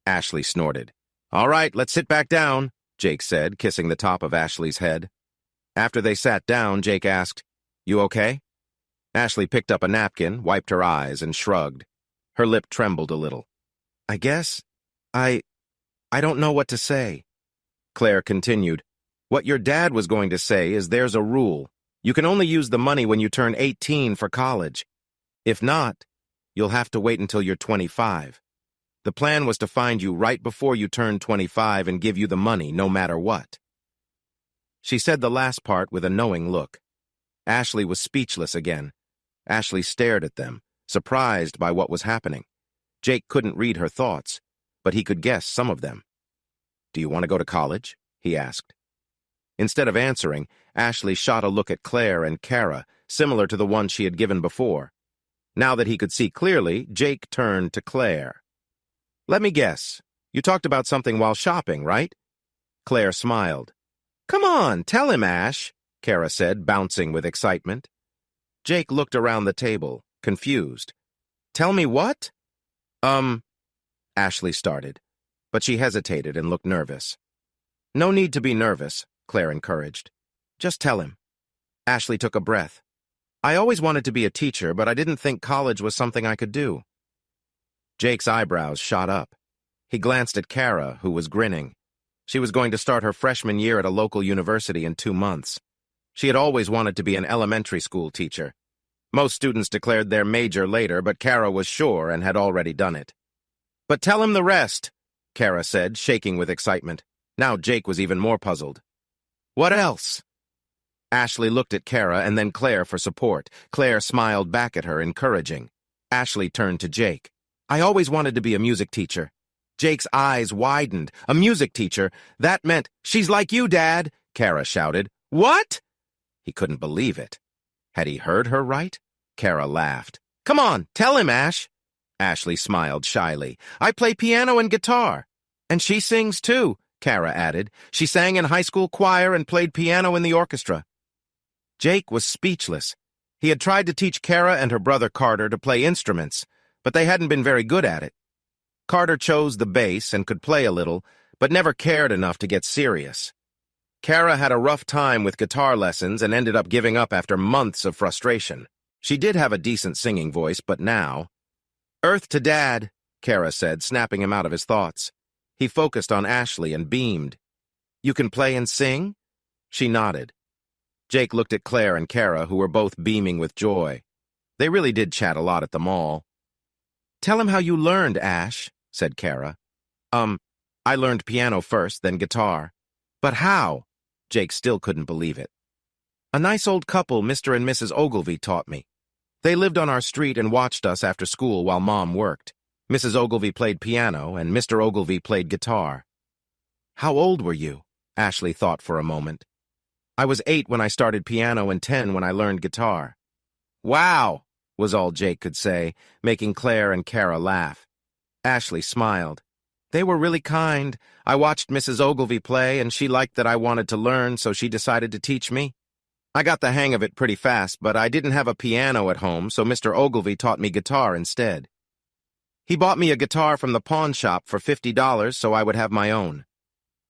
[SPEAKER 1] Ashley snorted. All right, let's sit back down, Jake said, kissing the top of Ashley's head. After they sat down, Jake asked, You okay? Ashley picked up a napkin, wiped her eyes, and shrugged. Her lip trembled a little. I guess I don't know what to say. Claire continued. What your dad was going to say is there's a rule. You can only use the money when you turn 18 for college. If not, you'll have to wait until you're 25. The plan was to find you right before you turned 25 and give you the money no matter what. She said the last part with a knowing look. Ashley was speechless again. Ashley stared at them, surprised by what was happening. Jake couldn't read her thoughts, but he could guess some of them. Do you want to go to college? He asked. Instead of answering, Ashley shot a look at Claire and Kara, similar to the one she had given before. Now that he could see clearly, Jake turned to Claire. Let me guess. You talked about something while shopping, right? Claire smiled. Come on, tell him, Ash, Kara said, bouncing with excitement. Jake looked around the table, confused. Tell me what? Ashley started, but she hesitated and looked nervous. No need to be nervous, Claire encouraged. Just tell him. Ashley took a breath. I always wanted to be a teacher, but I didn't think college was something I could do. Jake's eyebrows shot up. He glanced at Kara, who was grinning. She was going to start her freshman year at a local university in 2 months. She had always wanted to be an elementary school teacher. Most students declared their major later, but Kara was sure and had already done it. But tell him the rest, Kara said, shaking with excitement. Now Jake was even more puzzled. What else? Ashley looked at Kara and then Claire for support. Claire smiled back at her, encouraging. Ashley turned to Jake. I always wanted to be a music teacher. Jake's eyes widened. A music teacher? That meant, she's like you, Dad, Kara shouted. What? He couldn't believe it. Had he heard her right? Kara laughed. Come on, tell him, Ash. Ashley smiled shyly. I play piano and guitar. And she sings too, Kara added. She sang in high school choir and played piano in the orchestra. Jake was speechless. He had tried to teach Kara and her brother Carter to play instruments, but they hadn't been very good at it. Carter chose the bass and could play a little, but never cared enough to get serious. Kara had a rough time with guitar lessons and ended up giving up after months of frustration. She did have a decent singing voice, but now... Earth to Dad, Kara said, snapping him out of his thoughts. He focused on Ashley and beamed. You can play and sing? She nodded. Jake looked at Claire and Kara, who were both beaming with joy. They really did chat a lot at the mall. Tell him how you learned, Ash, said Kara. I learned piano first, then guitar. But how? Jake still couldn't believe it. A nice old couple, Mr. and Mrs. Ogilvy, taught me. They lived on our street and watched us after school while Mom worked. Mrs. Ogilvy played piano, and Mr. Ogilvy played guitar. How old were you? Ashley thought for a moment. I was 8 when I started piano and 10 when I learned guitar. Wow, was all Jake could say, making Claire and Kara laugh. Ashley smiled. They were really kind. I watched Mrs. Ogilvy play, and she liked that I wanted to learn, so she decided to teach me. I got the hang of it pretty fast, but I didn't have a piano at home, so Mr. Ogilvy taught me guitar instead. He bought me a guitar from the pawn shop for $50 so I would have my own.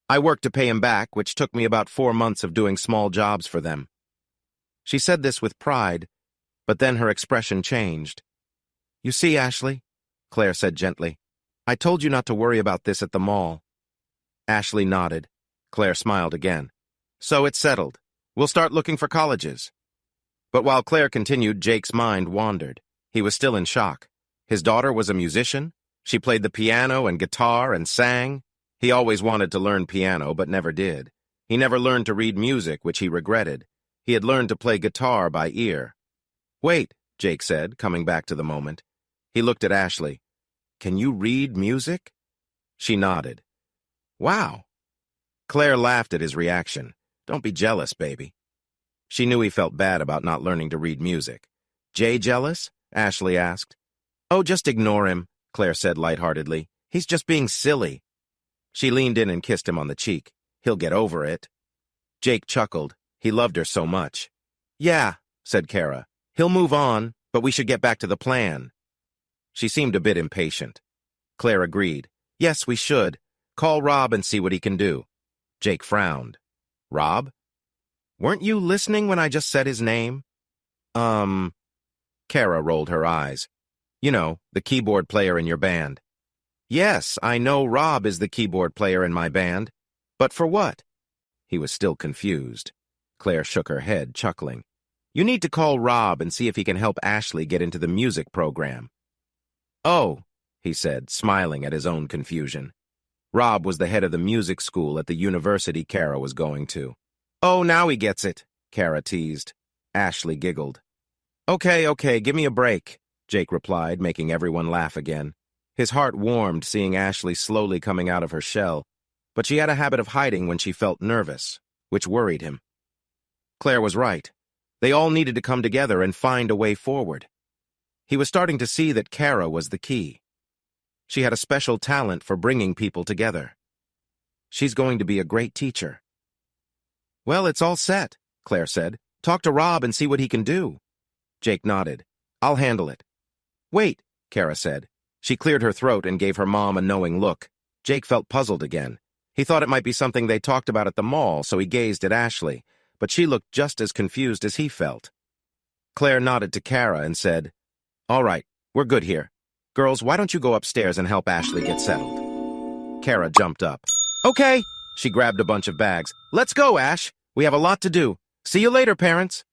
[SPEAKER 1] I worked to pay him back, which took me about 4 months of doing small jobs for them. She said this with pride, but then her expression changed. You see, Ashley, Claire said gently, I told you not to worry about this at the mall. Ashley nodded. Claire smiled again. So it's settled. We'll start looking for colleges. But while Claire continued, Jake's mind wandered. He was still in shock. His daughter was a musician. She played the piano and guitar and sang. He always wanted to learn piano, but never did. He never learned to read music, which he regretted. He had learned to play guitar by ear. Wait, Jake said, coming back to the moment. He looked at Ashley. Can you read music? She nodded. Wow. Claire laughed at his reaction. Don't be jealous, baby. She knew he felt bad about not learning to read music. Jay jealous? Ashley asked. Oh, just ignore him, Claire said lightheartedly. He's just being silly. She leaned in and kissed him on the cheek. He'll get over it. Jake chuckled. He loved her so much. Yeah, said Kara. He'll move on, but we should get back to the plan. She seemed a bit impatient. Claire agreed. Yes, we should. Call Rob and see what he can do. Jake frowned. Rob? Weren't you listening when I just said his name? Kara rolled her eyes. You know, the keyboard player in your band. Yes, I know Rob is the keyboard player in my band. But for what? He was still confused. Claire shook her head, chuckling. You need to call Rob and see if he can help Ashley get into the music program. Oh, he said, smiling at his own confusion. Rob was the head of the music school at the university Kara was going to. Oh, now he gets it, Kara teased. Ashley giggled. Okay, give me a break, Jake replied, making everyone laugh again. His heart warmed seeing Ashley slowly coming out of her shell, but she had a habit of hiding when she felt nervous, which worried him. Claire was right. They all needed to come together and find a way forward. He was starting to see that Kara was the key. She had a special talent for bringing people together. She's going to be a great teacher. Well, it's all set, Claire said. Talk to Rob and see what he can do. Jake nodded. I'll handle it. Wait, Kara said. She cleared her throat and gave her mom a knowing look. Jake felt puzzled again. He thought it might be something they talked about at the mall, so he gazed at Ashley, but she looked just as confused as he felt. Claire nodded to Kara and said, "All right, we're good here. Girls, why don't you go upstairs and help Ashley get settled?" Kara jumped up. "Okay." She grabbed a bunch of bags. "Let's go, Ash. We have a lot to do. See you later, parents."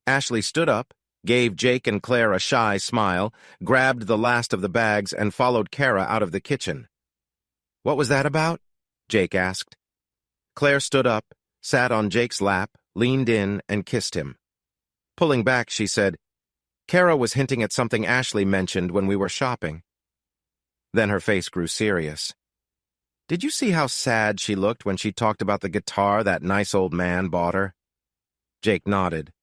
[SPEAKER 1] Ashley stood up, gave Jake and Claire a shy smile, grabbed the last of the bags, and followed Kara out of the kitchen. "What was that about?" Jake asked. Claire stood up, sat on Jake's lap, leaned in, and kissed him. Pulling back, she said, "Kara was hinting at something Ashley mentioned when we were shopping." Then her face grew serious. "Did you see how sad she looked when she talked about the guitar that nice old man bought her?" Jake nodded.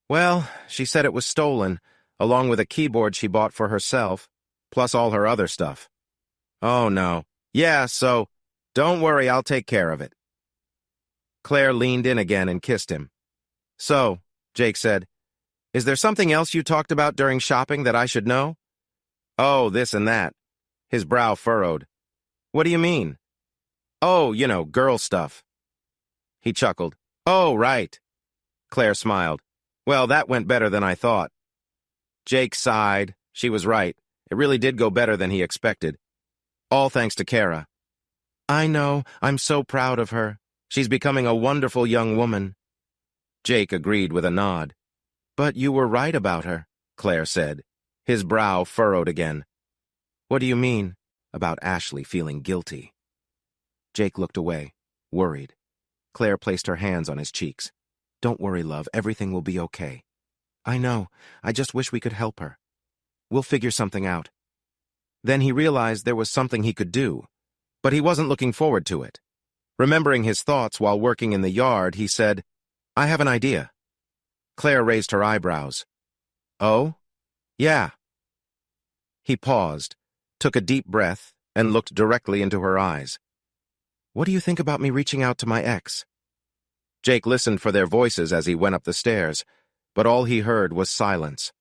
[SPEAKER 1] "Well, she said it was stolen, along with a keyboard she bought for herself, plus all her other stuff." "Oh, no. Yeah, so, don't worry, I'll take care of it." Claire leaned in again and kissed him. "So," Jake said, "is there something else you talked about during shopping that I should know?" "Oh, this and that." His brow furrowed. "What do you mean?" "Oh, girl stuff." He chuckled. "Oh, right." Claire smiled. "Well, that went better than I thought." Jake sighed. She was right. It really did go better than he expected. All thanks to Kara. "I know. I'm so proud of her. She's becoming a wonderful young woman." Jake agreed with a nod. "But you were right about her," Claire said. His brow furrowed again. "What do you mean, about Ashley feeling guilty?" Jake looked away, worried. Claire placed her hands on his cheeks. "Don't worry, love. Everything will be okay." "I know. I just wish we could help her. We'll figure something out." Then he realized there was something he could do, but he wasn't looking forward to it. Remembering his thoughts while working in the yard, he said, "I have an idea." Claire raised her eyebrows. "Oh? Yeah." He paused, took a deep breath, and looked directly into her eyes. "What do you think about me reaching out to my ex?" Jake listened for their voices as he went up the stairs, but all he heard was silence.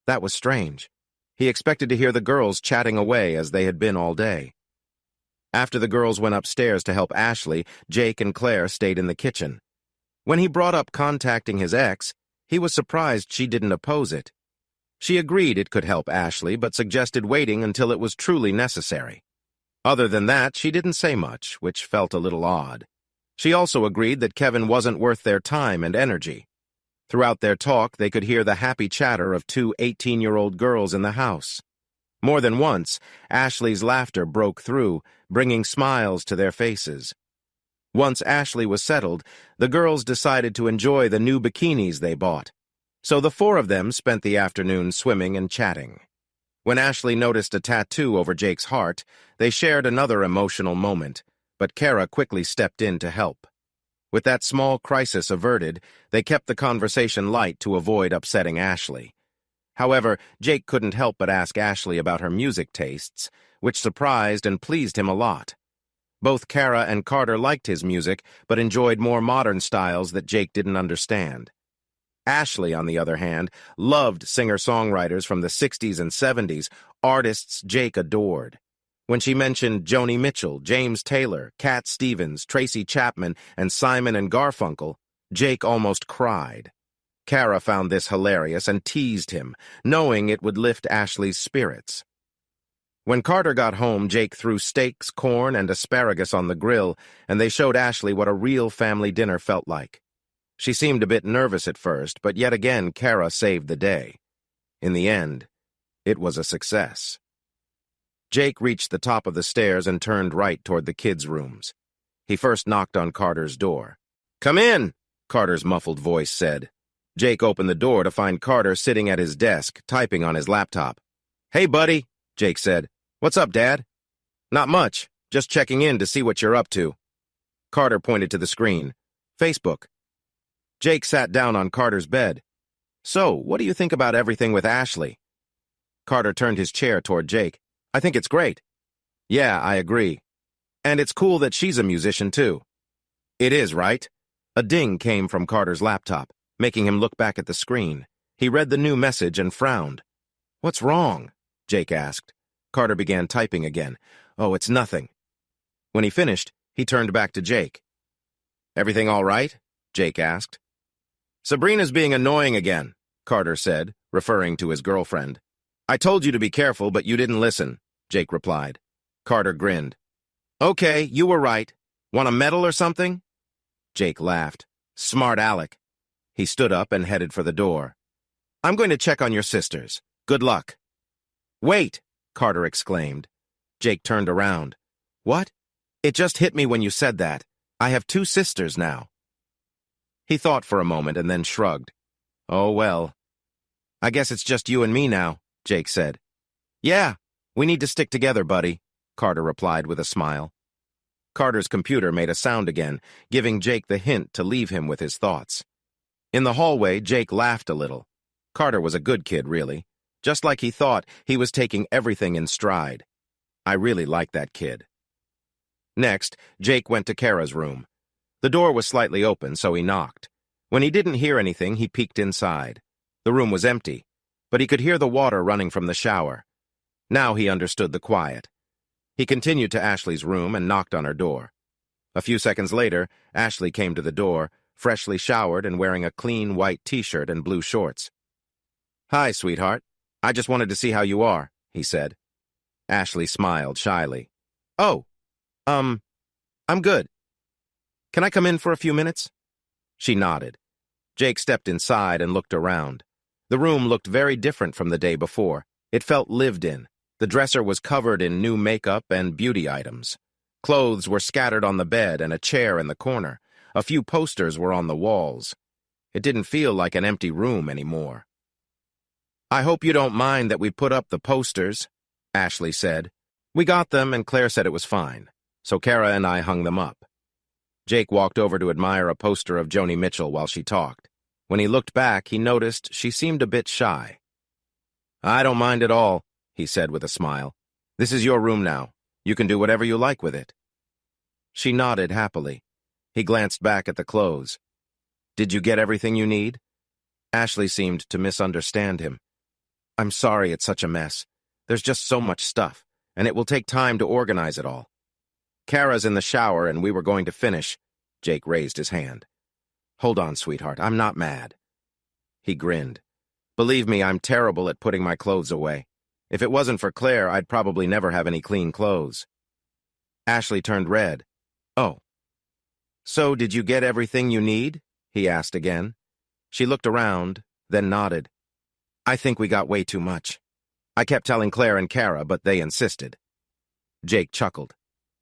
[SPEAKER 1] That was strange. He expected to hear the girls chatting away as they had been all day. After the girls went upstairs to help Ashley, Jake and Claire stayed in the kitchen. When he brought up contacting his ex, he was surprised she didn't oppose it. She agreed it could help Ashley, but suggested waiting until it was truly necessary. Other than that, she didn't say much, which felt a little odd. She also agreed that Kevin wasn't worth their time and energy. Throughout their talk, they could hear the happy chatter of two 18-year-old girls in the house. More than once, Ashley's laughter broke through, bringing smiles to their faces. Once Ashley was settled, the girls decided to enjoy the new bikinis they bought. So the four of them spent the afternoon swimming and chatting. When Ashley noticed a tattoo over Jake's heart, they shared another emotional moment, but Kara quickly stepped in to help. With that small crisis averted, they kept the conversation light to avoid upsetting Ashley. However, Jake couldn't help but ask Ashley about her music tastes, which surprised and pleased him a lot. Both Kara and Carter liked his music, but enjoyed more modern styles that Jake didn't understand. Ashley, on the other hand, loved singer-songwriters from the 60s and 70s, artists Jake adored. When she mentioned Joni Mitchell, James Taylor, Cat Stevens, Tracy Chapman, and Simon and Garfunkel, Jake almost cried. Kara found this hilarious and teased him, knowing it would lift Ashley's spirits. When Carter got home, Jake threw steaks, corn, and asparagus on the grill, and they showed Ashley what a real family dinner felt like. She seemed a bit nervous at first, but yet again Kara saved the day. In the end, it was a success. Jake reached the top of the stairs and turned right toward the kids' rooms. He first knocked on Carter's door. "Come in," Carter's muffled voice said. Jake opened the door to find Carter sitting at his desk, typing on his laptop. "Hey, buddy," Jake said. "What's up, Dad?" "Not much. Just checking in to see what you're up to." Carter pointed to the screen. "Facebook." Jake sat down on Carter's bed. "So, what do you think about everything with Ashley?" Carter turned his chair toward Jake. "I think it's great." "Yeah, I agree. And it's cool that she's a musician, too." "It is, right?" A ding came from Carter's laptop, making him look back at the screen. He read the new message and frowned. "What's wrong?" Jake asked. Carter began typing again. "Oh, it's nothing." When he finished, He turned back to Jake. "Everything all right?" Jake asked. "Sabrina's being annoying again," Carter said, referring to his girlfriend. "I told you to be careful, but you didn't listen," Jake replied. Carter grinned. "Okay, you were right. Want a medal or something?" Jake laughed. "Smart Alec." He stood up and headed for the door. "I'm going to check on your sisters. Good luck." "Wait!" Carter exclaimed. Jake turned around. "What? It just hit me when you said that. I have 2 sisters now." He thought for a moment and then shrugged. "Oh, well. I guess it's just you and me now," Jake said. "Yeah, we need to stick together, buddy," Carter replied with a smile. Carter's computer made a sound again, giving Jake the hint to leave him with his thoughts. In the hallway, Jake laughed a little. Carter was a good kid, really. Just like he thought, he was taking everything in stride. I really liked that kid. Next, Jake went to Kara's room. The door was slightly open, so he knocked. When he didn't hear anything, he peeked inside. The room was empty, but he could hear the water running from the shower. Now he understood the quiet. He continued to Ashley's room and knocked on her door. A few seconds later, Ashley came to the door, freshly showered and wearing a clean white t-shirt and blue shorts. "Hi, sweetheart. I just wanted to see how you are," he said. Ashley smiled shyly. "Oh, I'm good. Can I come in for a few minutes?" She nodded. Jake stepped inside and looked around. The room looked very different from the day before. It felt lived in. The dresser was covered in new makeup and beauty items. Clothes were scattered on the bed and a chair in the corner. A few posters were on the walls. It didn't feel like an empty room anymore. "I hope you don't mind that we put up the posters," Ashley said. "We got them, and Claire said it was fine. So Kara and I hung them up." Jake walked over to admire a poster of Joni Mitchell while she talked. When he looked back, he noticed she seemed a bit shy. "I don't mind at all," he said with a smile. "This is your room now. You can do whatever you like with it." She nodded happily. He glanced back at the clothes. "Did you get everything you need?" Ashley seemed to misunderstand him. "I'm sorry it's such a mess. There's just so much stuff, and it will take time to organize it all. Kara's in the shower, and we were going to finish." Jake raised his hand. "Hold on, sweetheart. I'm not mad." He grinned. "Believe me, I'm terrible at putting my clothes away. If it wasn't for Claire, I'd probably never have any clean clothes." Ashley turned red. "Oh. So did you get everything you need?" he asked again. She looked around, then nodded. "I think we got way too much. I kept telling Claire and Kara, but they insisted." Jake chuckled.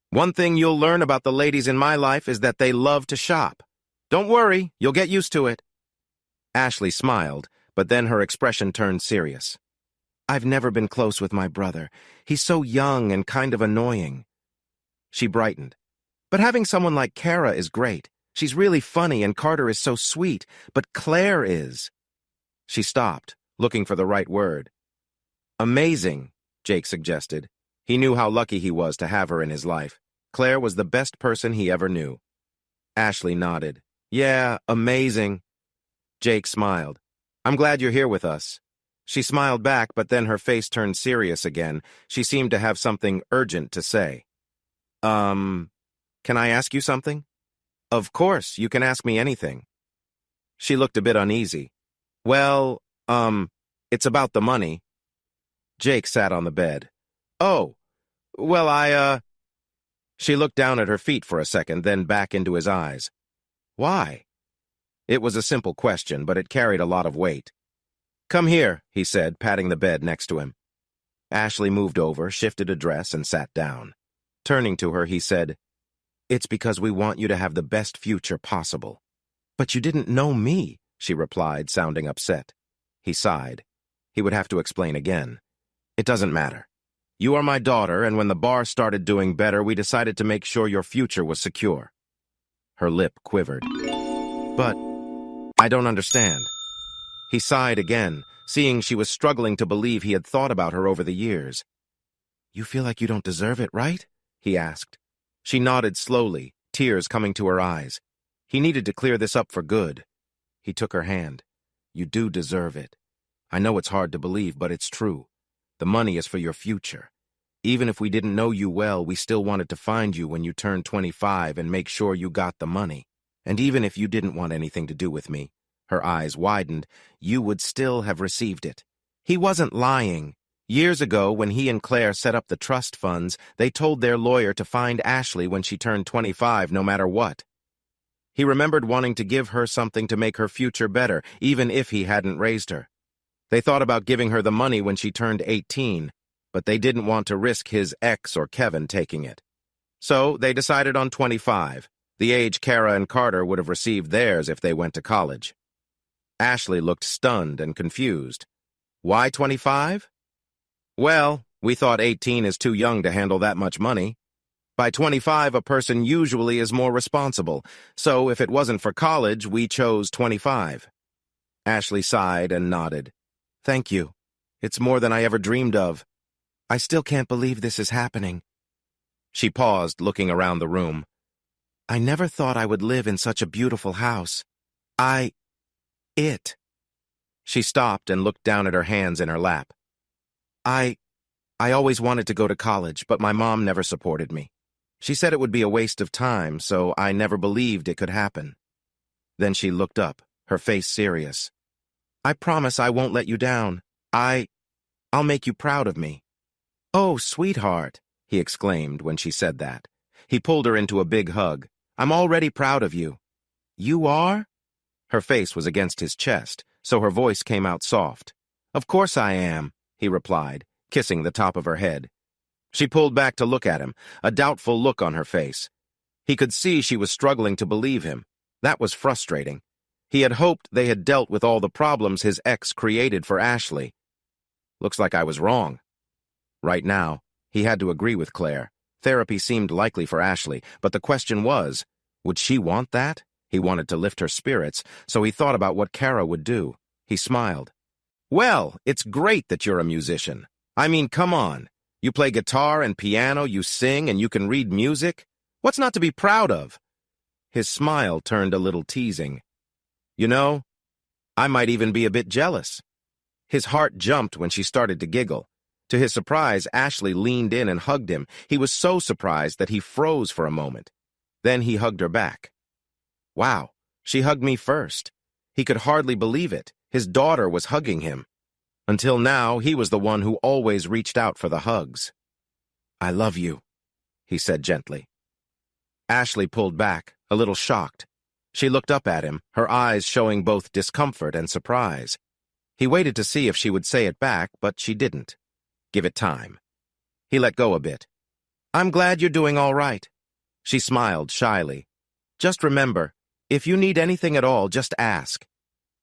[SPEAKER 1] "One thing you'll learn about the ladies in my life is that they love to shop. Don't worry, you'll get used to it." Ashley smiled, but then her expression turned serious. "I've never been close with my brother. He's so young and kind of annoying." She brightened. "But having someone like Kara is great. She's really funny and Carter is so sweet, but Claire is." She stopped, looking for the right word. "Amazing," Jake suggested. He knew how lucky he was to have her in his life. Claire was the best person he ever knew. Ashley nodded. "Yeah, amazing." Jake smiled. "I'm glad you're here with us." She smiled back, but then her face turned serious again. She seemed to have something urgent to say. Can I ask you something?" "Of course, you can ask me anything." She looked a bit uneasy. "Well, it's about the money." Jake sat on the bed. "Oh, well, She looked down at her feet for a second, then back into his eyes. "Why?" It was a simple question, but it carried a lot of weight. "Come here," he said, patting the bed next to him. Ashley moved over, shifted a dress, and sat down. Turning to her, he said, "It's because we want you to have the best future possible." "But you didn't know me," she replied, sounding upset. He sighed. He would have to explain again. "It doesn't matter. You are my daughter, and when the bar started doing better, we decided to make sure your future was secure." Her lip quivered. "But I don't understand." He sighed again, seeing she was struggling to believe he had thought about her over the years. "You feel like you don't deserve it, right?" he asked. She nodded slowly, tears coming to her eyes. He needed to clear this up for good. He took her hand. "You do deserve it. I know it's hard to believe, but it's true. The money is for your future. Even if we didn't know you well, we still wanted to find you when you turned 25 and make sure you got the money. And even if you didn't want anything to do with me," her eyes widened, "you would still have received it." He wasn't lying. Years ago, when he and Claire set up the trust funds, they told their lawyer to find Ashley when she turned 25, no matter what. He remembered wanting to give her something to make her future better, even if he hadn't raised her. They thought about giving her the money when she turned 18, but they didn't want to risk his ex or Kevin taking it. So they decided on 25, the age Kara and Carter would have received theirs if they went to college. Ashley looked stunned and confused. "Why 25? "Well, we thought 18 is too young to handle that much money. By 25, a person usually is more responsible, so if it wasn't for college, we chose 25. Ashley sighed and nodded. "Thank you. It's more than I ever dreamed of. I still can't believe this is happening." She paused, looking around the room. "I never thought I would live in such a beautiful house. It." She stopped and looked down at her hands in her lap. I always wanted to go to college, but my mom never supported me. She said it would be a waste of time, so I never believed it could happen." Then she looked up, her face serious. "I promise I won't let you down. I'll make you proud of me." "Oh, sweetheart," he exclaimed when she said that. He pulled her into a big hug. "I'm already proud of you." "You are?" Her face was against his chest, so her voice came out soft. "Of course I am," he replied, kissing the top of her head. She pulled back to look at him, a doubtful look on her face. He could see she was struggling to believe him. That was frustrating. He had hoped they had dealt with all the problems his ex created for Ashley. Looks like I was wrong. Right now, he had to agree with Claire. Therapy seemed likely for Ashley, but the question was, would she want that? He wanted to lift her spirits, so he thought about what Kara would do. He smiled. "Well, it's great that you're a musician. I mean, come on. You play guitar and piano, you sing, and you can read music. What's not to be proud of?" His smile turned a little teasing. "You know, I might even be a bit jealous." His heart jumped when she started to giggle. To his surprise, Ashley leaned in and hugged him. He was so surprised that he froze for a moment. Then he hugged her back. Wow, she hugged me first. He could hardly believe it. His daughter was hugging him. Until now, he was the one who always reached out for the hugs. "I love you," he said gently. Ashley pulled back, a little shocked. She looked up at him, her eyes showing both discomfort and surprise. He waited to see if she would say it back, but she didn't. Give it time. He let go a bit. "I'm glad you're doing all right." She smiled shyly. "Just remember, if you need anything at all, just ask."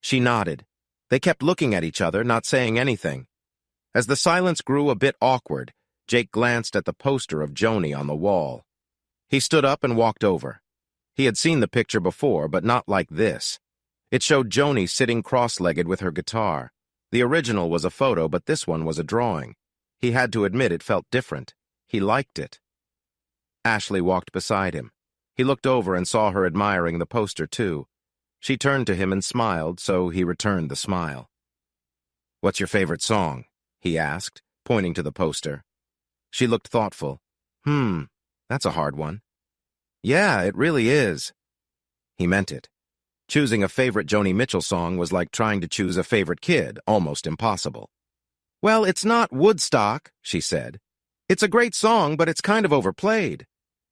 [SPEAKER 1] She nodded. They kept looking at each other, not saying anything. As the silence grew a bit awkward, Jake glanced at the poster of Joni on the wall. He stood up and walked over. He had seen the picture before, but not like this. It showed Joni sitting cross-legged with her guitar. The original was a photo, but this one was a drawing. He had to admit it felt different. He liked it. Ashley walked beside him. He looked over and saw her admiring the poster, too. She turned to him and smiled, so he returned the smile. "What's your favorite song?" he asked, pointing to the poster. She looked thoughtful. That's a hard one." "Yeah, it really is." He meant it. Choosing a favorite Joni Mitchell song was like trying to choose a favorite kid, almost impossible. "Well, it's not Woodstock," she said. "It's a great song, but it's kind of overplayed."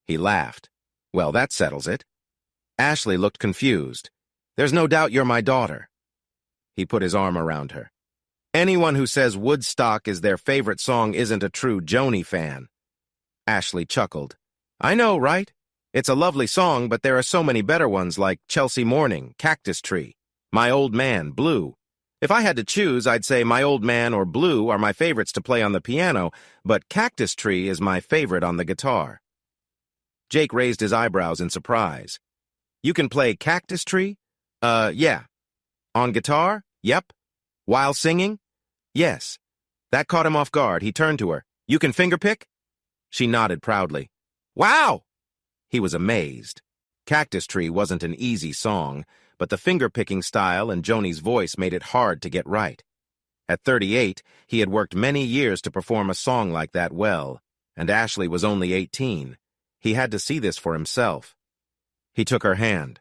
[SPEAKER 1] He laughed. "Well, that settles it." Ashley looked confused. "There's no doubt you're my daughter." He put his arm around her. "Anyone who says Woodstock is their favorite song isn't a true Joni fan." Ashley chuckled. "I know, right? It's a lovely song, but there are so many better ones like Chelsea Morning, Cactus Tree, My Old Man, Blue. If I had to choose, I'd say My Old Man or Blue are my favorites to play on the piano, but Cactus Tree is my favorite on the guitar." Jake raised his eyebrows in surprise. "You can play Cactus Tree?" Yeah." "On guitar?" "Yep." "While singing?" "Yes." That caught him off guard. He turned to her. "You can fingerpick?" She nodded proudly. "Wow!" He was amazed. Cactus Tree wasn't an easy song, but the finger-picking style and Joni's voice made it hard to get right. At 38, he had worked many years to perform a song like that well. and Ashley was only 18. He had to see this for himself. He took her hand.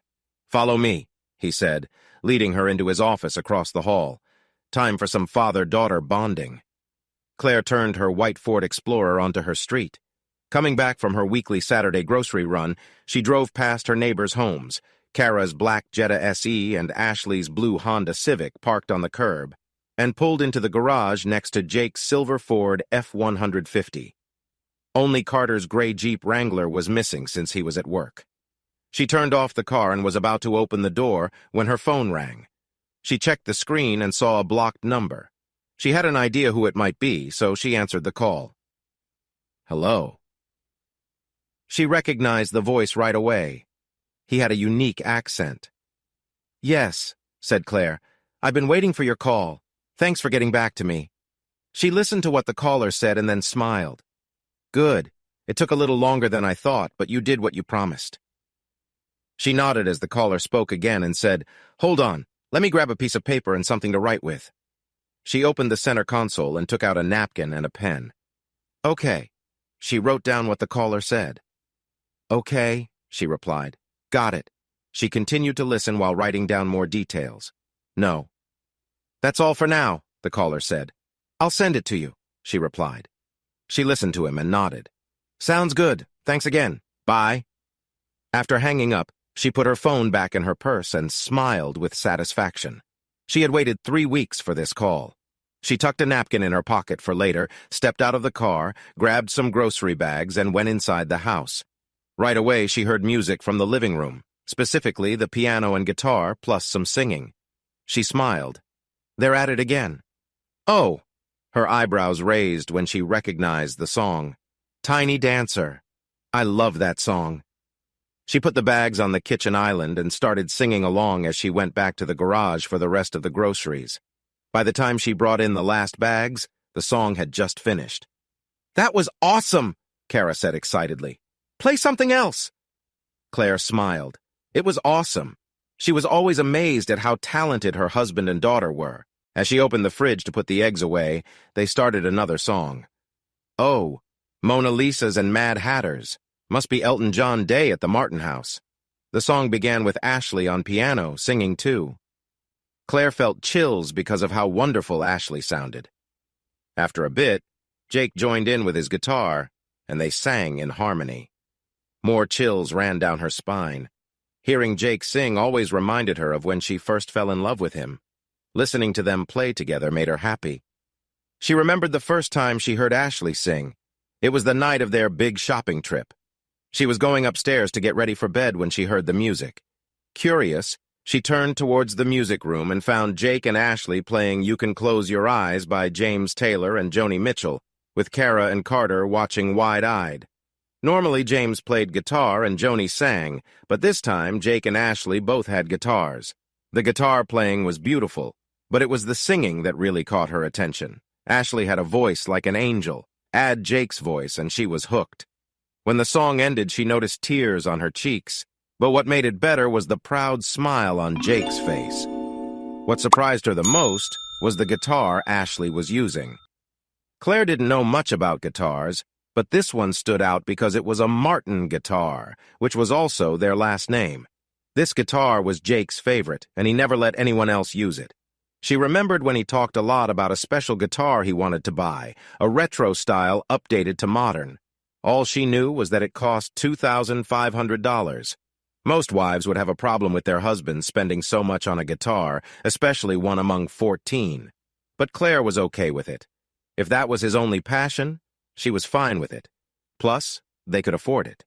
[SPEAKER 1] "Follow me," he said, leading her into his office across the hall. Time for some father-daughter bonding. Claire turned her white Ford Explorer onto her street. Coming back from her weekly Saturday grocery run, she drove past her neighbors' homes, Kara's black Jetta SE and Ashley's blue Honda Civic parked on the curb, and pulled into the garage next to Jake's silver Ford F-150. Only Carter's gray Jeep Wrangler was missing since he was at work. She turned off the car and was about to open the door when her phone rang. She checked the screen and saw a blocked number. She had an idea who it might be, so she answered the call. "Hello." She recognized the voice right away. He had a unique accent. "Yes," said Claire. "I've been waiting for your call. Thanks for getting back to me." She listened to what the caller said and then smiled. "Good. It took a little longer than I thought, but you did what you promised." She nodded as the caller spoke again and said, "Hold on. Let me grab a piece of paper and something to write with." She opened the center console and took out a napkin and a pen. "Okay." She wrote down what the caller said. "Okay," she replied. "Got it." She continued to listen while writing down more details. "No." "That's all for now," the caller said. "I'll send it to you," she replied. She listened to him and nodded. "Sounds good. Thanks again. Bye." After hanging up, she put her phone back in her purse and smiled with satisfaction. She had waited 3 weeks for this call. She tucked a napkin in her pocket for later, stepped out of the car, grabbed some grocery bags, and went inside the house. Right away, she heard music from the living room, specifically the piano and guitar, plus some singing. She smiled. "They're at it again." "Oh!" Her eyebrows raised when she recognized the song. "Tiny Dancer." I love that song. She put the bags on the kitchen island and started singing along as she went back to the garage for the rest of the groceries. By the time she brought in the last bags, the song had just finished. "That was awesome," Kara said excitedly. "Play something else." Claire smiled. It was awesome. She was always amazed at how talented her husband and daughter were. As she opened the fridge to put the eggs away, they started another song. "Oh, Mona Lisa's and Mad Hatters. Must be Elton John Day at the Martin House." The song began with Ashley on piano, singing too. Claire felt chills because of how wonderful Ashley sounded. After a bit, Jake joined in with his guitar, and they sang in harmony. More chills ran down her spine. Hearing Jake sing always reminded her of when she first fell in love with him. Listening to them play together made her happy. She remembered the first time she heard Ashley sing. It was the night of their big shopping trip. She was going upstairs to get ready for bed when she heard the music. Curious, she turned towards the music room and found Jake and Ashley playing You Can Close Your Eyes by James Taylor and Joni Mitchell, with Kara and Carter watching wide-eyed. Normally, James played guitar and Joni sang, but this time Jake and Ashley both had guitars. The guitar playing was beautiful, but it was the singing that really caught her attention. Ashley had a voice like an angel. Add Jake's voice and she was hooked. When the song ended, she noticed tears on her cheeks, but what made it better was the proud smile on Jake's face. What surprised her the most was the guitar Ashley was using. Claire didn't know much about guitars, but this one stood out because it was a Martin guitar, which was also their last name. This guitar was Jake's favorite, and he never let anyone else use it. She remembered when he talked a lot about a special guitar he wanted to buy, a retro style updated to modern. All she knew was that it cost $2,500. Most wives would have a problem with their husbands spending so much on a guitar, especially one among 14. But Claire was okay with it. If that was his only passion, she was fine with it. Plus, they could afford it.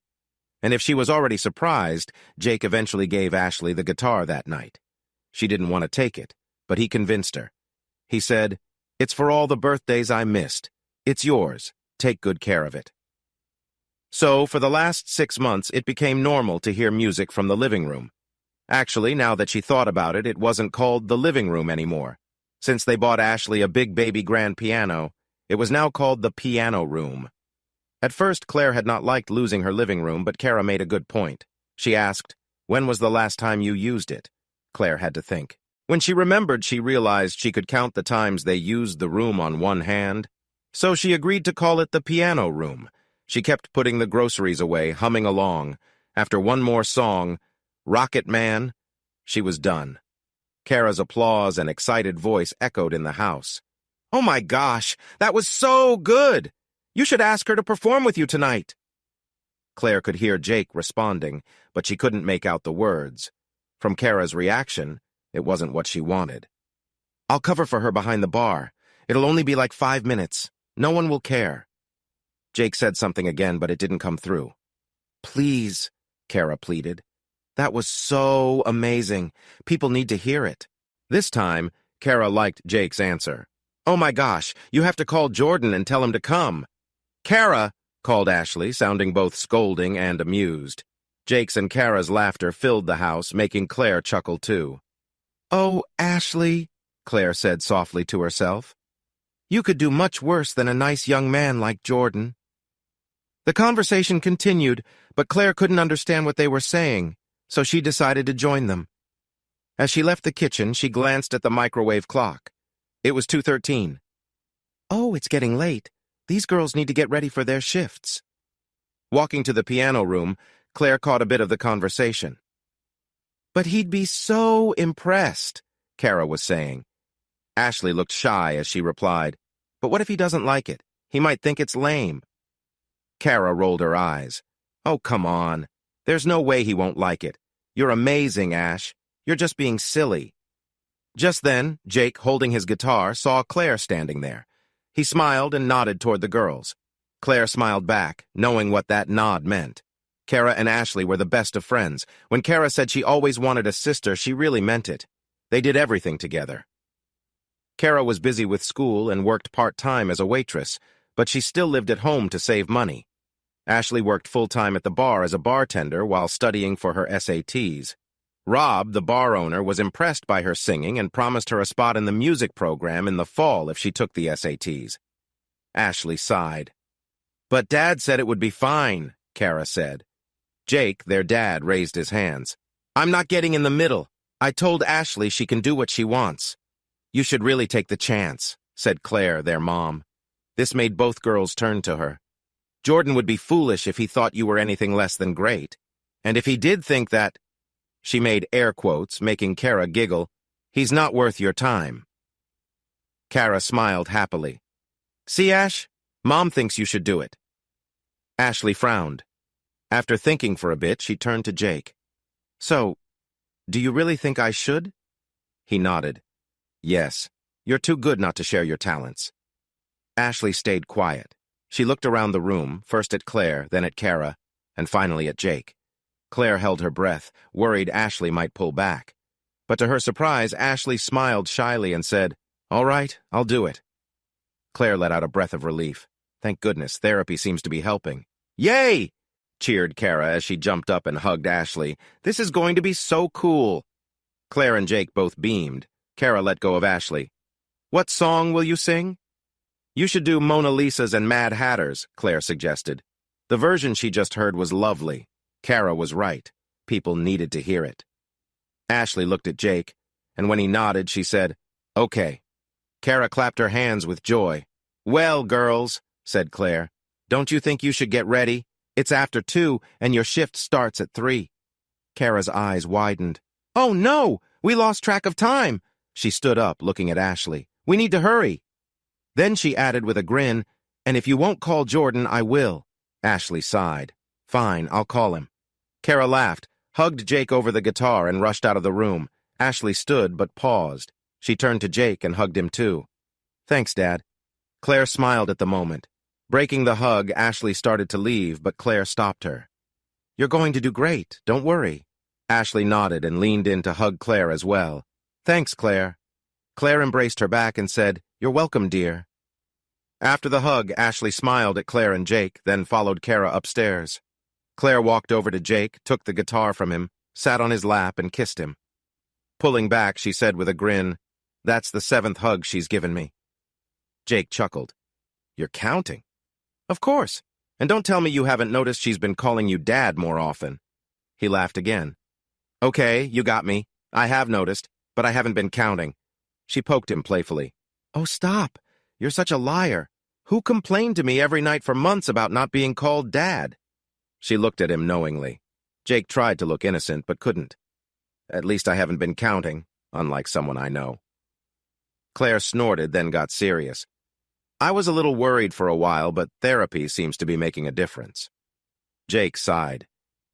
[SPEAKER 1] And if she was already surprised, Jake eventually gave Ashley the guitar that night. She didn't want to take it, but he convinced her. He said, "It's for all the birthdays I missed. It's yours. Take good care of it." So, for the last 6 months, it became normal to hear music from the living room. Actually, now that she thought about it, it wasn't called the living room anymore. Since they bought Ashley a big baby grand piano, it was now called the piano room. At first, Claire had not liked losing her living room, but Kara made a good point. She asked, "When was the last time you used it?" Claire had to think. When she remembered, she realized she could count the times they used the room on one hand. So she agreed to call it the piano room. She kept putting the groceries away, humming along. After one more song, Rocket Man, she was done. Kara's applause and excited voice echoed in the house. "Oh my gosh, that was so good! You should ask her to perform with you tonight." Claire could hear Jake responding, but she couldn't make out the words. From Kara's reaction, it wasn't what she wanted. "I'll cover for her behind the bar. It'll only be like 5 minutes. No one will care." Jake said something again, but it didn't come through. "Please," Kara pleaded. "That was so amazing. People need to hear it." This time, Kara liked Jake's answer. "Oh my gosh, you have to call Jordan and tell him to come." "Kara!" called Ashley, sounding both scolding and amused. Jake's and Kara's laughter filled the house, making Claire chuckle too. "Oh, Ashley," Claire said softly to herself. "You could do much worse than a nice young man like Jordan." The conversation continued, but Claire couldn't understand what they were saying, so she decided to join them. As she left the kitchen, she glanced at the microwave clock. It was 2:13. "Oh, it's getting late. These girls need to get ready for their shifts." Walking to the piano room, Claire caught a bit of the conversation. "But he'd be so impressed," Kara was saying. Ashley looked shy as she replied, "But what if he doesn't like it? He might think it's lame." Kara rolled her eyes. "Oh, come on. There's no way he won't like it. You're amazing, Ash. You're just being silly." Just then, Jake, holding his guitar, saw Claire standing there. He smiled and nodded toward the girls. Claire smiled back, knowing what that nod meant. Kara and Ashley were the best of friends. When Kara said she always wanted a sister, she really meant it. They did everything together. Kara was busy with school and worked part-time as a waitress, but she still lived at home to save money. Ashley worked full-time at the bar as a bartender while studying for her SATs. Rob, the bar owner, was impressed by her singing and promised her a spot in the music program in the fall if she took the SATs. Ashley sighed. "But Dad said it would be fine," Kara said. Jake, their dad, raised his hands. "I'm not getting in the middle. I told Ashley she can do what she wants." "You should really take the chance," said Claire, their mom. This made both girls turn to her. "Jordan would be foolish if he thought you were anything less than great. And if he did think that—" She made air quotes, making Kara giggle. "He's not worth your time." Kara smiled happily. "See, Ash? Mom thinks you should do it." Ashley frowned. After thinking for a bit, she turned to Jake. "So, do you really think I should?" He nodded. "Yes. You're too good not to share your talents." Ashley stayed quiet. She looked around the room, first at Claire, then at Kara, and finally at Jake. Claire held her breath, worried Ashley might pull back. But to her surprise, Ashley smiled shyly and said, "All right, I'll do it." Claire let out a breath of relief. Thank goodness, therapy seems to be helping. "Yay!" cheered Kara as she jumped up and hugged Ashley. "This is going to be so cool." Claire and Jake both beamed. Kara let go of Ashley. "What song will you sing?" "You should do Mona Lisa's and Mad Hatter's," Claire suggested. The version she just heard was lovely. Kara was right. People needed to hear it. Ashley looked at Jake, and when he nodded, she said, "Okay." Kara clapped her hands with joy. "Well, girls," said Claire, "don't you think you should get ready? It's after 2, and your shift starts at 3. Kara's eyes widened. "Oh, no! We lost track of time!" She stood up, looking at Ashley. "We need to hurry." Then she added with a grin, "And if you won't call Jordan, I will." Ashley sighed. "Fine, I'll call him." Kara laughed, hugged Jake over the guitar, and rushed out of the room. Ashley stood, but paused. She turned to Jake and hugged him too. "Thanks, Dad." Claire smiled at the moment. Breaking the hug, Ashley started to leave, but Claire stopped her. "You're going to do great, don't worry." Ashley nodded and leaned in to hug Claire as well. "Thanks, Claire." Claire embraced her back and said, "You're welcome, dear." After the hug, Ashley smiled at Claire and Jake, then followed Kara upstairs. Claire walked over to Jake, took the guitar from him, sat on his lap, and kissed him. Pulling back, she said with a grin, "That's the 7th hug she's given me." Jake chuckled. "You're counting?" "Of course. And don't tell me you haven't noticed she's been calling you Dad more often." He laughed again. "Okay, you got me. I have noticed, but I haven't been counting." She poked him playfully. "Oh, stop. You're such a liar. Who complained to me every night for months about not being called Dad? She looked at him knowingly. Jake tried to look innocent, but couldn't. At least I haven't been counting, unlike someone I know. Claire snorted, then got serious. I was a little worried for a while, but therapy seems to be making a difference. Jake sighed.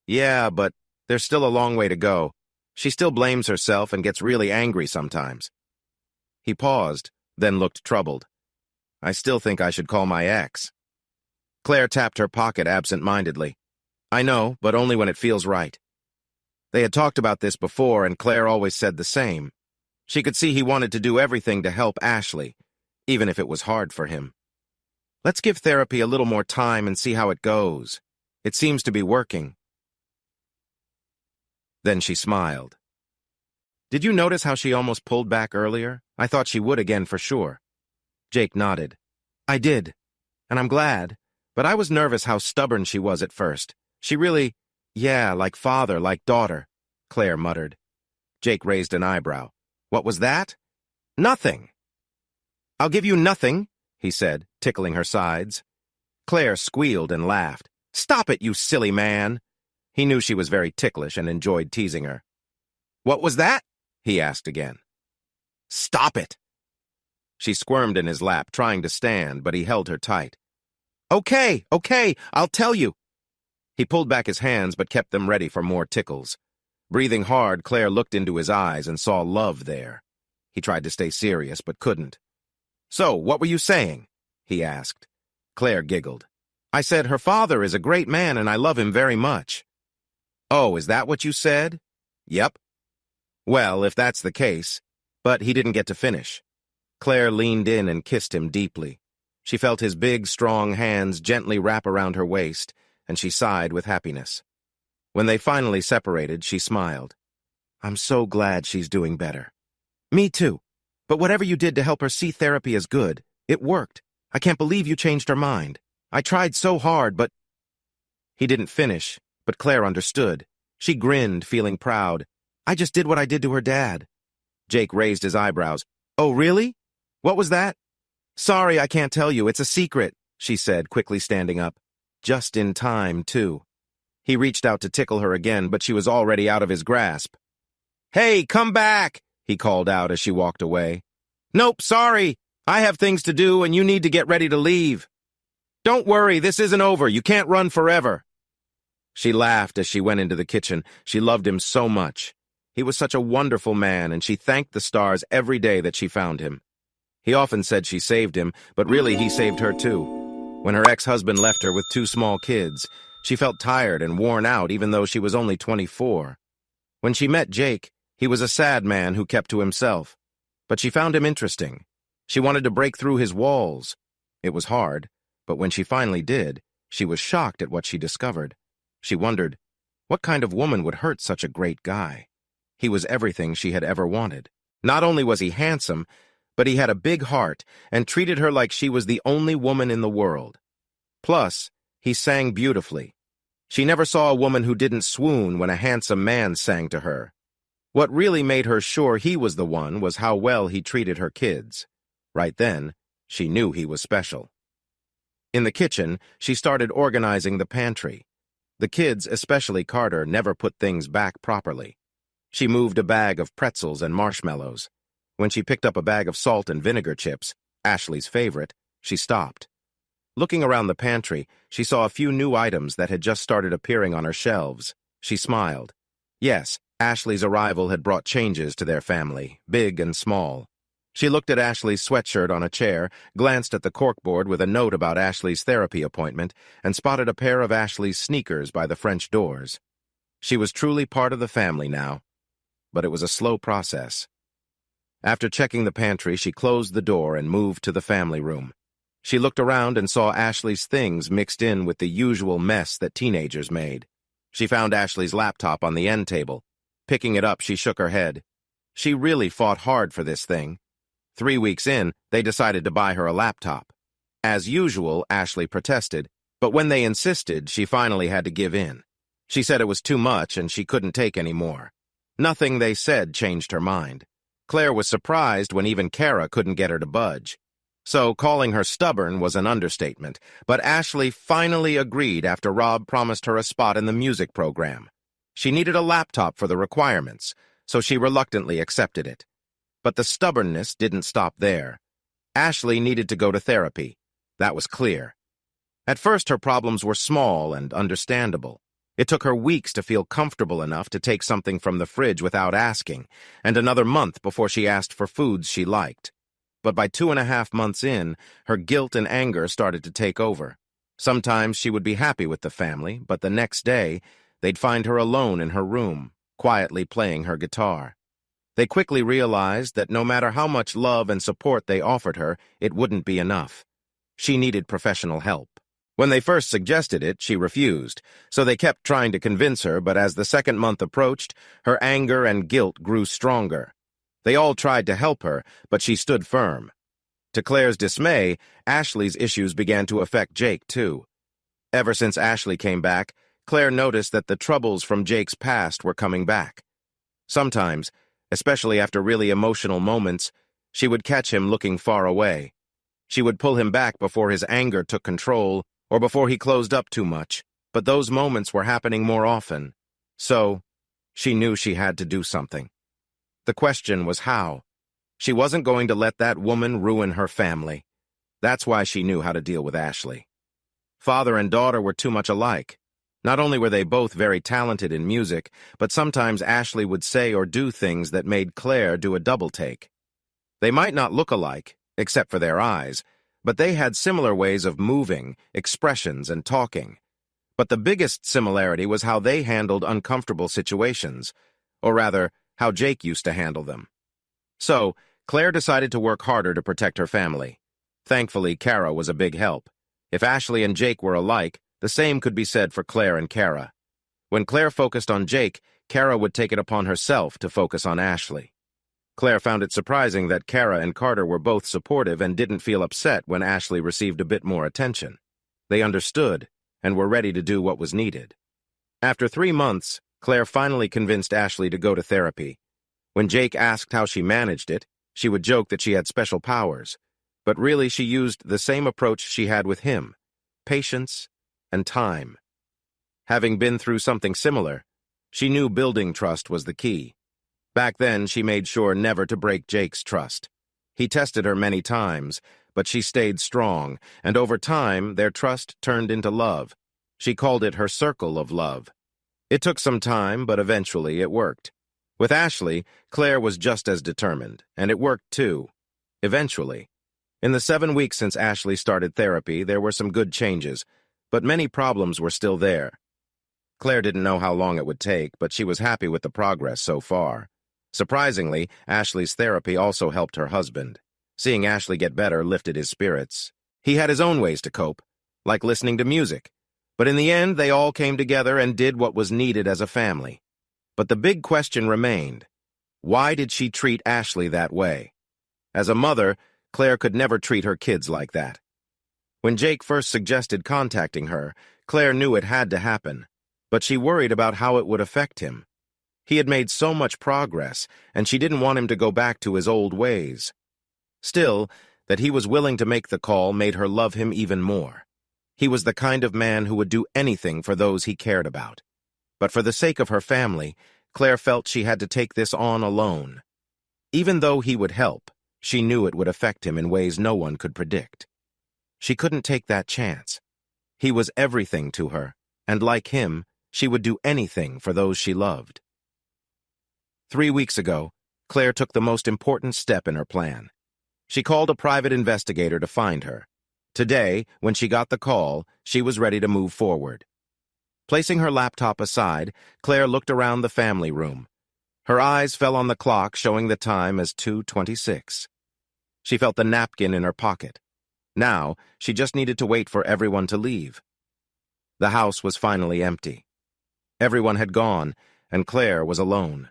[SPEAKER 1] Yeah, but there's still a long way to go. She still blames herself and gets really angry sometimes. He paused, then looked troubled. I still think I should call my ex. Claire tapped her pocket absent-mindedly. I know, but only when it feels right. They had talked about this before, and Claire always said the same. She could see he wanted to do everything to help Ashley, even if it was hard for him. Let's give therapy a little more time and see how it goes. It seems to be working. Then she smiled. Did you notice how she almost pulled back earlier? I thought she would again for sure. Jake nodded. I did, and I'm glad, but I was nervous how stubborn she was at first. She really, like father, like daughter, Claire muttered. Jake raised an eyebrow. What was that? Nothing. I'll give you nothing, he said, tickling her sides. Claire squealed and laughed. Stop it, you silly man. He knew she was very ticklish and enjoyed teasing her. What was that? He asked again. Stop it. She squirmed in his lap, trying to stand, but he held her tight. Okay, I'll tell you. He pulled back his hands but kept them ready for more tickles. Breathing hard, Claire looked into his eyes and saw love there. He tried to stay serious but couldn't. So, what were you saying? He asked. Claire giggled. I said her father is a great man and I love him very much. Oh, is that what you said? Yep. Well, if that's the case. But he didn't get to finish. Claire leaned in and kissed him deeply. She felt his big, strong hands gently wrap around her waist, and she sighed with happiness. When they finally separated, she smiled. I'm so glad she's doing better. Me too. But whatever you did to help her see therapy as good, it worked. I can't believe you changed her mind. I tried so hard, but... He didn't finish, but Claire understood. She grinned, feeling proud. I just did what I did to her dad. Jake raised his eyebrows. Oh, really? What was that? Sorry, I can't tell you. It's a secret, she said, quickly standing up. Just in time, too. He reached out to tickle her again, but she was already out of his grasp. Hey, come back, he called out as she walked away. Nope, sorry. I have things to do and you need to get ready to leave. Don't worry, this isn't over. You can't run forever. She laughed as she went into the kitchen. She loved him so much. He was such a wonderful man, and she thanked the stars every day that she found him. He often said she saved him, but really he saved her too. When her ex-husband left her with 2 small kids, she felt tired and worn out even though she was only 24. When she met Jake, he was a sad man who kept to himself. But she found him interesting. She wanted to break through his walls. It was hard, but when she finally did, she was shocked at what she discovered. She wondered, what kind of woman would hurt such a great guy? He was everything she had ever wanted. Not only was he handsome, but he had a big heart and treated her like she was the only woman in the world. Plus, he sang beautifully. She never saw a woman who didn't swoon when a handsome man sang to her. What really made her sure he was the one was how well he treated her kids. Right then, she knew he was special. In the kitchen, she started organizing the pantry. The kids, especially Carter, never put things back properly. She moved a bag of pretzels and marshmallows. When she picked up a bag of salt and vinegar chips, Ashley's favorite, she stopped. Looking around the pantry, she saw a few new items that had just started appearing on her shelves. She smiled. Yes, Ashley's arrival had brought changes to their family, big and small. She looked at Ashley's sweatshirt on a chair, glanced at the corkboard with a note about Ashley's therapy appointment, and spotted a pair of Ashley's sneakers by the French doors. She was truly part of the family now. But it was a slow process. After checking the pantry, she closed the door and moved to the family room. She looked around and saw Ashley's things mixed in with the usual mess that teenagers made. She found Ashley's laptop on the end table. Picking it up, she shook her head. She really fought hard for this thing. 3 weeks in, they decided to buy her a laptop. As usual, Ashley protested, but when they insisted, she finally had to give in. She said it was too much and she couldn't take any more. Nothing they said changed her mind. Claire was surprised when even Kara couldn't get her to budge. So calling her stubborn was an understatement, but Ashley finally agreed after Rob promised her a spot in the music program. She needed a laptop for the requirements, so she reluctantly accepted it. But the stubbornness didn't stop there. Ashley needed to go to therapy. That was clear. At first, her problems were small and understandable. It took her weeks to feel comfortable enough to take something from the fridge without asking, and another month before she asked for foods she liked. But by 2.5 months in, her guilt and anger started to take over. Sometimes she would be happy with the family, but the next day, they'd find her alone in her room, quietly playing her guitar. They quickly realized that no matter how much love and support they offered her, it wouldn't be enough. She needed professional help. When they first suggested it, she refused, so they kept trying to convince her, but as the second month approached, her anger and guilt grew stronger. They all tried to help her, but she stood firm. To Claire's dismay, Ashley's issues began to affect Jake, too. Ever since Ashley came back, Claire noticed that the troubles from Jake's past were coming back. Sometimes, especially after really emotional moments, she would catch him looking far away. She would pull him back before his anger took control or before he closed up too much, but those moments were happening more often. So, she knew she had to do something. The question was how. She wasn't going to let that woman ruin her family. That's why she knew how to deal with Ashley. Father and daughter were too much alike. Not only were they both very talented in music, but sometimes Ashley would say or do things that made Claire do a double take. They might not look alike, except for their eyes, but they had similar ways of moving, expressions, and talking. But the biggest similarity was how they handled uncomfortable situations, or rather, how Jake used to handle them. So, Claire decided to work harder to protect her family. Thankfully, Kara was a big help. If Ashley and Jake were alike, the same could be said for Claire and Kara. When Claire focused on Jake, Kara would take it upon herself to focus on Ashley. Claire found it surprising that Kara and Carter were both supportive and didn't feel upset when Ashley received a bit more attention. They understood and were ready to do what was needed. After 3 months, Claire finally convinced Ashley to go to therapy. When Jake asked how she managed it, she would joke that she had special powers, but really she used the same approach she had with him: patience and time. Having been through something similar, she knew building trust was the key. Back then, she made sure never to break Jake's trust. He tested her many times, but she stayed strong, and over time, their trust turned into love. She called it her circle of love. It took some time, but eventually it worked. With Ashley, Claire was just as determined, and it worked too. Eventually. In the 7 weeks since Ashley started therapy, there were some good changes, but many problems were still there. Claire didn't know how long it would take, but she was happy with the progress so far. Surprisingly, Ashley's therapy also helped her husband. Seeing Ashley get better lifted his spirits. He had his own ways to cope, like listening to music. But in the end, they all came together and did what was needed as a family. But the big question remained: why did she treat Ashley that way? As a mother, Claire could never treat her kids like that. When Jake first suggested contacting her, Claire knew it had to happen, but she worried about how it would affect him. He had made so much progress, and she didn't want him to go back to his old ways. Still, that he was willing to make the call made her love him even more. He was the kind of man who would do anything for those he cared about. But for the sake of her family, Claire felt she had to take this on alone. Even though he would help, she knew it would affect him in ways no one could predict. She couldn't take that chance. He was everything to her, and like him, she would do anything for those she loved. 3 weeks ago, Claire took the most important step in her plan. She called a private investigator to find her. Today, when she got the call, she was ready to move forward. Placing her laptop aside, Claire looked around the family room. Her eyes fell on the clock showing the time as 2:26. She felt the napkin in her pocket. Now, she just needed to wait for everyone to leave. The house was finally empty. Everyone had gone, and Claire was alone.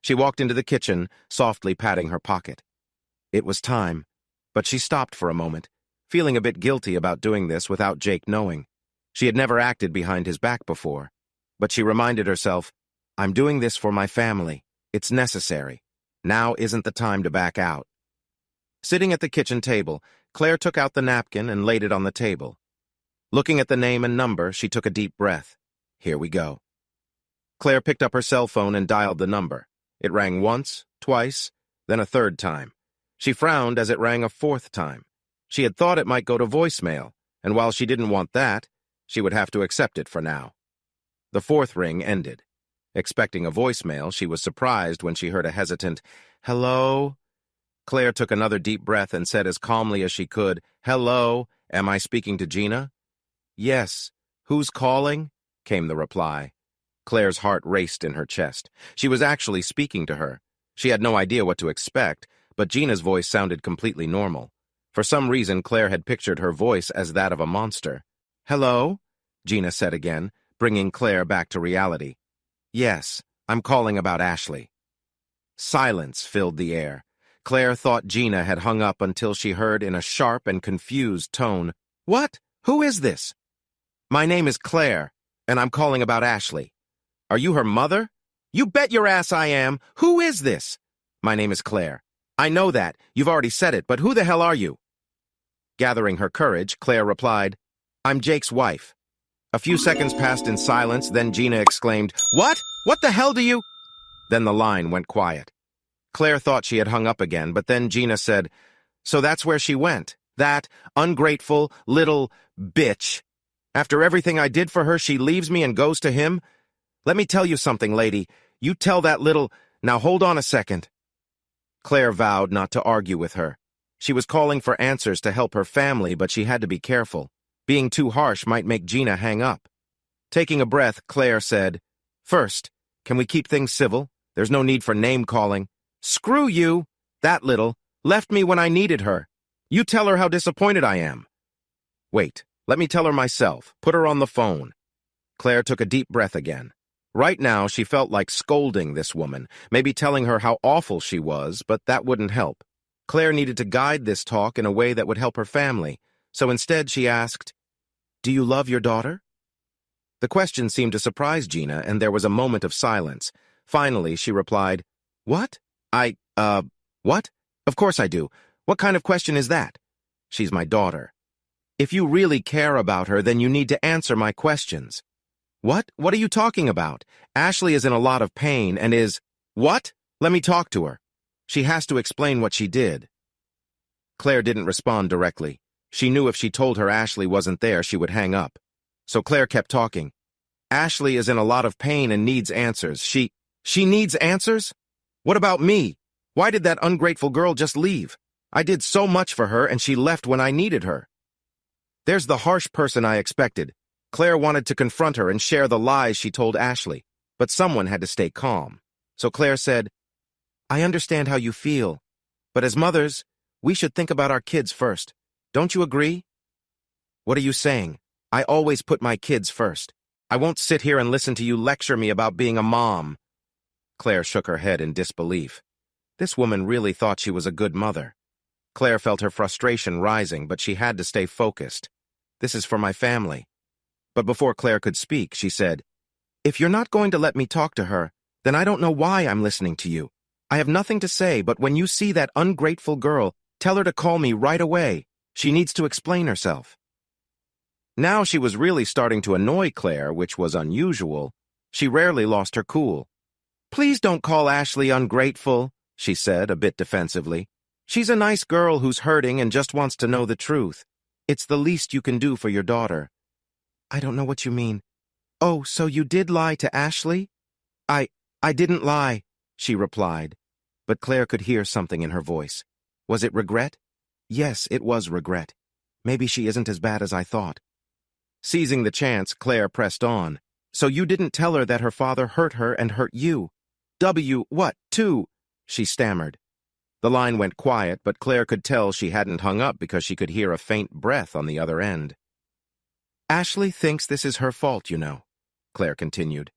[SPEAKER 1] She walked into the kitchen, softly patting her pocket. It was time, but she stopped for a moment, feeling a bit guilty about doing this without Jake knowing. She had never acted behind his back before, but she reminded herself, "I'm doing this for my family. It's necessary. Now isn't the time to back out." Sitting at the kitchen table, Claire took out the napkin and laid it on the table. Looking at the name and number, she took a deep breath. Here we go. Claire picked up her cell phone and dialed the number. It rang once, twice, then a third time. She frowned as it rang a fourth time. She had thought it might go to voicemail, and while she didn't want that, she would have to accept it for now. The fourth ring ended. Expecting a voicemail, she was surprised when she heard a hesitant, "Hello?" Claire took another deep breath and said as calmly as she could, "Hello, am I speaking to Gina?" "Yes. Who's calling?" came the reply. Claire's heart raced in her chest. She was actually speaking to her. She had no idea what to expect, but Gina's voice sounded completely normal. For some reason, Claire had pictured her voice as that of a monster. "Hello?" Gina said again, bringing Claire back to reality. "Yes, I'm calling about Ashley." Silence filled the air. Claire thought Gina had hung up until she heard in a sharp and confused tone, "What? Who is this?" "My name is Claire, and I'm calling about Ashley." "Are you her mother?" "You bet your ass I am. Who is this?" "My name is Claire." "I know that. You've already said it, but who the hell are you?" Gathering her courage, Claire replied, "I'm Jake's wife." A few seconds passed in silence, then Gina exclaimed, "What? What the hell do you—" Then the line went quiet. Claire thought she had hung up again, but then Gina said, "So that's where she went. That ungrateful little bitch. After everything I did for her, she leaves me and goes to him? Let me tell you something, lady. You tell that little— Now hold on a second." Claire vowed not to argue with her. She was calling for answers to help her family, but she had to be careful. Being too harsh might make Gina hang up. Taking a breath, Claire said, "First, can we keep things civil? There's no need for name-calling." "Screw you! That little left me when I needed her. You tell her how disappointed I am." "Wait, let me tell her myself. Put her on the phone." Claire took a deep breath again. Right now, she felt like scolding this woman, maybe telling her how awful she was, but that wouldn't help. Claire needed to guide this talk in a way that would help her family, so instead she asked, "Do you love your daughter?" The question seemed to surprise Gina, and there was a moment of silence. Finally, she replied, "What? What? Of course I do. What kind of question is that?" "She's my daughter." "If you really care about her, then you need to answer my questions." "What? What are you talking about? Ashley is in a lot of pain and is—" "What? Let me talk to her. She has to explain what she did." Claire didn't respond directly. She knew if she told her Ashley wasn't there, she would hang up. So Claire kept talking. "Ashley is in a lot of pain and needs answers. She needs answers? What about me? Why did that ungrateful girl just leave? I did so much for her and she left when I needed her." There's the harsh person I expected. Claire wanted to confront her and share the lies she told Ashley, but someone had to stay calm. So Claire said, "I understand how you feel, but as mothers, we should think about our kids first. Don't you agree?" "What are you saying? I always put my kids first. I won't sit here and listen to you lecture me about being a mom." Claire shook her head in disbelief. This woman really thought she was a good mother. Claire felt her frustration rising, but she had to stay focused. "This is for my family." But before Claire could speak, she said, "If you're not going to let me talk to her, then I don't know why I'm listening to you. I have nothing to say, but when you see that ungrateful girl, tell her to call me right away. She needs to explain herself." Now she was really starting to annoy Claire, which was unusual. She rarely lost her cool. "Please don't call Ashley ungrateful," she said, a bit defensively. "She's a nice girl who's hurting and just wants to know the truth. It's the least you can do for your daughter." "I don't know what you mean." "Oh, so you did lie to Ashley?" I didn't lie," she replied. But Claire could hear something in her voice. Was it regret? Yes, it was regret. Maybe she isn't as bad as I thought. Seizing the chance, Claire pressed on. "So you didn't tell her that her father hurt her and hurt you?" What, too?" she stammered. The line went quiet, but Claire could tell she hadn't hung up because she could hear a faint breath on the other end. "Ashley thinks this is her fault, you know," Claire continued.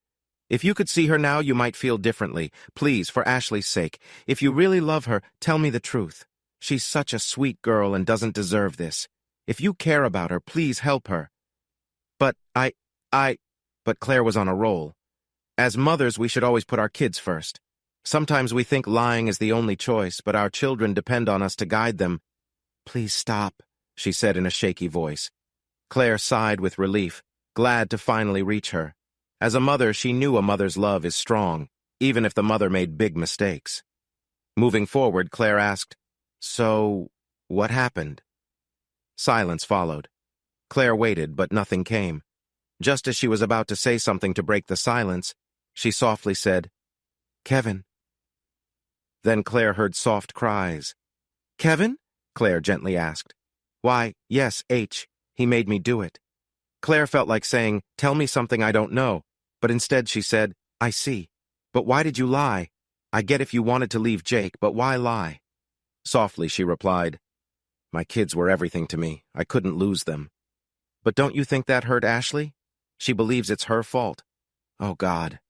[SPEAKER 1] "If you could see her now, you might feel differently. Please, for Ashley's sake, if you really love her, tell me the truth. She's such a sweet girl and doesn't deserve this. If you care about her, please help her." But But Claire was on a roll. "As mothers, we should always put our kids first. Sometimes we think lying is the only choice, but our children depend on us to guide them. Please stop, she said in a shaky voice. Claire sighed with relief, glad to finally reach her. As a mother, she knew a mother's love is strong, even if the mother made big mistakes. Moving forward, Claire asked, "So, what happened?" Silence followed. Claire waited, but nothing came. Just as she was about to say something to break the silence, she softly said, "Kevin." Then Claire heard soft cries. "Kevin?" Claire gently asked. "Why, yes, H. He made me do it." Claire felt like saying, "Tell me something I don't know," but instead she said, "I see. But why did you lie? I get if you wanted to leave Jake, but why lie?" Softly she replied, "My kids were everything to me. I couldn't lose them." "But don't you think that hurt Ashley? She believes it's her fault." "Oh, God."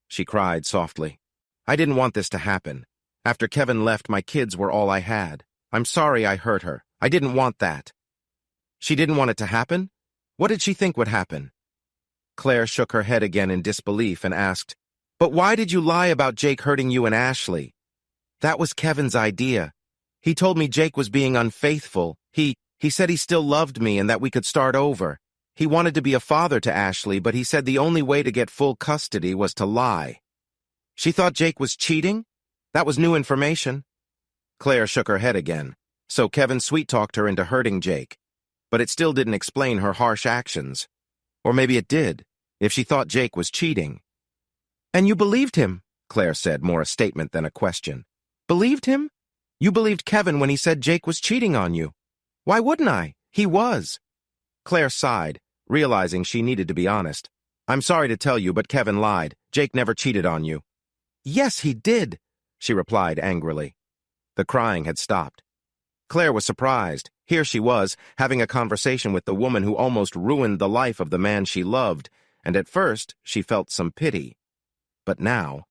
[SPEAKER 1] She cried softly. "I didn't want this to happen. After Kevin left, my kids were all I had. I'm sorry I hurt her. I didn't want that." "She didn't want it to happen? What did she think would happen?" Claire shook her head again in disbelief and asked, "But why did you lie about Jake hurting you and Ashley?" "That was Kevin's idea. He told me Jake was being unfaithful. He said he still loved me and that we could start over. He wanted to be a father to Ashley, but he said the only way to get full custody was to lie." "She thought Jake was cheating? That was new information." Claire shook her head again. So Kevin sweet-talked her into hurting Jake. But it still didn't explain her harsh actions. Or maybe it did, if she thought Jake was cheating. "And you believed him," Claire said, more a statement than a question. "Believed him? You believed Kevin when he said Jake was cheating on you. Why wouldn't I? He was." Claire sighed, realizing she needed to be honest. "I'm sorry to tell you, but Kevin lied. Jake never cheated on you." "Yes, he did," she replied angrily. The crying had stopped. Claire was surprised. Here she was, having a conversation with the woman who almost ruined the life of the man she loved, and at first she felt some pity. But now...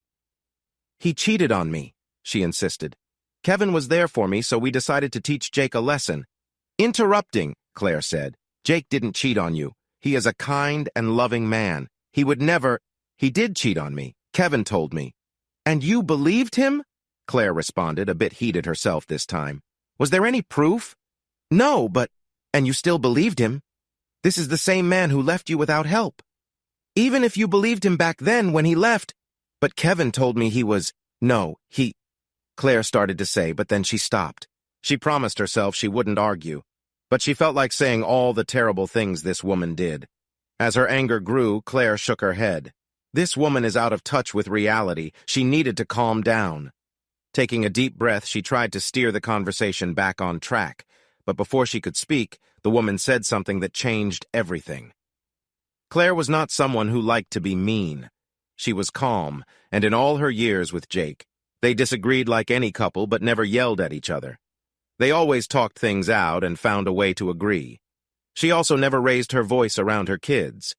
[SPEAKER 1] "He cheated on me," she insisted. "Kevin was there for me, so we decided to teach Jake a lesson." "Interrupting," Claire said. "Jake didn't cheat on you. He is a kind and loving man. He would never... He did cheat on me. Kevin told me." "And you believed him?" Claire responded, a bit heated herself this time. "Was there any proof?" "No, but... And you still believed him? This is the same man who left you without help. Even if you believed him back then when he left... But Kevin told me he was... No, he..." Claire started to say, but then she stopped. She promised herself she wouldn't argue. But she felt like saying all the terrible things this woman did. As her anger grew, Claire shook her head. This woman is out of touch with reality. She needed to calm down. Taking a deep breath, she tried to steer the conversation back on track. But before she could speak, the woman said something that changed everything. Claire was not someone who liked to be mean. She was calm, and in all her years with Jake, they disagreed like any couple but never yelled at each other. They always talked things out and found a way to agree. She also never raised her voice around her kids.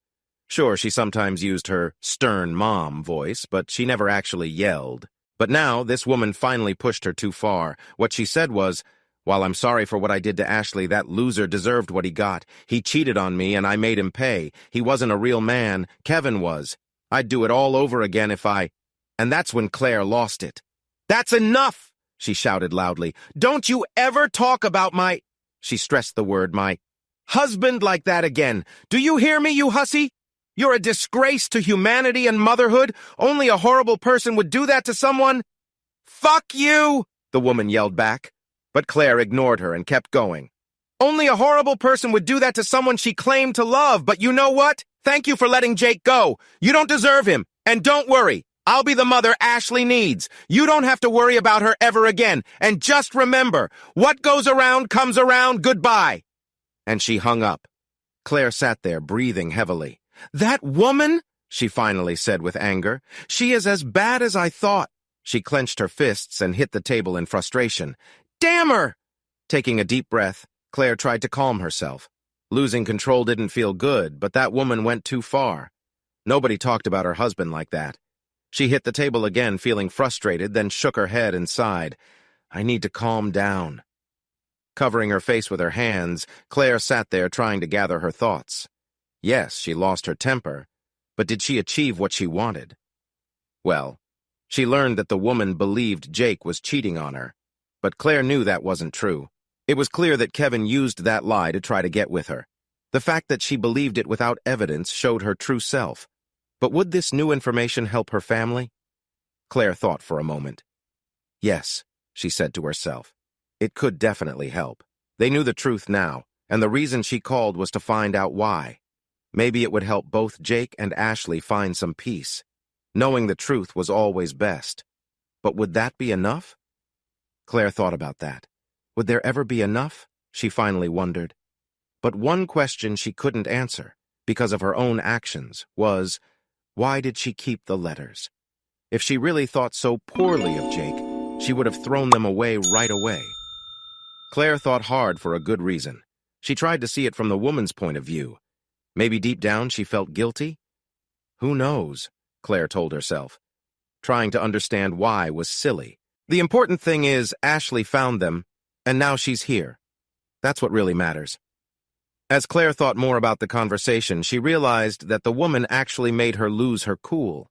[SPEAKER 1] Sure, she sometimes used her stern mom voice, but she never actually yelled. But now, this woman finally pushed her too far. What she said was, "While I'm sorry for what I did to Ashley, that loser deserved what he got. He cheated on me and I made him pay. He wasn't a real man. Kevin was. I'd do it all over again if I..." And that's when Claire lost it. "That's enough!" she shouted loudly. "Don't you ever talk about my..." She stressed the word, "my husband like that again. Do you hear me, you hussy? You're a disgrace to humanity and motherhood. Only a horrible person would do that to someone." "Fuck you!" the woman yelled back. But Claire ignored her and kept going. "Only a horrible person would do that to someone she claimed to love, but you know what? Thank you for letting Jake go. You don't deserve him. And don't worry. I'll be the mother Ashley needs. You don't have to worry about her ever again. And just remember, what goes around comes around. Goodbye." And she hung up. Claire sat there, breathing heavily. "That woman," she finally said with anger, "she is as bad as I thought." She clenched her fists and hit the table in frustration. "Damn her!" Taking a deep breath, Claire tried to calm herself. Losing control didn't feel good, but that woman went too far. Nobody talked about her husband like that. She hit the table again, feeling frustrated, then shook her head and sighed. "I need to calm down." Covering her face with her hands, Claire sat there trying to gather her thoughts. Yes, she lost her temper, but did she achieve what she wanted? Well, She learned that the woman believed Jake was cheating on her, but Claire knew that wasn't true. It was clear that Kevin used that lie to try to get with her. The fact that she believed it without evidence showed her true self. But would this new information help her family? Claire thought for a moment. Yes, she said to herself. It could definitely help. They knew the truth now, and the reason she called was to find out why. Maybe it would help both Jake and Ashley find some peace. Knowing the truth was always best. But would that be enough? Claire thought about that. Would there ever be enough? She finally wondered. But one question she couldn't answer, because of her own actions, was, why did she keep the letters? If she really thought so poorly of Jake, she would have thrown them away right away. Claire thought hard for a good reason. She tried to see it from the woman's point of view. Maybe deep down she felt guilty? Who knows, Claire told herself. Trying to understand why was silly. The important thing is Ashley found them, and now she's here. That's what really matters. As Claire thought more about the conversation, she realized that the woman actually made her lose her cool.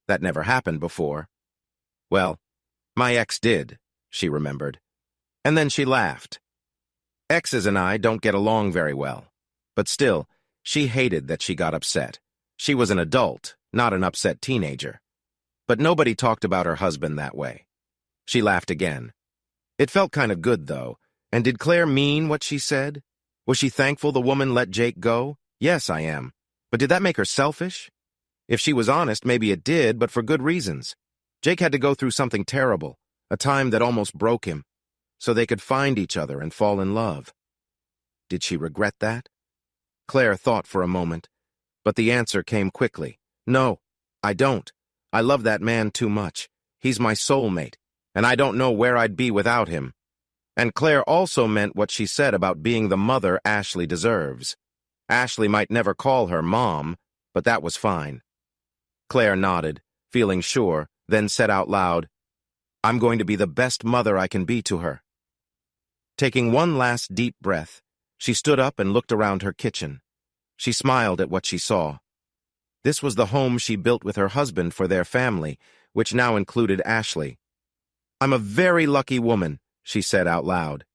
[SPEAKER 1] That never happened before. Well, my ex did, she remembered. And then she laughed. Exes and I don't get along very well. But still, she hated that she got upset. She was an adult, not an upset teenager. But nobody talked about her husband that way. She laughed again. It felt kind of good, though. And did Claire mean what she said? Was she thankful the woman let Jake go? Yes, I am. But did that make her selfish? If she was honest, maybe it did, but for good reasons. Jake had to go through something terrible, a time that almost broke him, so they could find each other and fall in love. Did she regret that? Claire thought for a moment, but the answer came quickly. No, I don't. I love that man too much. He's my soulmate, and I don't know where I'd be without him. And Claire also meant what she said about being the mother Ashley deserves. Ashley might never call her mom, but that was fine. Claire nodded, feeling sure, then said out loud, I'm going to be the best mother I can be to her. Taking one last deep breath, she stood up and looked around her kitchen. She smiled at what she saw. This was the home she built with her husband for their family, which now included Ashley. I'm a very lucky woman, she said out loud.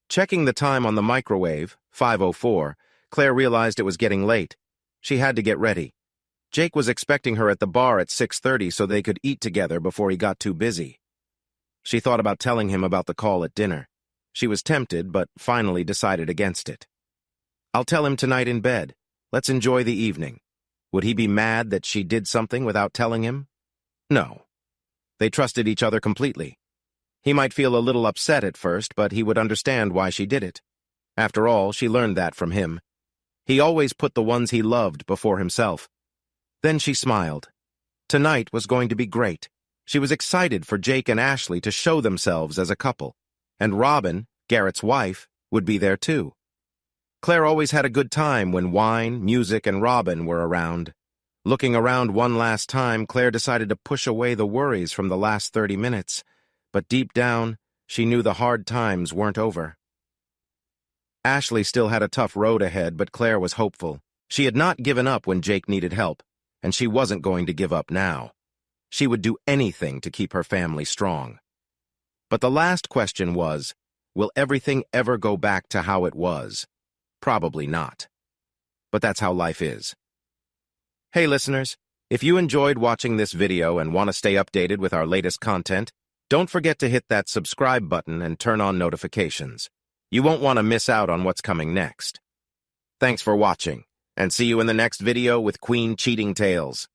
[SPEAKER 1] Checking the time on the microwave, 5:04, Claire realized it was getting late. She had to get ready. Jake was expecting her at the bar at 6:30 so they could eat together before he got too busy. She thought about telling him about the call at dinner. She was tempted, but finally decided against it. I'll tell him tonight in bed. Let's enjoy the evening. Would he be mad that she did something without telling him? No. They trusted each other completely. He might feel a little upset at first, but he would understand why she did it. After all, she learned that from him. He always put the ones he loved before himself. Then she smiled. Tonight was going to be great. She was excited for Jake and Ashley to show themselves as a couple. And Robin, Garrett's wife, would be there too. Claire always had a good time when wine, music, and Robin were around. Looking around one last time, Claire decided to push away the worries from the last 30 minutes. But deep down, she knew the hard times weren't over. Ashley still had a tough road ahead, but Claire was hopeful. She had not given up when Jake needed help, and she wasn't going to give up now. She would do anything to keep her family strong. But the last question was, will everything ever go back to how it was? Probably not. But that's how life is. Hey listeners, if you enjoyed watching this video and want to stay updated with our latest content, don't forget to hit that subscribe button and turn on notifications. You won't want to miss out on what's coming next. Thanks for watching, and see you in the next video with Queen Cheating Tales.